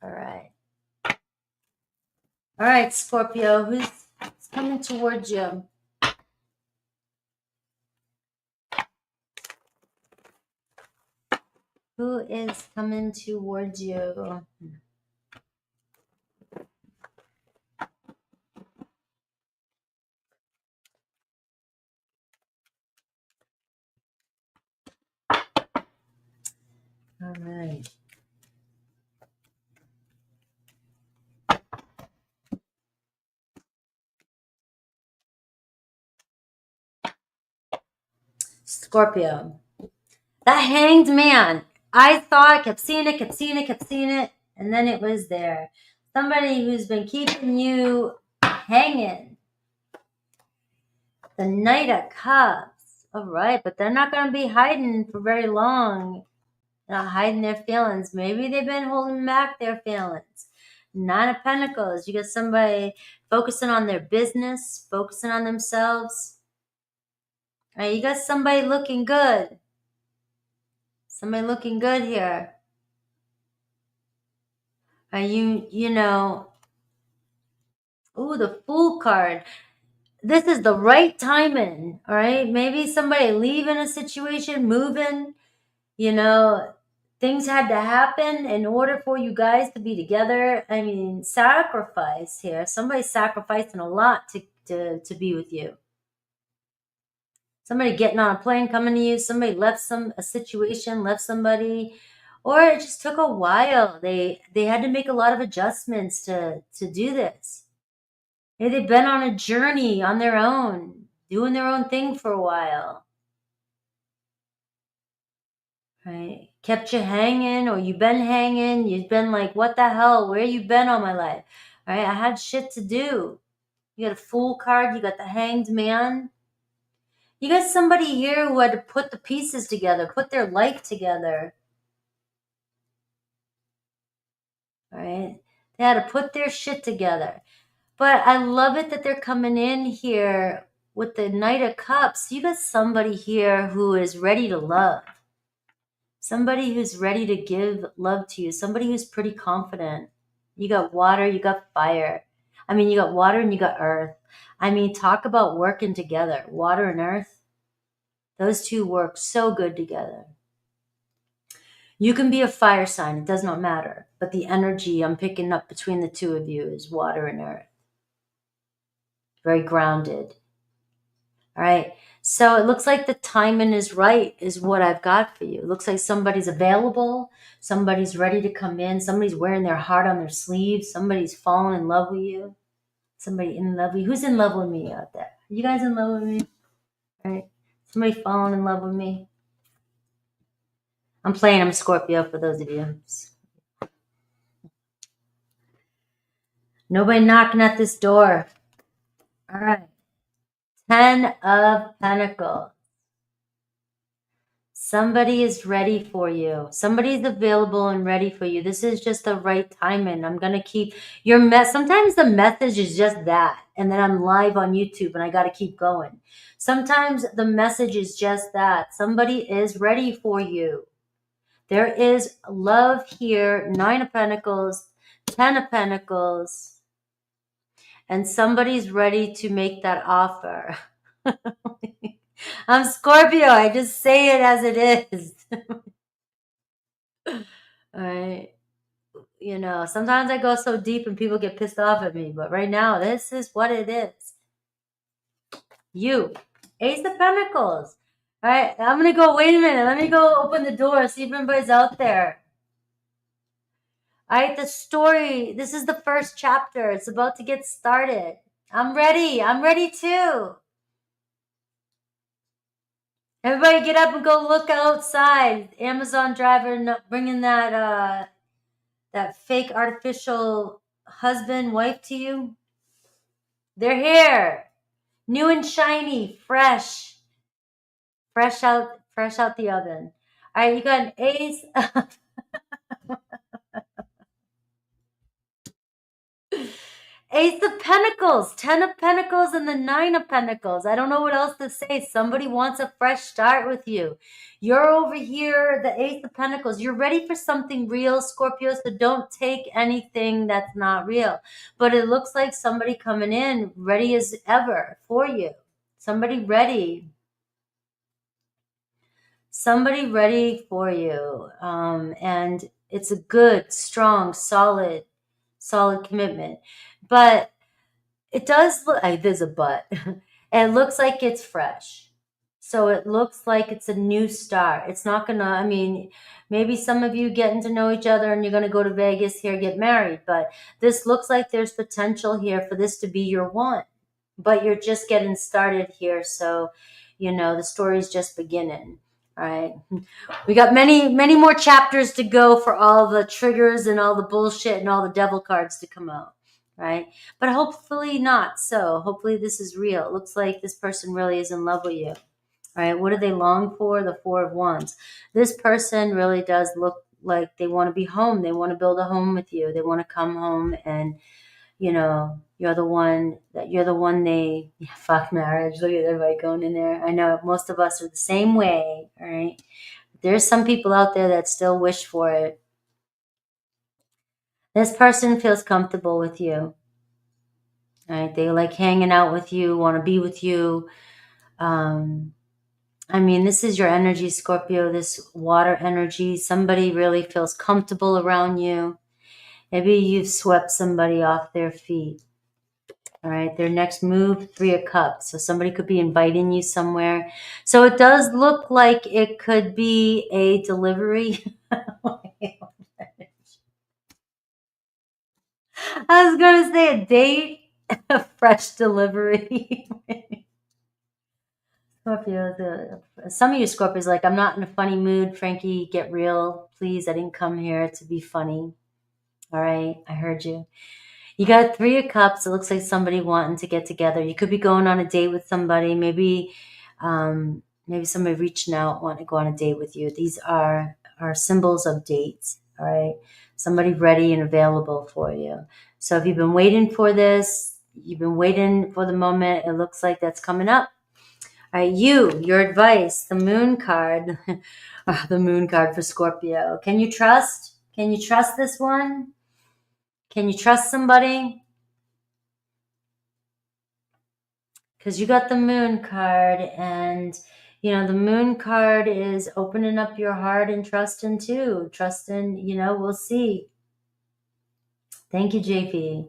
right. All right, Scorpio. Who's coming towards you? Who is coming towards you? All right. Scorpio. That Hanged Man. I thought, kept seeing it, and then it was there. Somebody who's been keeping you hanging. The Knight of Cups. All right, but they're not going to be hiding for very long. They're not hiding their feelings. Maybe they've been holding back their feelings. Nine of Pentacles. You got somebody focusing on their business, focusing on themselves. All right, you got somebody looking good. Somebody looking good here. Are you know, ooh, the Fool card. This is the right timing, all right? Maybe somebody leaving a situation, moving, you know, things had to happen in order for you guys to be together. I mean, sacrifice here. Somebody's sacrificing a lot to be with you. Somebody getting on a plane, coming to you. Somebody left a situation, left somebody, or it just took a while. They had to make a lot of adjustments to do this. Maybe they've been on a journey on their own, doing their own thing for a while. Right? Kept you hanging, or you've been hanging. You've been like, what the hell? Where you been all my life? All right? I had shit to do. You got a Fool card. You got the Hanged Man. You got somebody here who had to put the pieces together, put their life together. All right? They had to put their shit together. But I love it that they're coming in here with the Knight of Cups. You got somebody here who is ready to love. Somebody who's ready to give love to you. Somebody who's pretty confident. You got water, you got fire. I mean, you got water and you got earth. I mean, talk about working together. Water and earth. Those two work so good together. You can be a fire sign. It does not matter. But the energy I'm picking up between the two of you is water and earth. Very grounded. All right. So it looks like the timing is right, is what I've got for you. It looks like somebody's available. Somebody's ready to come in. Somebody's wearing their heart on their sleeve. Somebody's falling in love with you. Somebody in love with you. Who's in love with me out there? Are you guys in love with me? All right. Somebody falling in love with me. I'm playing. I'm a Scorpio for those of you. Nobody knocking at this door. All right. 10 of Pentacles. Somebody is ready for you. Somebody's available and ready for you. This is just the right timing. I'm going to keep your sometimes the message is just that. And then I'm live on YouTube and I got to keep going. Sometimes the message is just that. Somebody is ready for you. There is love here. 9 of Pentacles, 10 of Pentacles. And somebody's ready to make that offer. I'm Scorpio. I just say it as it is. All right. You know, sometimes I go so deep and people get pissed off at me. But right now, this is what it is. You. Ace of Pentacles. All right. I'm going to go. Wait a minute. Let me go open the door. See if anybody's out there. All right. The story. This is the first chapter. It's about to get started. I'm ready. I'm ready too. Everybody get up and go look outside. Amazon driver bringing that fake artificial husband, wife to you. They're here. New and shiny, fresh out the oven. All right, you got an ace. Ace of Pentacles, 10 of Pentacles, and the 9 of Pentacles. I don't know what else to say. Somebody wants a fresh start with you. You're over here, the Ace of Pentacles. You're ready for something real, Scorpio, so don't take anything that's not real. But it looks like somebody coming in ready as ever for you. Somebody ready. Somebody ready for you. And it's a good, strong, solid commitment. But it does look like there's a but. It looks like it's fresh. So it looks like it's a new start. It's not gonna, I mean, maybe some of you getting to know each other and you're gonna go to Vegas here, get married, but this looks like there's potential here for this to be your one. But you're just getting started here, so the story's just beginning. All right. We got many more chapters to go for all the triggers and all the bullshit and all the devil cards to come out. Right. But hopefully not. So hopefully this is real. It looks like this person really is in love with you. All right. What do they long for? The Four of Wands. This person really does look like they want to be home. They want to build a home with you. They want to come home and you're the one fuck marriage. Look at everybody going in there. I know most of us are the same way. All right. There's some people out there that still wish for it. This person feels comfortable with you. All right. They like hanging out with you, want to be with you. I mean, this is your energy, Scorpio, this water energy. Somebody really feels comfortable around you. Maybe you've swept somebody off their feet. All right, their next move, Three of Cups. So somebody could be inviting you somewhere. So it does look like it could be a delivery. I was going to say a date, a fresh delivery. Scorpio, some of you Scorpios like, I'm not in a funny mood. Frankie, get real. Please, I didn't come here to be funny. All right, I heard you. You got Three of Cups. It looks like somebody wanting to get together. You could be going on a date with somebody. Maybe somebody reaching out, wanting to go on a date with you. These are symbols of dates. All right, somebody ready and available for you. So if you've been waiting for this, you've been waiting for the moment, it looks like that's coming up. All right, your advice, the Moon card, the Moon card for Scorpio. Can you trust? Can you trust this one? Can you trust somebody? Because you got the Moon card, and the Moon card is opening up your heart and trusting too. Trusting, we'll see. Thank you, JP.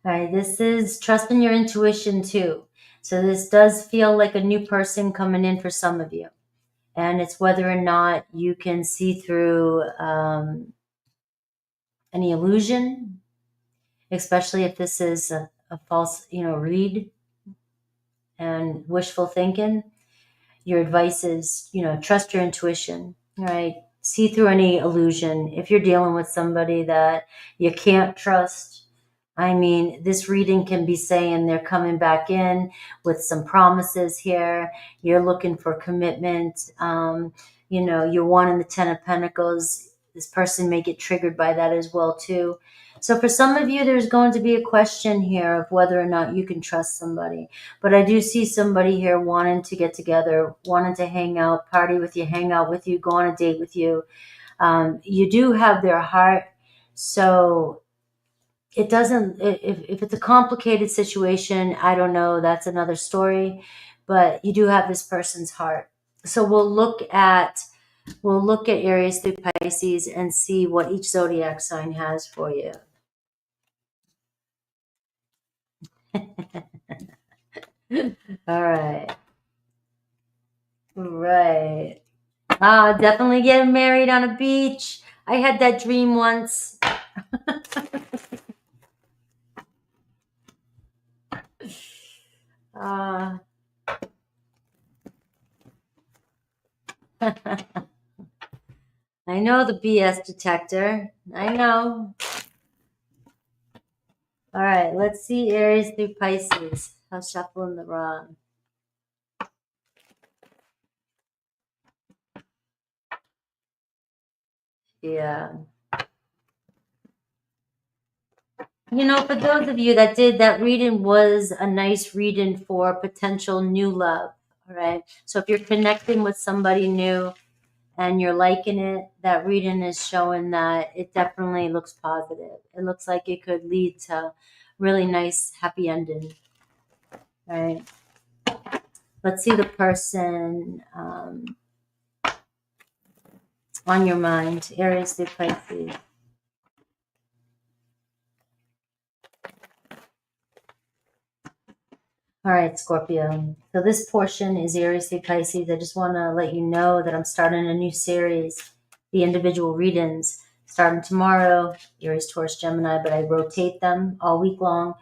All right, this is trusting your intuition too. So this does feel like a new person coming in for some of you. And it's whether or not you can see through any illusion, especially if this is a false, read and wishful thinking. Your advice is, trust your intuition, right? See through any illusion. If you're dealing with somebody that you can't trust, I mean, this reading can be saying they're coming back in with some promises here. You're looking for commitment. You're wanting the Ten of Pentacles. This person may get triggered by that as well, too. So for some of you, there's going to be a question here of whether or not you can trust somebody. But I do see somebody here wanting to get together, wanting to hang out, party with you, hang out with you, go on a date with you. You do have their heart. So it doesn't, if it's a complicated situation, I don't know, that's another story, but you do have this person's heart. So we'll look at Aries through Pisces and see what each zodiac sign has for you. All right. Right. Definitely getting married on a beach. I had that dream once. I know the BS detector. I know. All right, let's see Aries through Pisces. I'll shuffle in the wrong. Yeah. For those of you that did, that reading was a nice reading for potential new love. All right. So if you're connecting with somebody new and you're liking it, that reading is showing that it definitely looks positive. It looks like it could lead to really nice, happy ending. All right. Let's see the person on your mind. Aries through Pisces. All right, Scorpio. So this portion is Aries-Pisces. I just want to let you know that I'm starting a new series, the individual readings, starting tomorrow, Aries, Taurus, Gemini, but I rotate them all week long.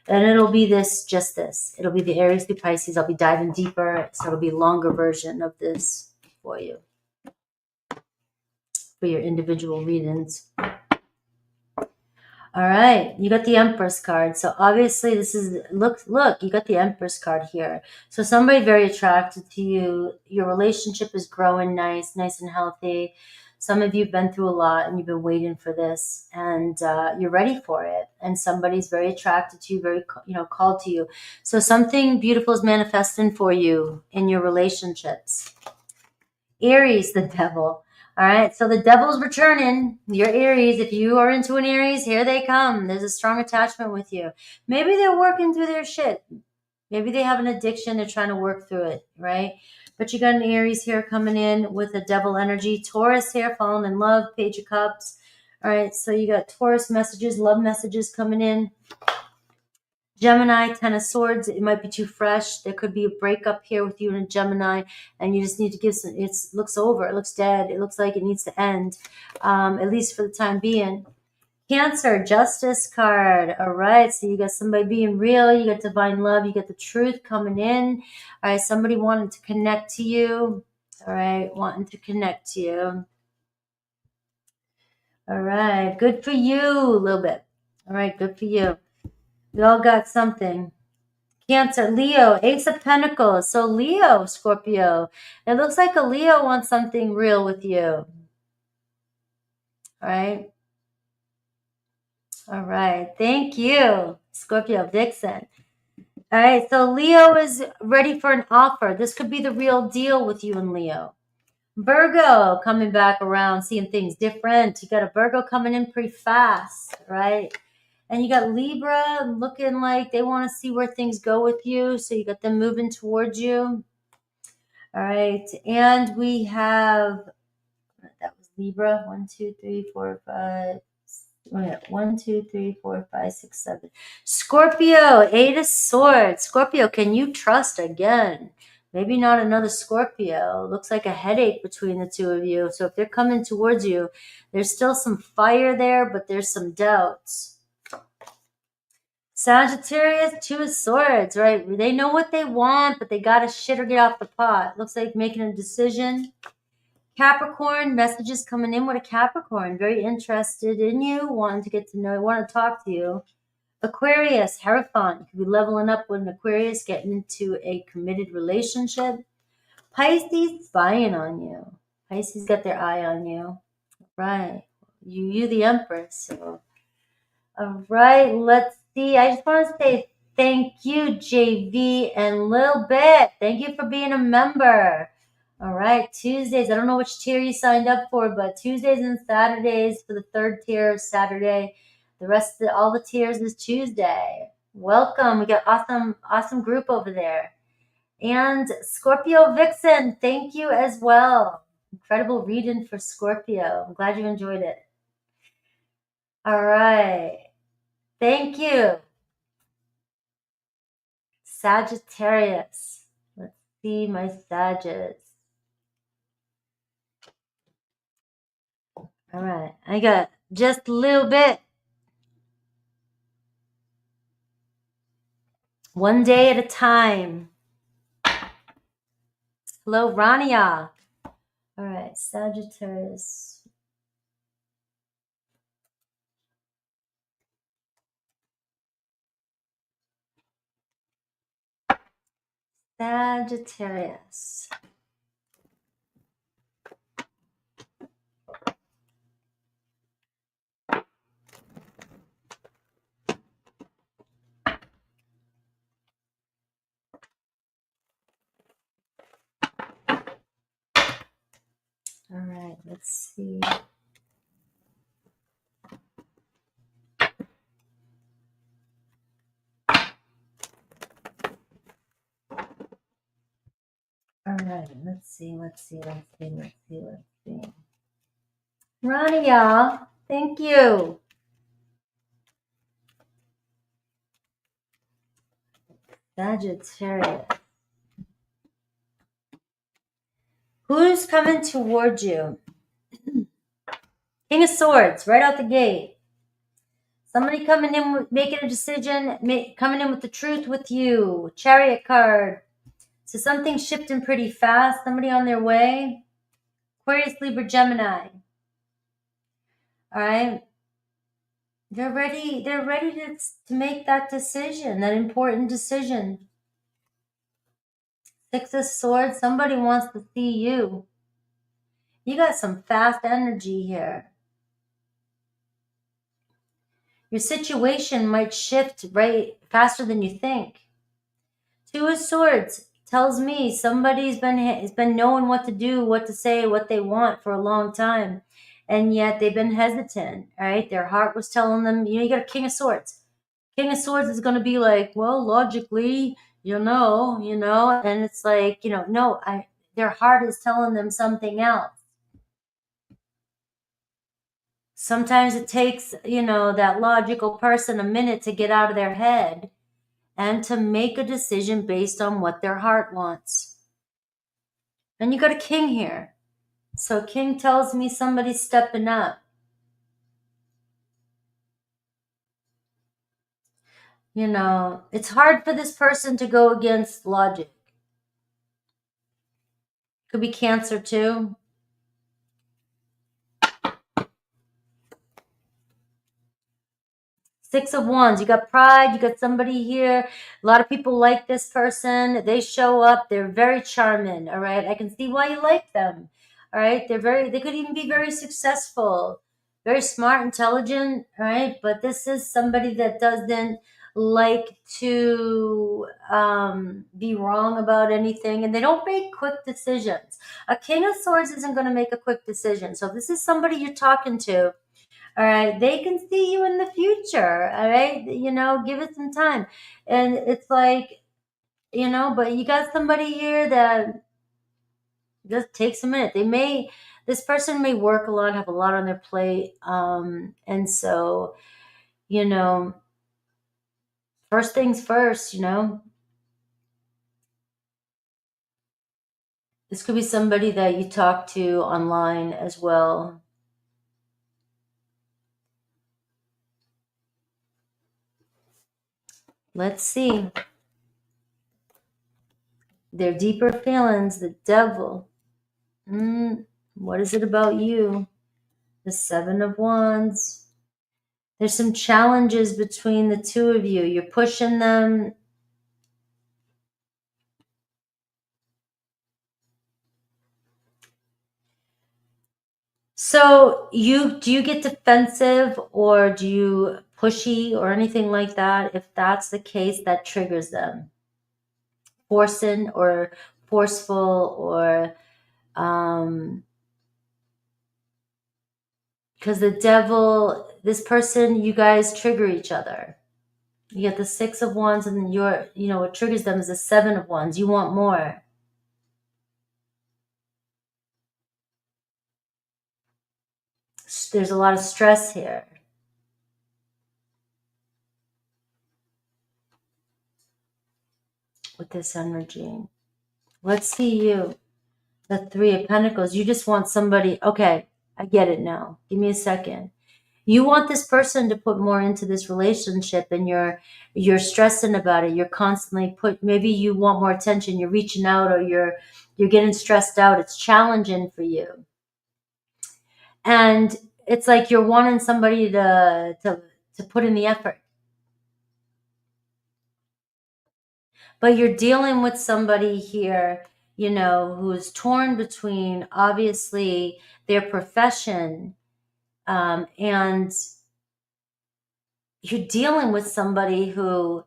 And it'll be just this. It'll be the Aries-Pisces. I'll be diving deeper, so it'll be a longer version of this for you, for your individual readings. All right, you got the Empress card. So obviously this is, look, you got the Empress card here. So somebody very attracted to you. Your relationship is growing nice and healthy. Some of you have been through a lot and you've been waiting for this, and you're ready for it. And somebody's very attracted to you, very, called to you. So something beautiful is manifesting for you in your relationships. Aries, the devil. All right, so the devil's returning. Your Aries, if you are into an Aries, here they come. There's a strong attachment with you. Maybe they're working through their shit. Maybe they have an addiction. They're trying to work through it, right? But you got an Aries here coming in with a devil energy. Taurus here, falling in love, Page of Cups. All right, so you got Taurus messages, love messages coming in. Gemini, Ten of Swords, it might be too fresh. There could be a breakup here with you and a Gemini, and you just need to give some, it looks over, it looks dead, it looks like it needs to end, at least for the time being. Cancer, Justice card. All right, so you got somebody being real, you got divine love, you got the truth coming in. All right, somebody wanting to connect to you. All right, wanting to connect to you. All right, good for you a little bit. All right, good for you. We all got something. Cancer, Leo, Ace of Pentacles. So Leo, Scorpio. It looks like a Leo wants something real with you. All right. All right. Thank you, Scorpio Vixen. All right. So Leo is ready for an offer. This could be the real deal with you and Leo. Virgo coming back around, seeing things different. You got a Virgo coming in pretty fast, right? And you got Libra looking like they want to see where things go with you. So you got them moving towards you. All right. And we have, that was Libra. 1, 2, 3, 4, 5. 1, 2, 3, 4, 5, 6, 7. Scorpio, 8 of Swords. Scorpio, can you trust again? Maybe not another Scorpio. Looks like a headache between the two of you. So if they're coming towards you, there's still some fire there, but there's some doubts. Sagittarius, 2 of Swords, right? They know what they want, but they got to shit or get off the pot. Looks like making a decision. Capricorn, messages coming in with a Capricorn. Very interested in you, wanting to get to know you, want to talk to you. Aquarius, Hierophant. You could be leveling up with an Aquarius, getting into a committed relationship. Pisces, spying on you. Pisces got their eye on you. Right. You the Empress. So. All right, let's see. I just want to say thank you, JV and Lil Bit. Thank you for being a member. All right, Tuesdays. I don't know which tier you signed up for, but Tuesdays and Saturdays for the third tier is Saturday. The rest of all the tiers is Tuesday. Welcome. We got awesome group over there. And Scorpio Vixen, thank you as well. Incredible reading for Scorpio. I'm glad you enjoyed it. All right. Thank you. Sagittarius. Let's see my Sagittarius. All right. I got just a little bit. One day at a time. Hello, Rania. All right. Sagittarius. Sagittarius. All right, let's see. All right, let's see. Rania, thank you. Sagittarius. Who's coming towards you? King of Swords, right out the gate. Somebody coming in, making a decision, coming in with the truth with you. Chariot card. So something's shifting pretty fast. Somebody on their way. Aquarius, Libra, Gemini. All right. They're ready to make that decision, that important decision. Six of Swords, somebody wants to see you. You got some fast energy here. Your situation might shift right faster than you think. Two of Swords tells me somebody's been knowing what to do, what to say, what they want for a long time. And yet they've been hesitant, right? Their heart was telling them, you got a King of Swords. King of Swords is going to be like, well, logically, you know, and it's like, no, their heart is telling them something else. Sometimes it takes, that logical person a minute to get out of their head and to make a decision based on what their heart wants. And you got a King here. So King tells me somebody's stepping up. It's hard for this person to go against logic. Could be Cancer too. Six of Wands, you got pride, you got somebody here. A lot of people like this person. They show up, they're very charming, all right? I can see why you like them, all right? They could even be very successful, very smart, intelligent, all right? But this is somebody that doesn't like to be wrong about anything, and they don't make quick decisions. A King of Swords isn't going to make a quick decision. So if this is somebody you're talking to, all right, they can see you in the future. All right, give it some time. And it's like, but you got somebody here that just takes a minute. This person may work a lot, have a lot on their plate. And so, first things first, this could be somebody that you talk to online as well. Let's see. Their deeper feelings, the devil. What is it about you? The Seven of Wands. There's some challenges between the two of you. You're pushing them. So do you get defensive, or do you pushy or anything like that? If that's the case, that triggers them. Forcing or forceful, or because the devil, this person, you guys trigger each other. You get the Six of Wands, and then what triggers them is the Seven of Wands. You want more. There's a lot of stress here. With this energy. Let's see you. The Three of Pentacles. You just want somebody. Okay, I get it now. Give me a second. You want this person to put more into this relationship, and you're stressing about it. You're constantly maybe you want more attention. You're reaching out, or you're getting stressed out. It's challenging for you. And it's like you're wanting somebody to put in the effort. But you're dealing with somebody here, who's torn between obviously their profession, and you're dealing with somebody who,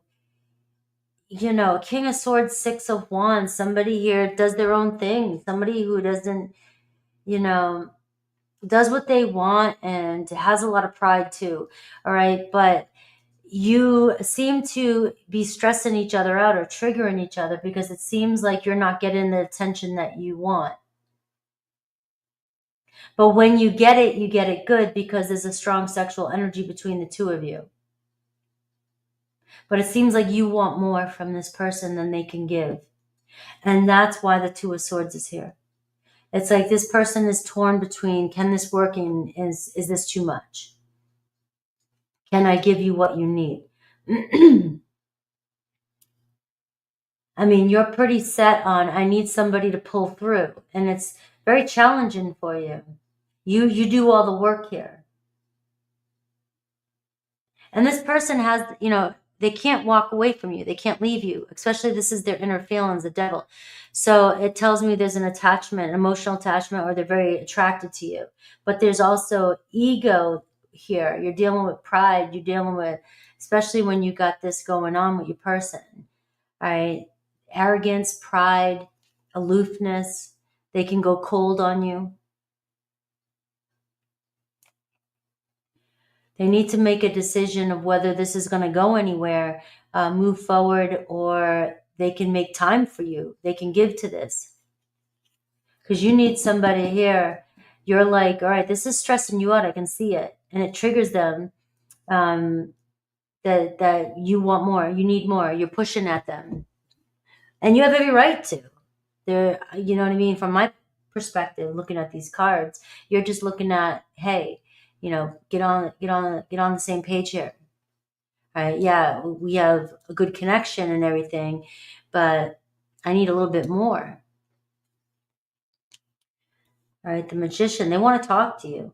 King of Swords, Six of Wands, somebody here does their own thing, somebody who doesn't, does what they want and has a lot of pride too. All right. But you seem to be stressing each other out or triggering each other, because it seems like you're not getting the attention that you want. But when you get it good, because there's a strong sexual energy between the two of you. But it seems like you want more from this person than they can give. And that's why the Two of Swords is here. It's like this person is torn between, can this work, and is this too much? Can I give you what you need? I mean, you're pretty set on, I need somebody to pull through. And it's very challenging for you. You do all the work here. And this person has, you know, they can't walk away from you. They can't leave you, especially this is their inner feelings, the devil. So it tells me there's an attachment, emotional attachment, or they're very attracted to you. But there's also ego here. You're dealing with pride. You're dealing with, especially when you got this going on with your person, right? Arrogance, pride, aloofness. They can go cold on you. They need to make a decision of whether this is going to go anywhere, move forward, or they can make time for you. They can give to this. Because you need somebody here. You're like, all right, this is stressing you out. I can see it. And it triggers them that you want more. You need more. You're pushing at them. And you have every right to. They're, you know what I mean? From my perspective, looking at these cards, you're just looking at, hey, you know, get on the same page here. Right? Yeah, we have a good connection and everything, but I need a little bit more. All right, the Magician, they want to talk to you.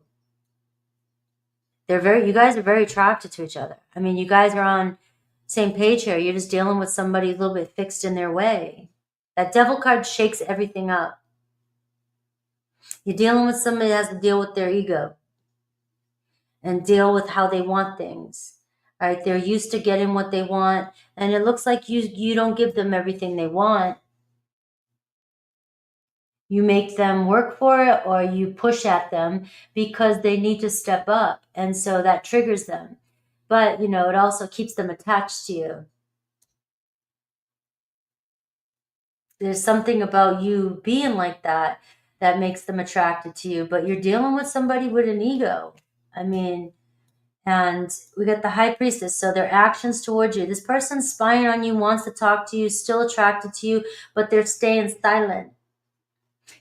You guys are very attracted to each other. I mean, you guys are on same page here. You're just dealing with somebody a little bit fixed in their way. That Devil card shakes everything up. You're dealing with somebody that has to deal with their ego and deal with how they want things. All right, they're used to getting what they want, and it looks like you don't give them everything they want. You make them work for it, or you push at them because they need to step up, and so that triggers them. But, you know, it also keeps them attached to you. There's something about you being like that that makes them attracted to you, but you're dealing with somebody with an ego. I mean, and we got the High Priestess, so their actions towards you. This person's spying on you, wants to talk to you, still attracted to you, but they're staying silent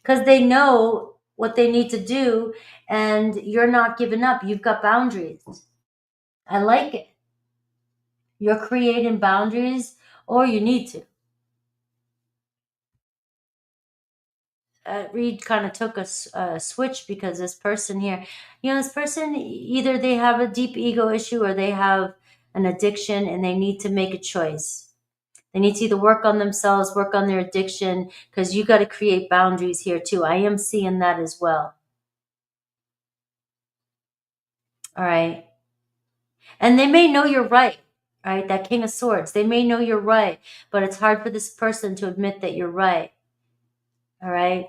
because they know what they need to do, and you're not giving up. You've got boundaries. I like it. You're creating boundaries, or you need to. Reed kind of took a switch because this person here, you know, this person, either they have a deep ego issue or they have an addiction and they need to make a choice. They need to either work on themselves, work on their addiction, because you got to create boundaries here too. I am seeing that as well. All right. And they may know you're right. All right. That King of Swords, they may know you're right, but it's hard for this person to admit that you're right. All right.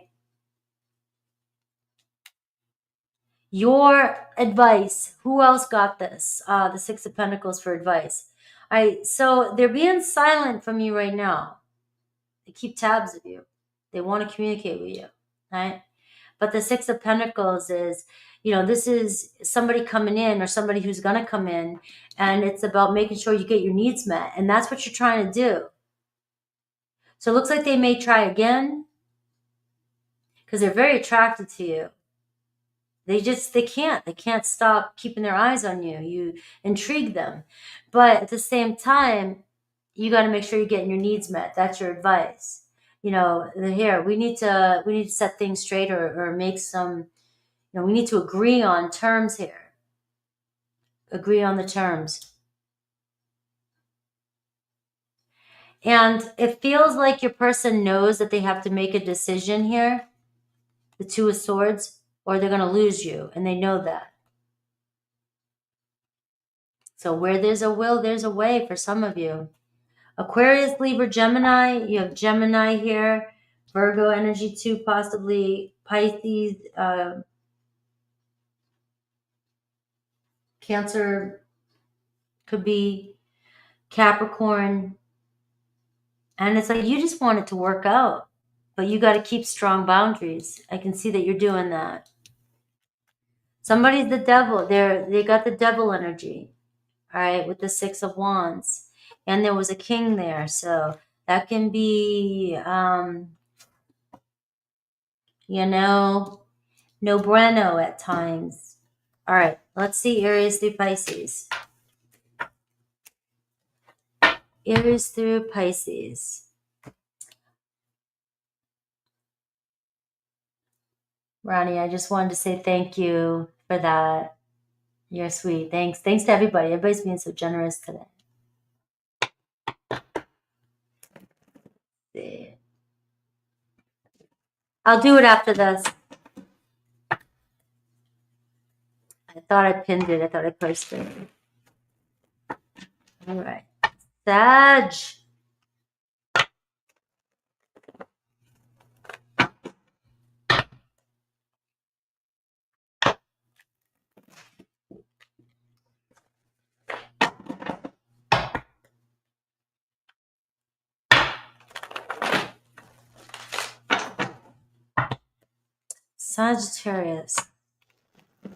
Your advice. Who else got this? The Six of Pentacles for advice. All right. So they're being silent from you right now. They keep tabs of you. They want to communicate with you. Right. But the Six of Pentacles is, you know, this is somebody coming in or somebody who's going to come in, and it's about making sure you get your needs met. And that's what you're trying to do. So it looks like they may try again because they're very attracted to you. They can't stop keeping their eyes on you. You intrigue them. But at the same time, you got to make sure you're getting your needs met. That's your advice. You know, here, we need to set things straight or make some, you know, we need to agree on terms here. Agree on the terms. And it feels like your person knows that they have to make a decision here, the Two of Swords, or they're going to lose you, and they know that. So where there's a will, there's a way for some of you. Aquarius, Libra, Gemini. You have Gemini here. Virgo energy too, possibly. Pisces, Cancer, could be Capricorn. And it's like you just want it to work out, but you got to keep strong boundaries. I can see that you're doing that. Somebody's the devil. They got the devil energy, all right, with the Six of Wands. And there was a king there. So that can be, you know, no bueno at times. All right, let's see Aries through Pisces. Aries through Pisces. Ronnie, I just wanted to say thank you for that. You're sweet. Thanks. Thanks to everybody. Everybody's being so generous today. Let's see. I'll do it after this. I thought I pinned it. I thought I posted it. All right. Sag. Sagittarius.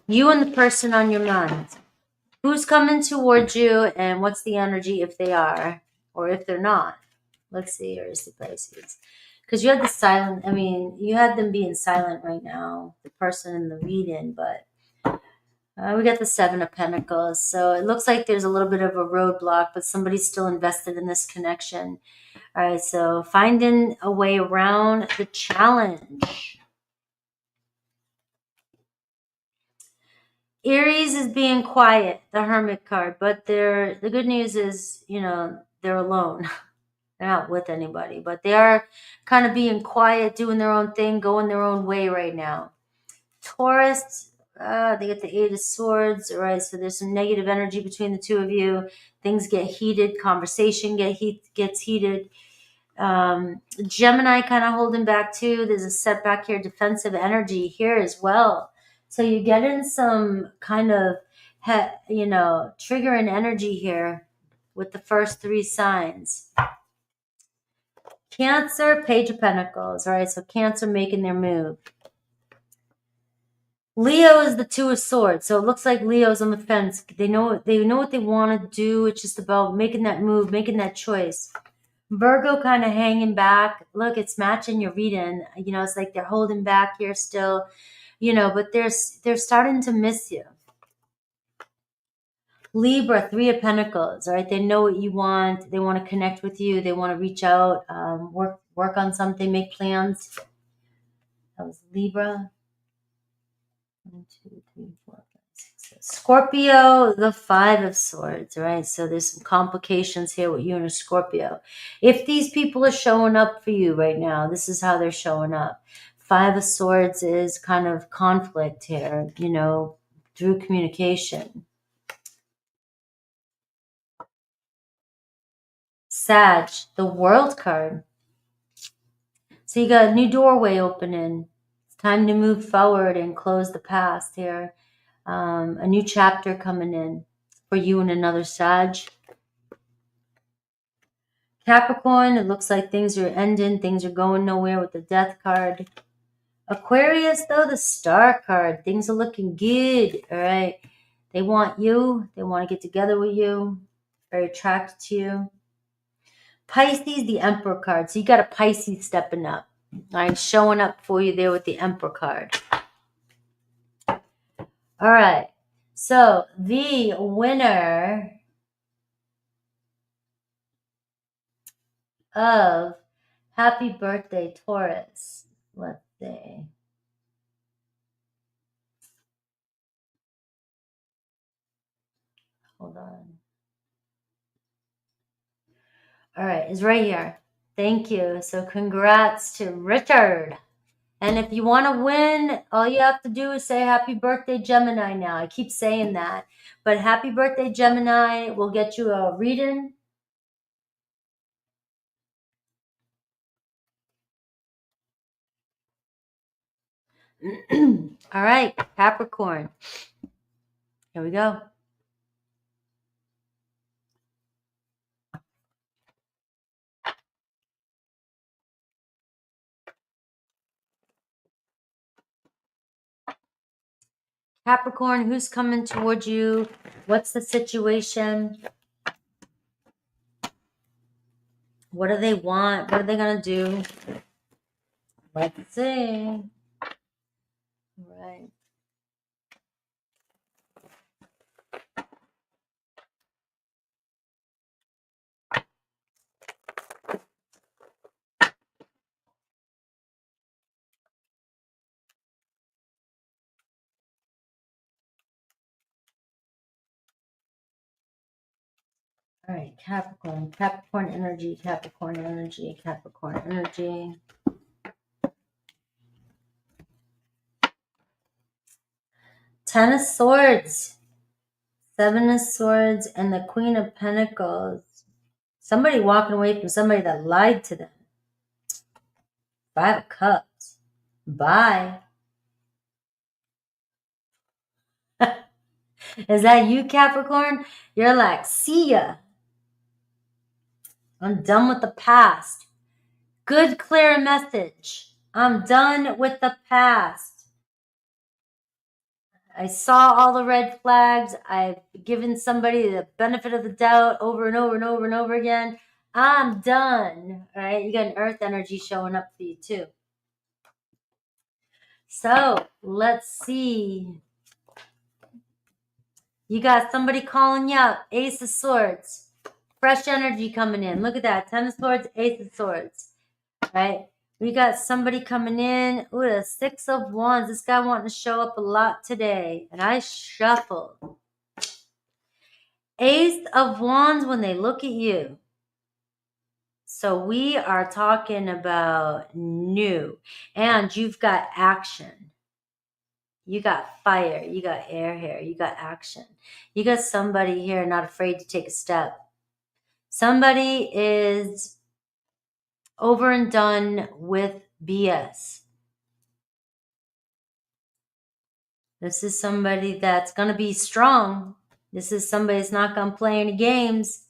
You and the person on your mind. Who's coming towards you and what's the energy if they are or if they're not? Let's see. Here's the Pisces. Because you had the silent, I mean, you had them being silent right now, the person in the reading, but we got the Seven of Pentacles. So it looks like there's a little bit of a roadblock, but somebody's still invested in this connection. All right, so finding a way around the challenge. Aries is being quiet, the Hermit card, but the good news is, you know, they're alone. They're not with anybody, but they are kind of being quiet, doing their own thing, going their own way right now. Taurus, they get the Eight of Swords, all right? So there's some negative energy between the two of you. Things get heated, conversation gets heated. Gemini kind of holding back too. There's a setback here, defensive energy here as well. So you get in some kind of, triggering energy here with the first three signs. Cancer, Page of Pentacles, all right? So Cancer making their move. Leo is the Two of Swords, so it looks like Leo's on the fence. They know what they want to do. It's just about making that move, making that choice. Virgo kind of hanging back. Look, it's matching your reading. You know, it's like they're holding back here still. You know, but they're starting to miss you. Libra, Three of Pentacles. All right, they know what you want. They want to connect with you. They want to reach out, work on something, make plans. That was Libra. 1, 2, 3, 4, 5, 6, 7. Scorpio, the Five of Swords, right? So there's some complications here with you and a Scorpio. If these people are showing up for you right now, this is how they're showing up. Five of Swords is kind of conflict here, you know, through communication. Sag, the World card. So you got a new doorway opening. It's time to move forward and close the past here. A new chapter coming in for you and another Sag. Capricorn, it looks like things are ending. Things are going nowhere with the Death card. Aquarius, though, the Star card. Things are looking good, all right? They want you. They want to get together with you. Very attracted to you. Pisces, the Emperor card. So you got a Pisces stepping up. All right, showing up for you there with the Emperor card. All right, so the winner of Happy Birthday, Taurus. Let's see. Hold on. All right, it's right here. Thank you. So congrats to Richard. And if you want to win, all you have to do is say happy birthday, Gemini now. I keep saying that. But happy birthday, Gemini. We'll get you a reading. All right, Capricorn. Here we go. Capricorn, who's coming towards you? What's the situation? What do they want? What are they going to do? Let's see. All right. All right, Capricorn. Capricorn energy, Capricorn energy, Capricorn energy. Ten of Swords, Seven of Swords, and the Queen of Pentacles. Somebody walking away from somebody that lied to them. Five of Cups. Bye. Is that you, Capricorn? You're like, see ya. I'm done with the past. Good, clear message. I'm done with the past. I saw all the red flags. I've given somebody the benefit of the doubt over and over and over and over again. I'm done. All right. You got an earth energy showing up for you too. So let's see. You got somebody calling you up. Ace of Swords. Fresh energy coming in. Look at that. Ten of Swords, Ace of Swords. Right? We got somebody coming in. Ooh, the Six of Wands. This guy wanting to show up a lot today. And I shuffled. Ace of Wands when they look at you. So we are talking about new. And you've got action. You got fire. You got air here. You got action. You got somebody here not afraid to take a step. Somebody is over and done with BS. This is somebody that's going to be strong. This is somebody that's not going to play any games.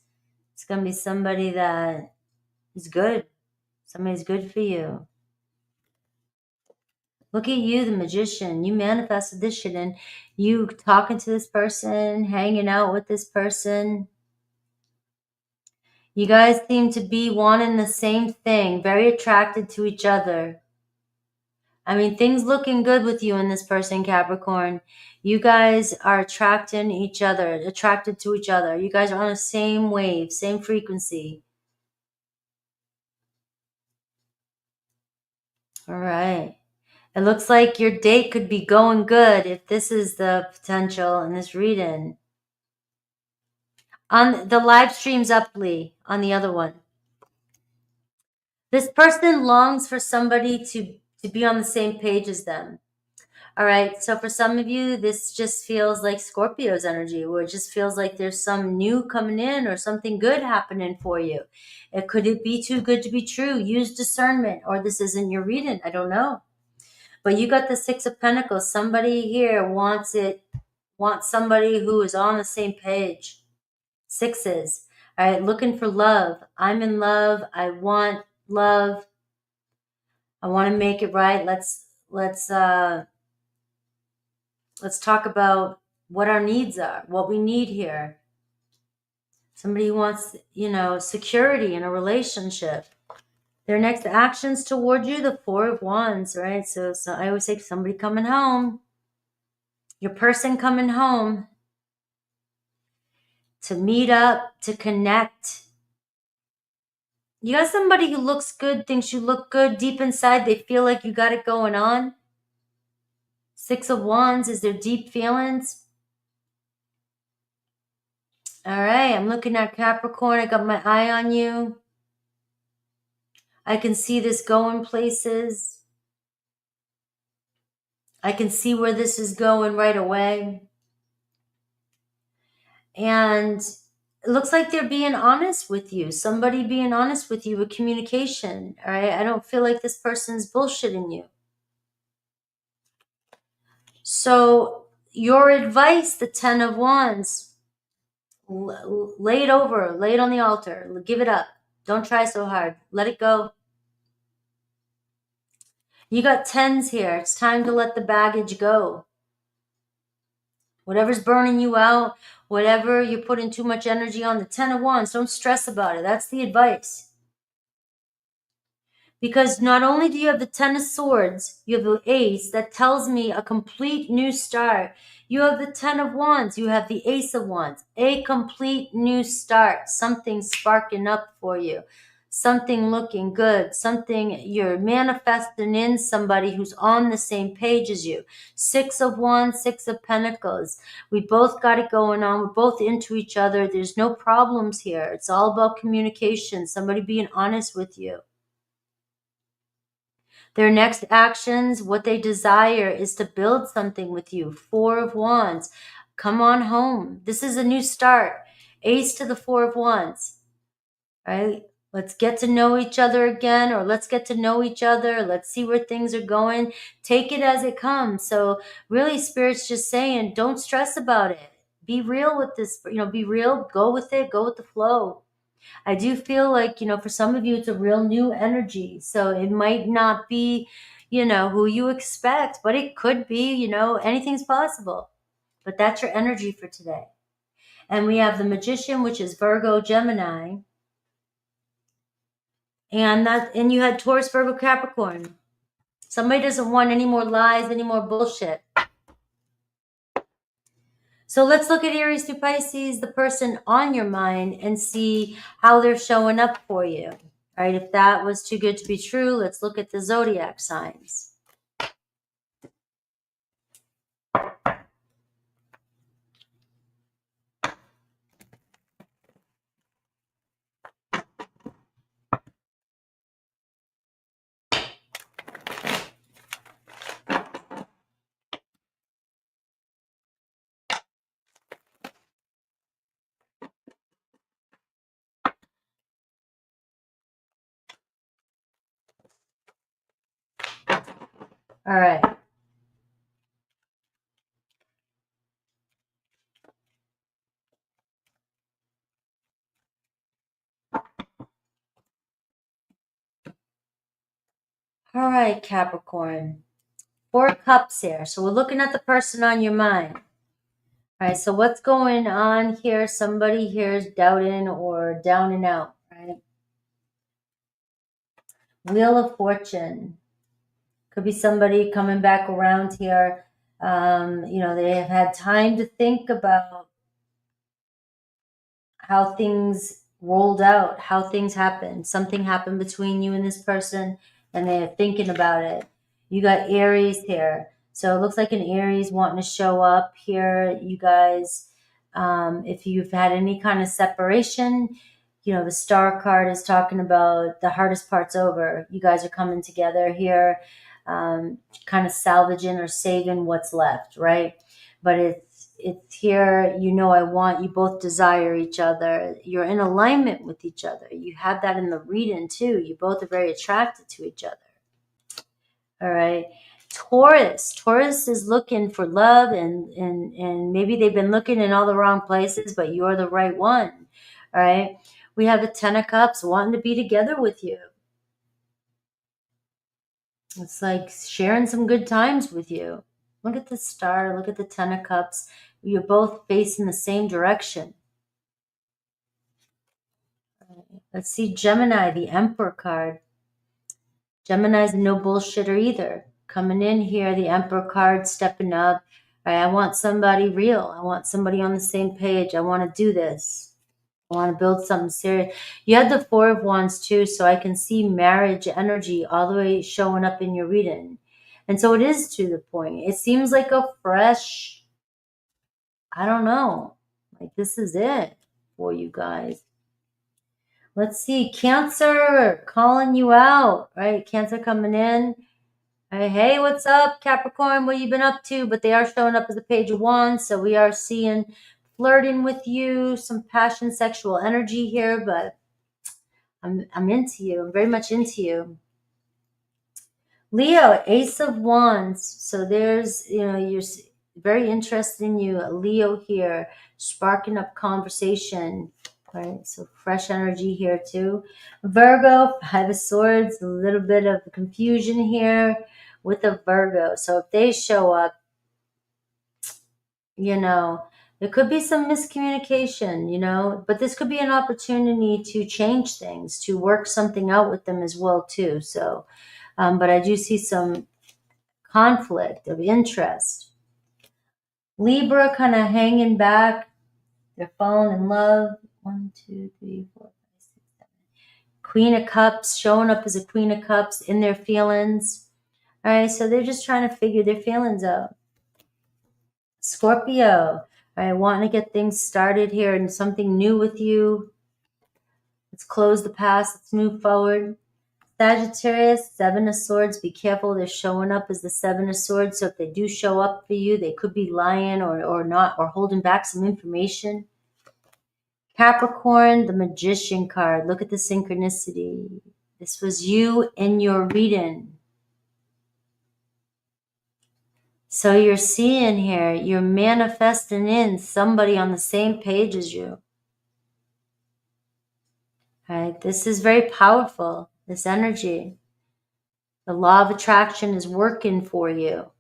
It's going to be somebody that is good. Somebody's good for you. Look at you, the magician. You manifested this shit and you talking to this person, hanging out with this person. You guys seem to be wanting the same thing, very attracted to each other. I mean, things looking good with you and this person, Capricorn. You guys are attracted to each other. You guys are on the same wave, same frequency. All right. It looks like your date could be going good if this is the potential in this reading. On the live streams up, Lee, on the other one. This person longs for somebody to be on the same page as them. All right, so for some of you, this just feels like Scorpio's energy, where it just feels like there's some new coming in or something good happening for you. Could it be too good to be true? Use discernment, or this isn't your reading. I don't know. But you got the Six of Pentacles. Somebody here wants somebody who is on the same page. Sixes. All right, looking for love. I'm in love. I want love. I want to make it right. Let's talk about what our needs are, what we need here. Somebody who wants, security in a relationship. Their next actions toward you, the Four of Wands, right? So I always say somebody coming home. Your person coming home to meet up, to connect. You got somebody who looks good, thinks you look good. Deep inside, they feel like you got it going on. Six of Wands is their deep feelings. All right, I'm looking at Capricorn. I got my eye on you. I can see this going places. I can see where this is going right away. And it looks like they're being honest with you. Somebody being honest with you with communication. All right, I don't feel like this person's bullshitting you. So your advice, the Ten of Wands, lay it on the altar. Give it up. Don't try so hard. Let it go. You got tens here. It's time to let the baggage go. Whatever's burning you out, whatever you're putting too much energy on, the Ten of Wands, don't stress about it. That's the advice. Because not only do you have the Ten of Swords, you have the Ace, that tells me a complete new start. You have the Ten of Wands, you have the Ace of Wands, a complete new start, something sparking up for you, something looking good, something you're manifesting in somebody who's on the same page as you. Six of Wands, Six of Pentacles. We both got it going on. We're both into each other. There's no problems here. It's all about communication, somebody being honest with you. Their next actions, what they desire is to build something with you. Four of Wands. Come on home. This is a new start. Ace to the Four of Wands. Right? Let's get to know each other again, or let's get to know each other. Let's see where things are going. Take it as it comes. So really, Spirit's just saying, don't stress about it. Be real with this. Be real. Go with it. Go with the flow. I do feel like, for some of you, it's a real new energy. So it might not be, who you expect, but it could be, anything's possible. But that's your energy for today. And we have the Magician, which is Virgo, Gemini. And you had Taurus, Virgo, Capricorn. Somebody doesn't want any more lies, any more bullshit. So let's look at Aries through Pisces, the person on your mind, and see how they're showing up for you. All right, if that was too good to be true, let's look at the zodiac signs. All right. All right, Capricorn. Four Cups here. So we're looking at the person on your mind. All right, so what's going on here? Somebody here is doubting or down and out, right? Wheel of Fortune. Could be somebody coming back around here. They have had time to think about how things rolled out, how things happened. Something happened between you and this person, and they're thinking about it. You got Aries here. So it looks like an Aries wanting to show up here, you guys. If you've had any kind of separation, the Star card is talking about the hardest part's over. You guys are coming together here, kind of salvaging or saving what's left, right? But it's here, I want, you both desire each other. You're in alignment with each other. You have that in the reading too. You both are very attracted to each other. All right. Taurus is looking for love, and maybe they've been looking in all the wrong places, but you're the right one. All right. We have the Ten of Cups wanting to be together with you. It's like sharing some good times with you. Look at the Star. Look at the Ten of Cups. You're both facing the same direction. Let's see Gemini, the Emperor card. Gemini's no bullshitter either. Coming in here, the Emperor card, stepping up. All right, I want somebody real. I want somebody on the same page. I want to do this. I want to build something serious. You had the Four of Wands too, so I can see marriage energy all the way showing up in your reading. And so it is to the point. It seems like a fresh, I don't know, like this is it for you guys. Let's see, Cancer, calling you out, right? Cancer coming in. Hey, what's up, Capricorn? What have you been up to? But they are showing up as a Page of Wands, so we are seeing flirting with you, some passion, sexual energy here, but I'm into you. I'm very much into you. Leo, Ace of Wands. So there's, you're very interested in you. Leo here, sparking up conversation. Right, so fresh energy here too. Virgo, Five of Swords, a little bit of confusion here with a Virgo. So if they show up, There could be some miscommunication, you know, but this could be an opportunity to change things, to work something out with them as well, too. So, but I do see some conflict of interest. Libra kind of hanging back. They're falling in love. 1, 2, 3, 4, 5, 6, 7. Queen of Cups, showing up as a Queen of Cups in their feelings. All right, so they're just trying to figure their feelings out. Scorpio, all right, wanting to get things started here and something new with you. Let's close the past. Let's move forward. Sagittarius, 7 of Swords. Be careful. They're showing up as the 7 of Swords. So if they do show up for you, they could be lying or not, or holding back some information. Capricorn, the Magician card. Look at the synchronicity. This was you in your reading. So you're seeing here, you're manifesting in somebody on the same page as you. All right, this is very powerful, this energy. The law of attraction is working for you.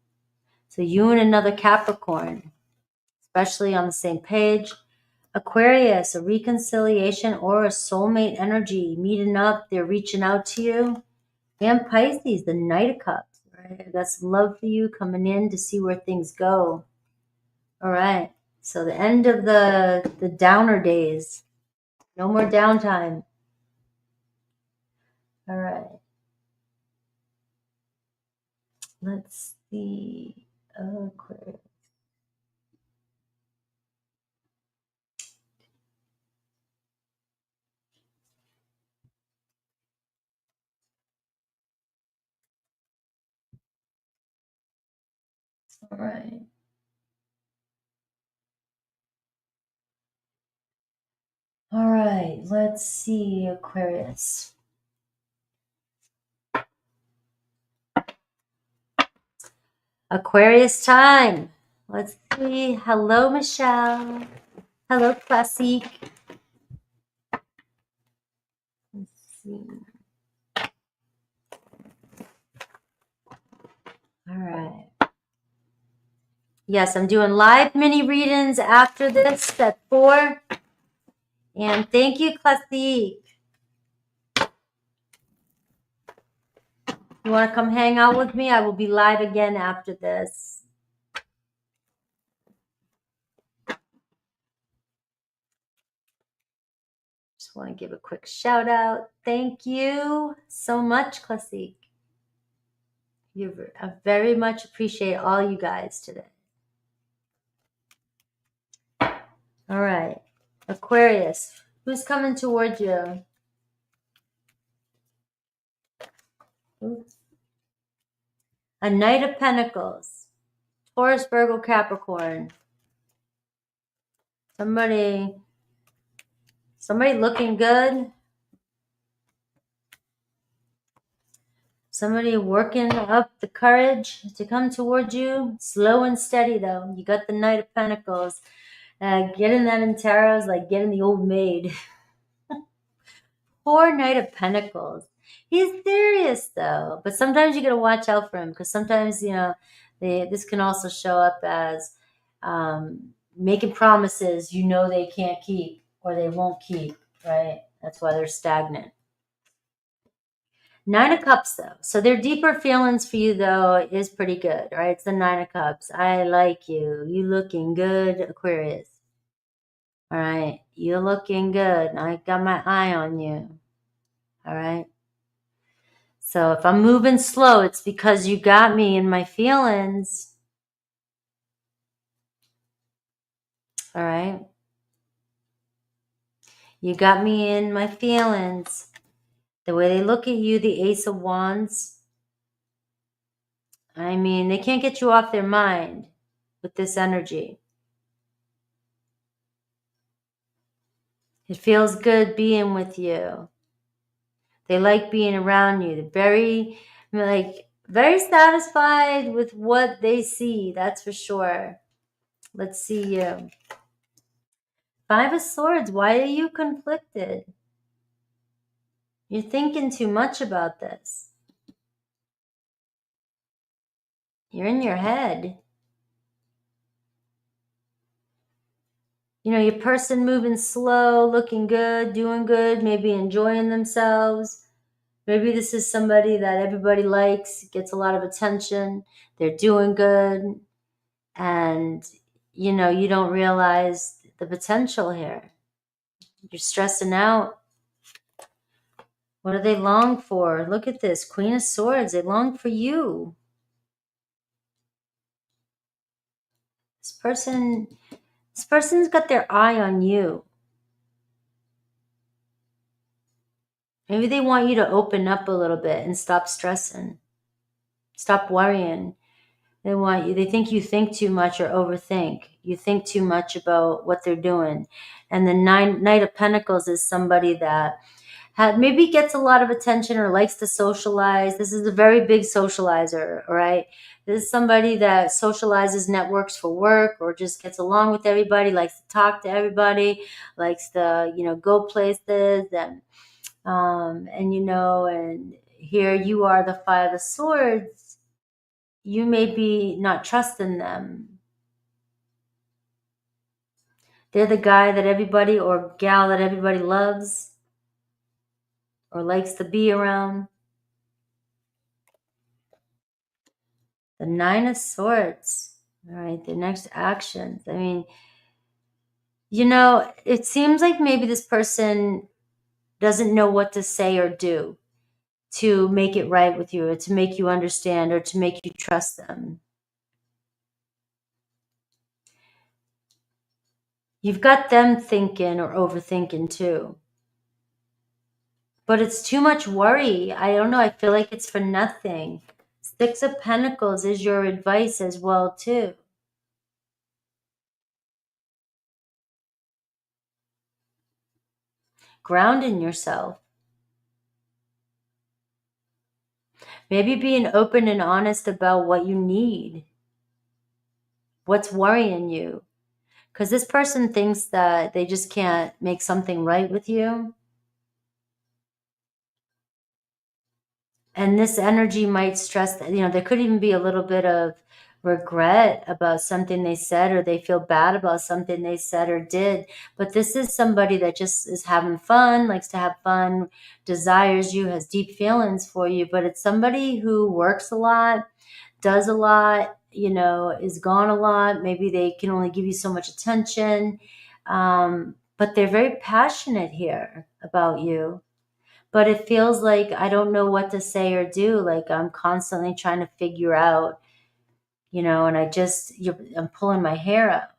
So you and another Capricorn, especially on the same page. Aquarius, a reconciliation or a soulmate energy, meeting up, they're reaching out to you. And Pisces, the Knight of Cups, right? I've got some love for you coming in to see where things go. All right, so the end of the downer days. No more downtime. All right. Let's see. Aquarius. All right. All right. Let's see, Aquarius. Aquarius time. Let's see. Hello, Michelle. Hello, Classique. Let's see. All right. Yes, I'm doing live mini readings after this at 4. And thank you, Classique. You want to come hang out with me? I will be live again after this. Just want to give a quick shout out. Thank you so much, Classique. I very much appreciate all you guys today. All right. Aquarius, who's coming towards you? Oops. A Knight of Pentacles. Taurus, Virgo, Capricorn. Somebody looking good. Somebody working up the courage to come towards you. Slow and steady, though. You got the Knight of Pentacles. Getting that in tarot is like getting the old maid. Poor Knight of Pentacles. He's serious, though. But sometimes you got to watch out for him because sometimes, you know, this can also show up as making promises you know they can't keep or they won't keep, right? That's why they're stagnant. 9 of Cups, though. So their deeper feelings for you, though, is pretty good, right? It's the 9 of Cups. I like you. You looking good, Aquarius. All right. You're looking good. I got my eye on you. All right. So if I'm moving slow, it's because you got me in my feelings. All right. You got me in my feelings. The way they look at you, the Ace of Wands. I mean, they can't get you off their mind with this energy. It feels good being with you. They like being around you. They're very satisfied with what they see. That's for sure. Let's see you. 5 of Swords. Why are you conflicted? You're thinking too much about this. You're in your head. You know, your person moving slow, looking good, doing good, maybe enjoying themselves. Maybe this is somebody that everybody likes, gets a lot of attention. They're doing good. And, you know, you don't realize the potential here. You're stressing out. What do they long for? Look at this. Queen of Swords. They long for you. This person's got their eye on you. Maybe they want you to open up a little bit and stop stressing. Stop worrying. They think you think too much or overthink. You think too much about what they're doing. And the Knight of Pentacles is somebody that maybe gets a lot of attention or likes to socialize. This is a very big socializer, all right? This is somebody that socializes, networks for work, or just gets along with everybody, likes to talk to everybody, likes to, you know, go places. And you know, and here you are, the Five of Swords. You may be not trusting them. They're the guy that everybody or gal that everybody loves or likes to be around. The Nine of Swords. All right, the next actions. I mean, you know, it seems like maybe this person doesn't know what to say or do to make it right with you, or to make you understand, or to make you trust them. You've got them thinking or overthinking too. But it's too much worry. I don't know. I feel like it's for nothing. Six of Pentacles is your advice as well too. Grounding yourself. Maybe being open and honest about what you need. What's worrying you. Because this person thinks that they just can't make something right with you. And this energy might stress that, you know, there could even be a little bit of regret about something they said, or they feel bad about something they said or did. But this is somebody that just is having fun, likes to have fun, desires you, has deep feelings for you. But it's somebody who works a lot, does a lot, you know, is gone a lot. Maybe they can only give you so much attention. But they're very passionate here about you. But it feels like I don't know what to say or do. Like I'm constantly trying to figure out, you know, and I'm pulling my hair out.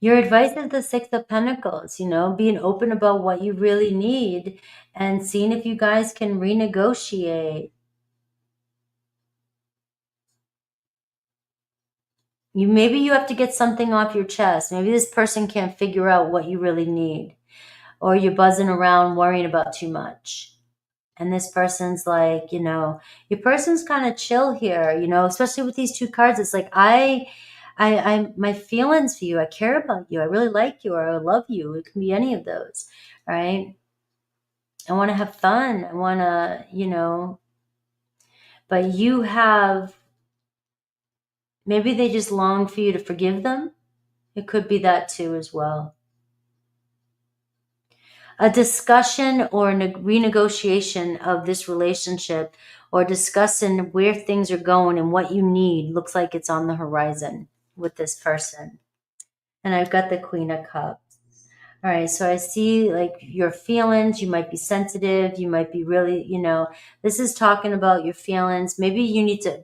Your advice is the Six of Pentacles, you know, being open about what you really need and seeing if you guys can renegotiate. Maybe you have to get something off your chest. Maybe this person can't figure out what you really need, or you're buzzing around worrying about too much. And this person's like, you know, your person's kind of chill here, you know, especially with these two cards. It's like, my feelings for you, I care about you, I really like you, or I love you. It can be any of those, right? I want to have fun. I want to, you know, but you have, maybe they just long for you to forgive them. It could be that too as well. A discussion or a renegotiation of this relationship, or discussing where things are going and what you need, looks like it's on the horizon with this person. And I've got the Queen of Cups. All right, so I see like your feelings. You might be sensitive. You might be really, you know, this is talking about your feelings. Maybe you need to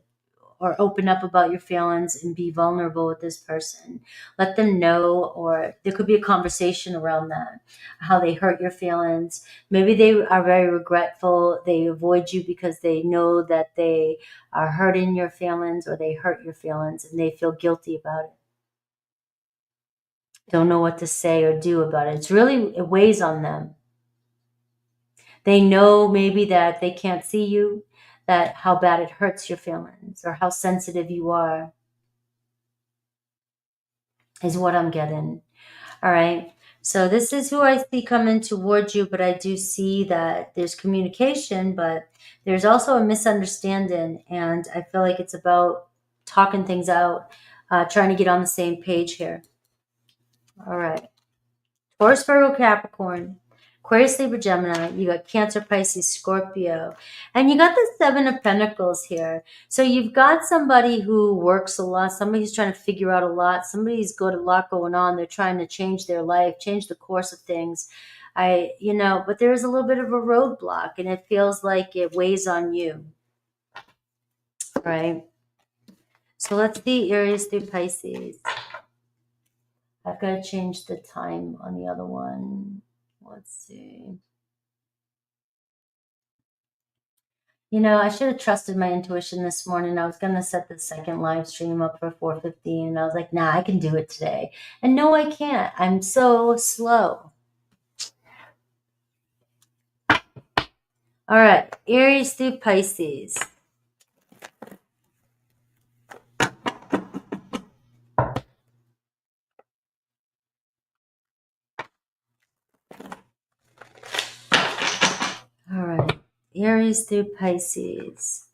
or open up about your feelings and be vulnerable with this person. Let them know, or there could be a conversation around that, how they hurt your feelings. Maybe they are very regretful. They avoid you because they know that they are hurting your feelings, or they hurt your feelings and they feel guilty about it. Don't know what to say or do about it. It weighs on them. They know maybe that they can't see you, that how bad it hurts your feelings, or how sensitive you are, is what I'm getting. All right. So this is who I see coming towards you, but I do see that there's communication, but there's also a misunderstanding. And I feel like it's about talking things out, trying to get on the same page here. All right. Taurus, Virgo, Capricorn, Aquarius, Libra, Gemini. You got Cancer, Pisces, Scorpio. And you got the Seven of Pentacles here. So you've got somebody who works a lot. Somebody who's trying to figure out a lot. Somebody's got a lot going on. They're trying to change their life, change the course of things. But there is a little bit of a roadblock, and it feels like it weighs on you. Right? So let's see Aries through Pisces. I've got to change the time on the other one. Let's see. I should have trusted my intuition this morning. I was going to set the second live stream up for 4:15, and I was like, nah, I can do it today. And no, I can't. I'm so slow. All right, Aries through Pisces. All right, Aries through Pisces.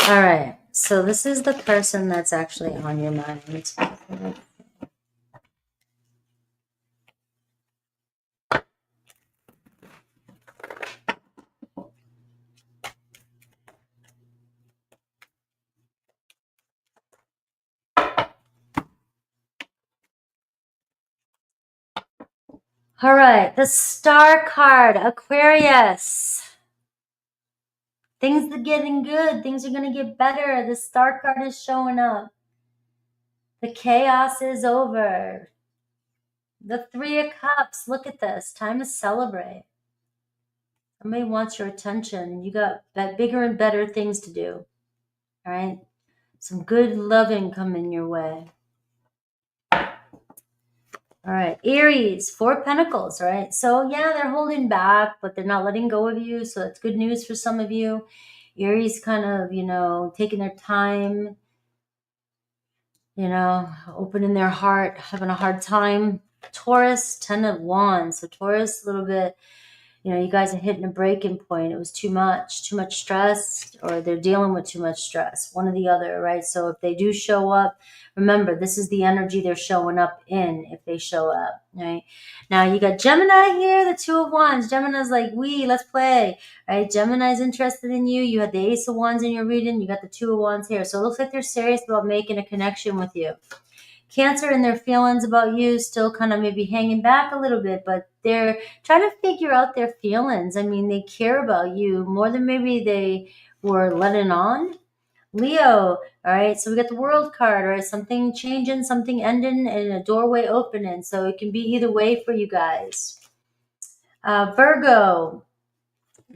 All right, so this is the person that's actually on your mind. All right, the Star card, Aquarius. Things are getting good. Things are going to get better. The Star card is showing up. The chaos is over. The Three of Cups. Look at this. Time to celebrate. Somebody wants your attention. You got bigger and better things to do. All right? Some good loving coming your way. All right, Aries, Four of Pentacles, all right? So, yeah, they're holding back, but they're not letting go of you, so that's good news for some of you. Aries kind of, taking their time, opening their heart, having a hard time. Taurus, 10 of Wands. So, Taurus, a little bit, you guys are hitting a breaking point. It was too much stress, or they're dealing with too much stress, one or the other, right? So if they do show up, remember, this is the energy they're showing up in if they show up, right? Now you got Gemini here, the Two of Wands. Gemini's like, let's play, right? Gemini's interested in you. You had the Ace of Wands in your reading. You got the Two of Wands here. So it looks like they're serious about making a connection with you. Cancer and their feelings about you still kind of maybe hanging back a little bit, but they're trying to figure out their feelings. I mean, they care about you more than maybe they were letting on. Leo, all right, so we got the World card, all right, something changing, something ending, and a doorway opening. So it can be either way for you guys. Virgo,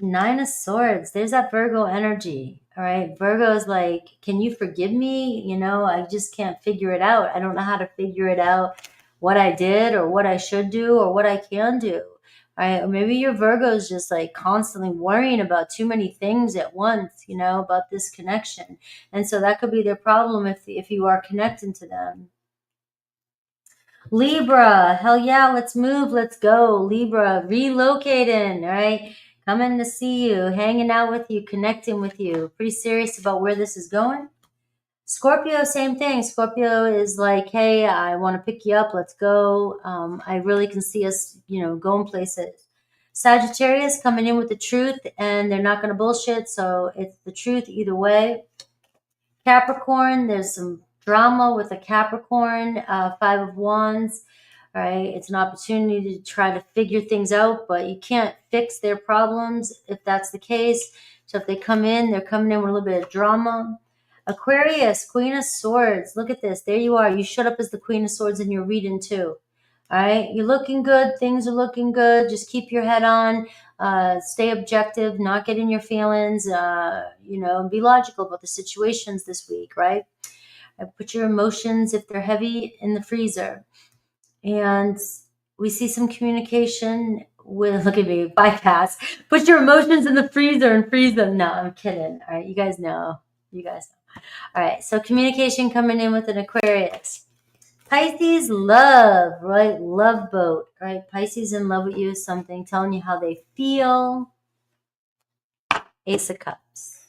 Nine of Swords. There's that Virgo energy. All right. Virgo is like, can you forgive me? I just can't figure it out. I don't know how to figure it out, what I did or what I should do or what I can do. All right. Or maybe your Virgo is just like constantly worrying about too many things at once, about this connection. And so that could be their problem if you are connecting to them. Libra, hell yeah, let's move, let's go. Libra, relocating, all right? Coming to see you, hanging out with you, connecting with you. Pretty serious about where this is going. Scorpio, same thing. Scorpio is like, hey, I want to pick you up. Let's go. I really can see us, going places. Sagittarius coming in with the truth, and they're not going to bullshit. So it's the truth either way. Capricorn, there's some drama with a Capricorn, Five of Wands. All right, it's an opportunity to try to figure things out, but you can't fix their problems if that's the case. So if they come in, they're coming in with a little bit of drama. Aquarius, Queen of Swords. Look at this. There you are. You showed up as the Queen of Swords in your reading too. All right, you're looking good. Things are looking good. Just keep your head on. Stay objective, not get in your feelings, and be logical about the situations this week, right? Put your emotions, if they're heavy, in the freezer. And we see some communication with, look at me, bypass. Put your emotions in the freezer and freeze them. No, I'm kidding. All right, you guys know. All right, so communication coming in with an Aquarius. Pisces, love, right? Love boat, right? Pisces in love with you is something, telling you how they feel. Ace of Cups.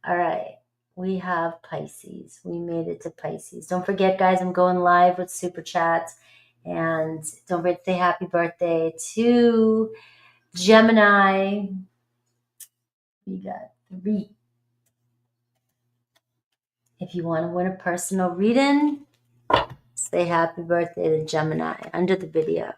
All right. We have Pisces. We made it to Pisces. Don't forget, guys, I'm going live with Super Chats. And don't forget to say happy birthday to Gemini. We got 3. If you want to win a personal reading, say happy birthday to Gemini under the video.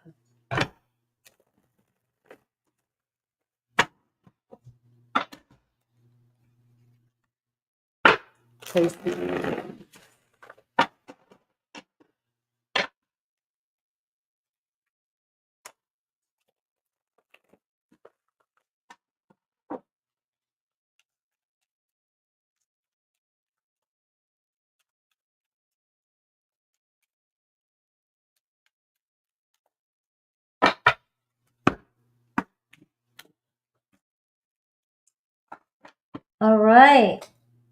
All right.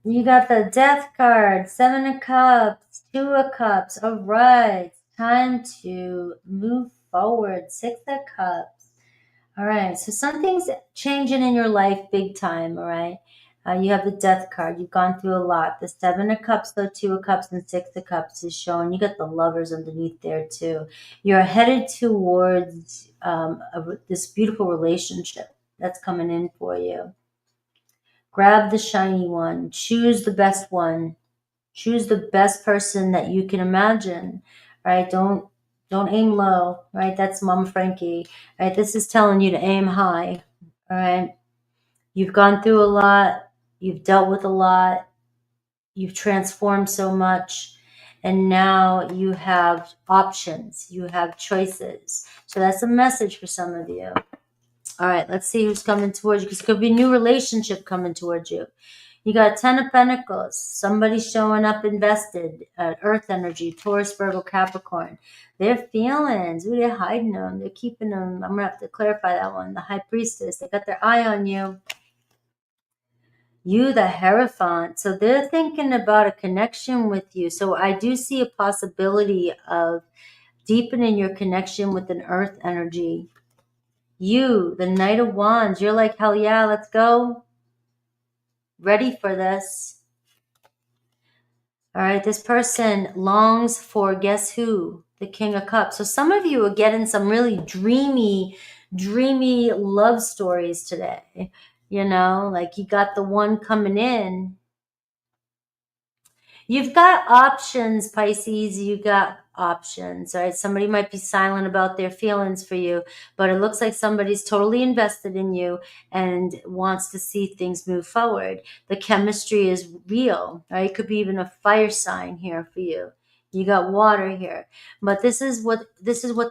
You got the Death card, 7 of Cups, 2 of Cups. All right. Time to move forward. 6 of Cups. All right. So something's changing in your life big time. All right. You have the Death card. You've gone through a lot. The 7 of Cups, the 2 of Cups, and 6 of Cups is showing. You got the Lovers underneath there too. You're headed towards this beautiful relationship that's coming in for you. Grab the shiny one. Choose the best one. Choose the best person that you can imagine. Right? Don't aim low. Right? That's Mom Frankie. Right? This is telling you to aim high. All right? You've gone through a lot. You've dealt with a lot. You've transformed so much. And now you have options. You have choices. So that's a message for some of you. All right, let's see who's coming towards you, because it could be a new relationship coming towards you. You got 10 of Pentacles. Somebody showing up invested. Earth energy, Taurus, Virgo, Capricorn. Their feelings. Ooh, they're hiding them. They're keeping them. I'm going to have to clarify that one. The High Priestess. They got their eye on you. You, the Hierophant. So they're thinking about a connection with you. So I do see a possibility of deepening your connection with an Earth energy. You, the Knight of Wands, you're like, hell yeah, let's go. Ready for this. All right, this person longs for, guess who? The King of Cups. So some of you are getting some really dreamy love stories today. You know, like you got the one coming in. You've got options, Pisces. You got options, right? Somebody might be silent about their feelings for you, but it looks like somebody's totally invested in you and wants to see things move forward. The chemistry is real, right? It could be even a fire sign here for you. You got water here, but this is what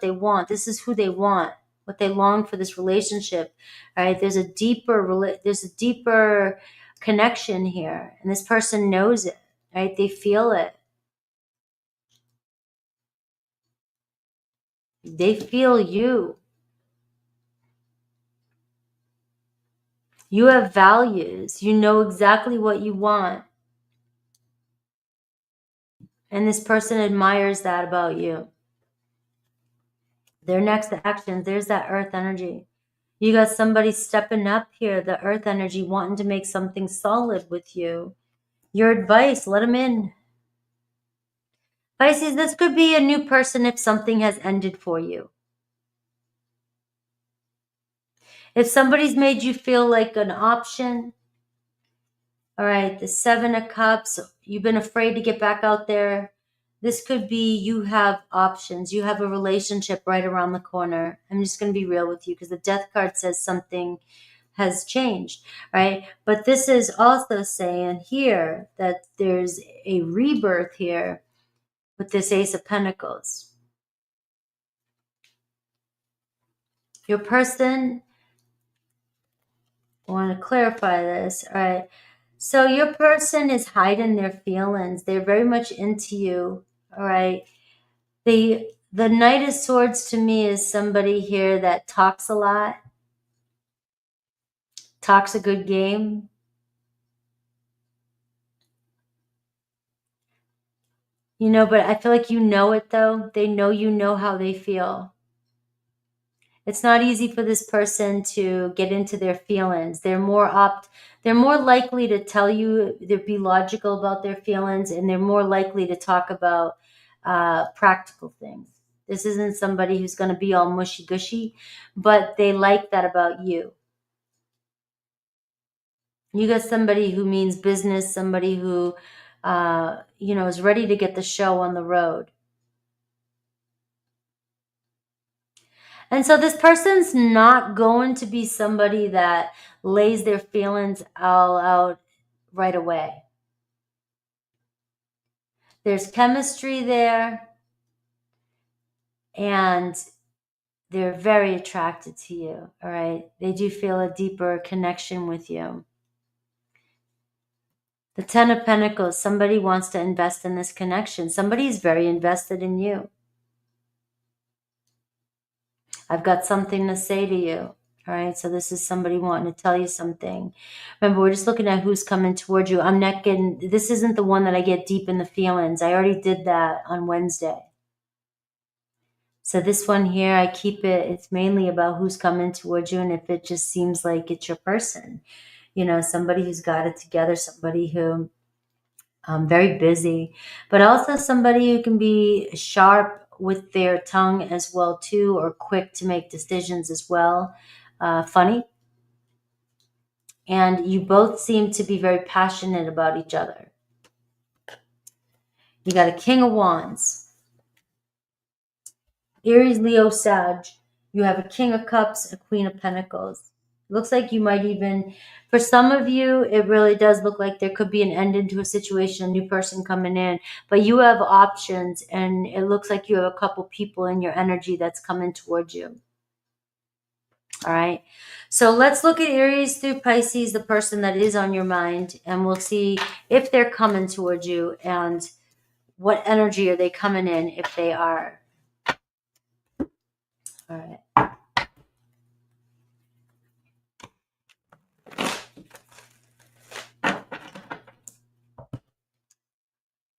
they want. This is who they want, what they long for, this relationship, right? There's a deeper connection here, and this person knows it. Right? They feel it. They feel you. You have values. You know exactly what you want. And this person admires that about you. Their next actions, there's that Earth energy. You got somebody stepping up here, the Earth energy, wanting to make something solid with you. Your advice, let them in. Pisces, this could be a new person if something has ended for you. If somebody's made you feel like an option, all right, the 7 of Cups, you've been afraid to get back out there. This could be you have options. You have a relationship right around the corner. I'm just going to be real with you because the Death card says something has changed, right? But this is also saying here that there's a rebirth here with this Ace of Pentacles. Your person, I want to clarify this, all right? So your person is hiding their feelings. They're very much into you, all right? The Knight of Swords to me is somebody here that talks a lot, talks a good game. You know, but I feel like you know it though. They know you know how they feel. It's not easy for this person to get into their feelings. They're more likely to tell you, they'll be logical about their feelings, and they're more likely to talk about practical things. This isn't somebody who's going to be all mushy-gushy, but they like that about you. You got somebody who means business, somebody who, is ready to get the show on the road. And so this person's not going to be somebody that lays their feelings all out right away. There's chemistry there, and they're very attracted to you, all right? They do feel a deeper connection with you. The Ten of Pentacles, somebody wants to invest in this connection. Somebody is very invested in you. I've got something to say to you. All right, so this is somebody wanting to tell you something. Remember, we're just looking at who's coming towards you. I'm not getting, this isn't the one that I get deep in the feelings. I already did that on Wednesday. So this one here, I keep it, it's mainly about who's coming towards you, and if it just seems like it's your person. Somebody who's got it together, somebody who very busy, but also somebody who can be sharp with their tongue as well too, or quick to make decisions as well. Funny. And you both seem to be very passionate about each other. You got a King of Wands. Aries, Leo, Sag. You have a King of Cups, a Queen of Pentacles. Looks like you might even, for some of you, it really does look like there could be an end into a situation, a new person coming in, but you have options, and it looks like you have a couple people in your energy that's coming towards you. All right. So let's look at Aries through Pisces, the person that is on your mind, and we'll see if they're coming towards you and what energy are they coming in if they are. All right.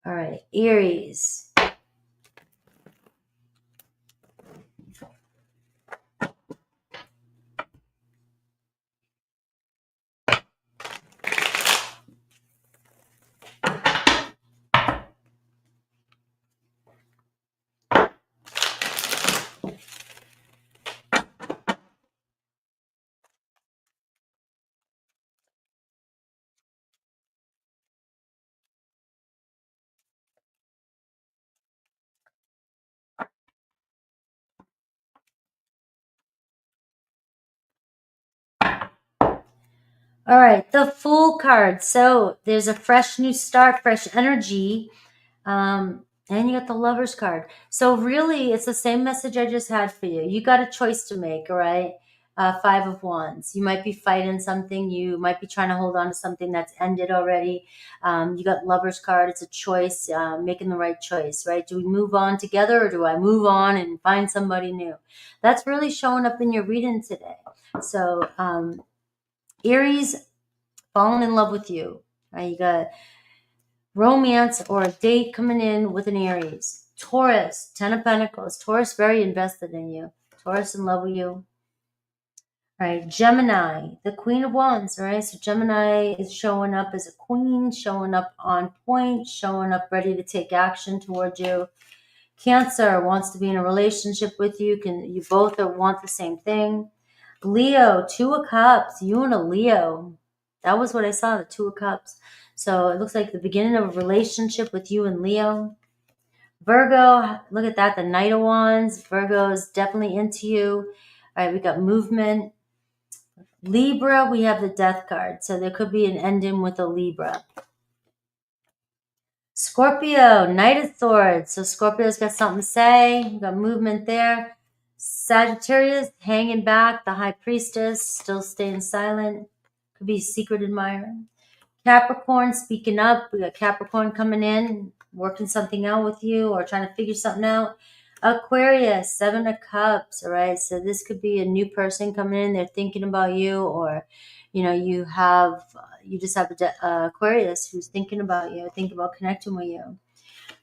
All right, Aries. All right, the Fool card. So there's a fresh new start, fresh energy. And you got the Lovers card. So really, it's the same message I just had for you. You got a choice to make, all right? Five of Wands. You might be fighting something. You might be trying to hold on to something that's ended already. You got Lovers card. It's a choice, making the right choice, right? Do we move on together, or do I move on and find somebody new? That's really showing up in your reading today. So Aries, falling in love with you. Right? You got romance or a date coming in with an Aries. Taurus, Ten of Pentacles. Taurus very invested in you. Taurus in love with you. All right, Gemini, the Queen of Wands. All right, so Gemini is showing up as a queen, showing up on point, showing up ready to take action towards you. Cancer wants to be in a relationship with you. You both want the same thing. Leo, Two of Cups. You and a Leo. That was what I saw, the Two of Cups. So it looks like the beginning of a relationship with you and Leo. Virgo, look at that, the Knight of Wands. Virgo is definitely into you. All right, we got movement. Libra, we have the Death card. So there could be an ending with a Libra. Scorpio, Knight of Swords. So Scorpio's got something to say. We got movement there. Sagittarius, hanging back. The High Priestess, still staying silent. Could be a secret admirer. Capricorn, speaking up. We got Capricorn coming in, working something out with you or trying to figure something out. Aquarius, Seven of Cups. All right, so this could be a new person coming in. They're thinking about you, or you just have Aquarius who's thinking about you, thinking about connecting with you.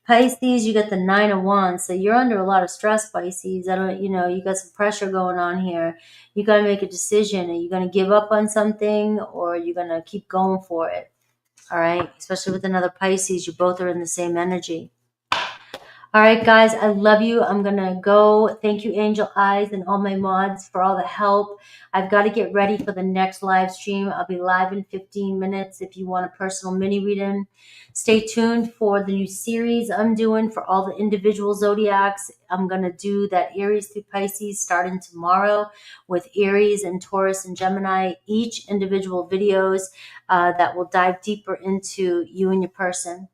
Pisces, you got the 9 of Wands. So you're under a lot of stress, Pisces. You got some pressure going on here. You got to make a decision. Are you going to give up on something, or are you going to keep going for it? All right. Especially with another Pisces, you both are in the same energy. All right, guys, I love you. I'm going to go. Thank you, Angel Eyes and all my mods, for all the help. I've got to get ready for the next live stream. I'll be live in 15 minutes if you want a personal mini reading. Stay tuned for the new series I'm doing for all the individual zodiacs. I'm going to do that Aries through Pisces starting tomorrow with Aries and Taurus and Gemini, each individual videos that will dive deeper into you and your person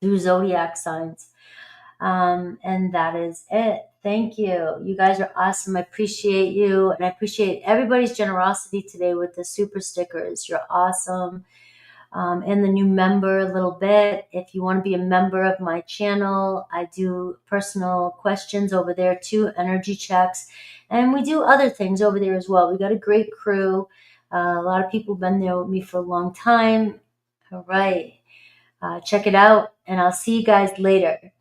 through zodiac signs. And that is it. Thank you. You guys are awesome. I appreciate you. And I appreciate everybody's generosity today with the super stickers. You're awesome. And the new member a little bit. If you want to be a member of my channel, I do personal questions over there too, energy checks. And we do other things over there as well. We got a great crew. A lot of people have been there with me for a long time. All right. Check it out. And I'll see you guys later.